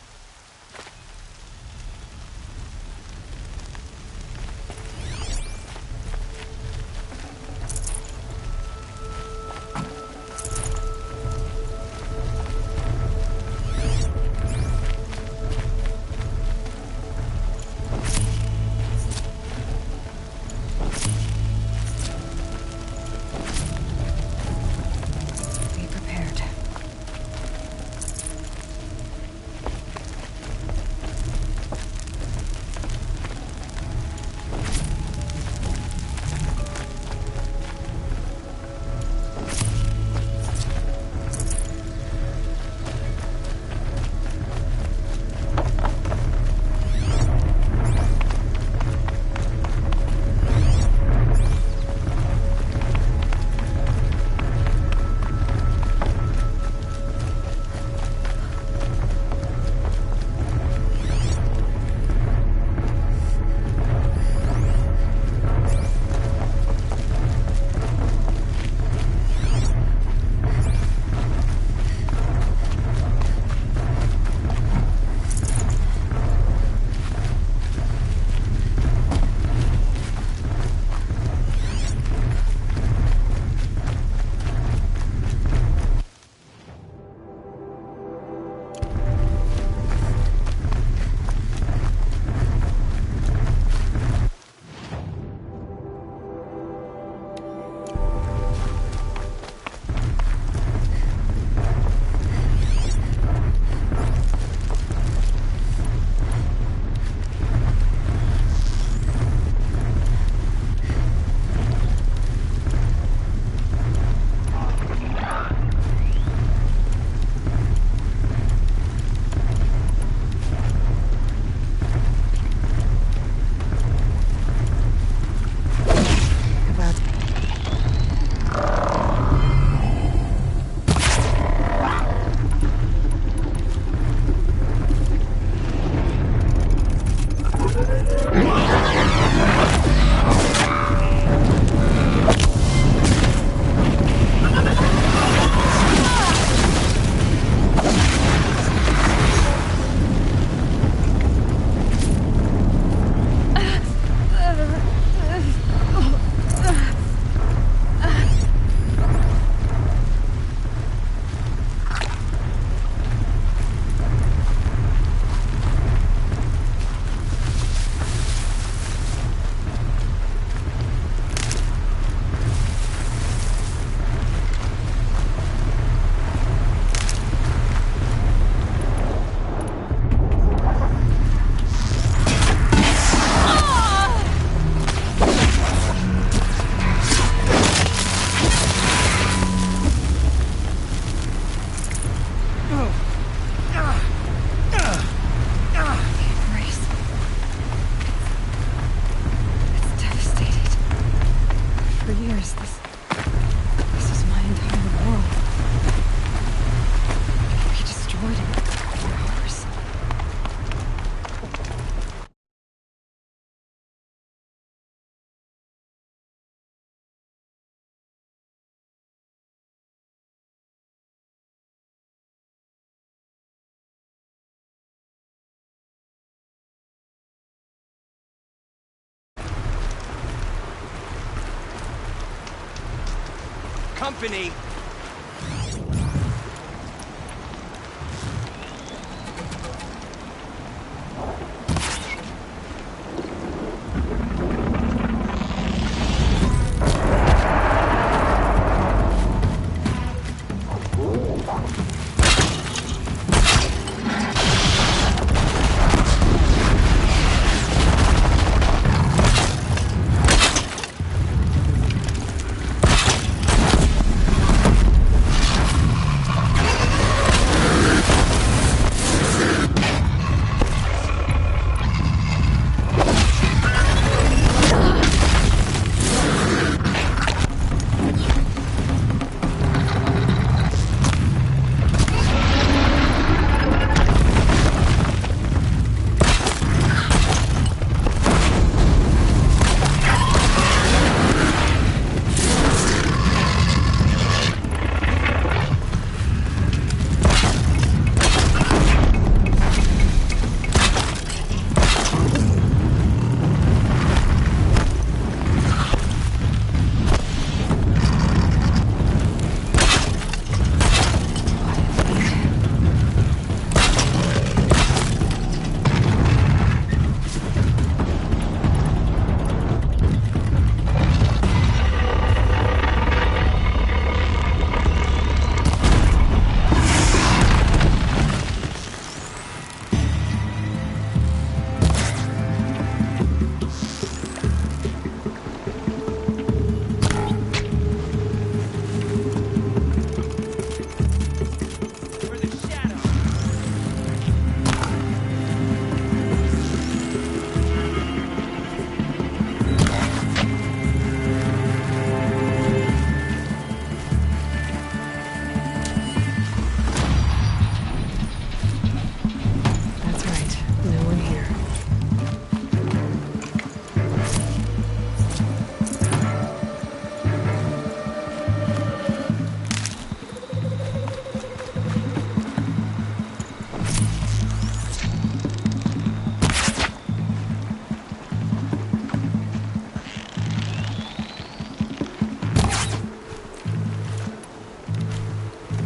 company.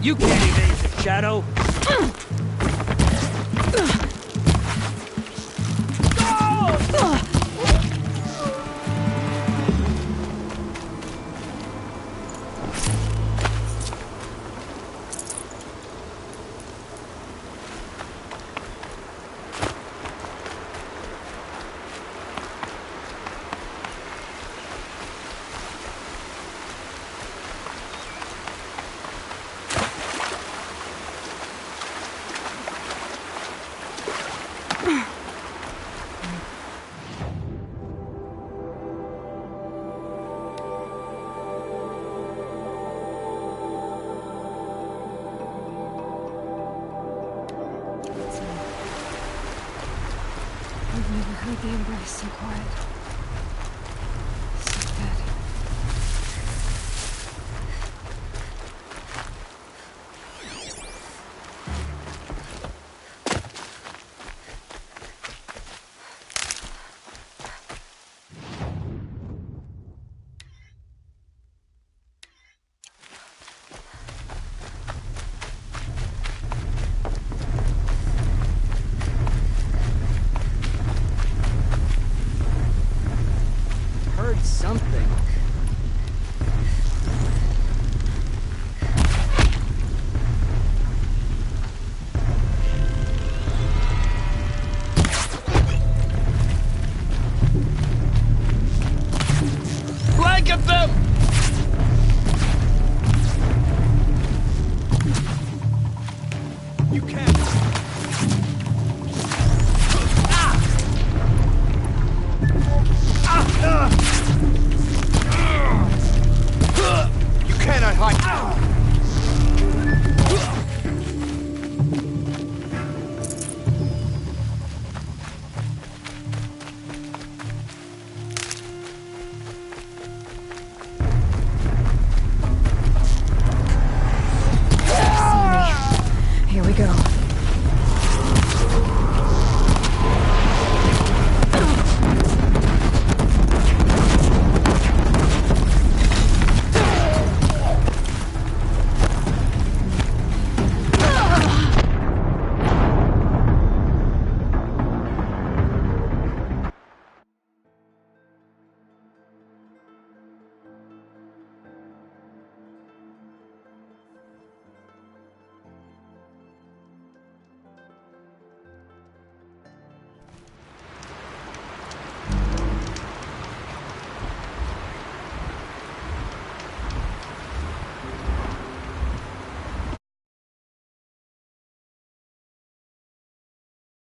You can't evade the shadow. I've never heard the embrace so quiet. So dead. Something.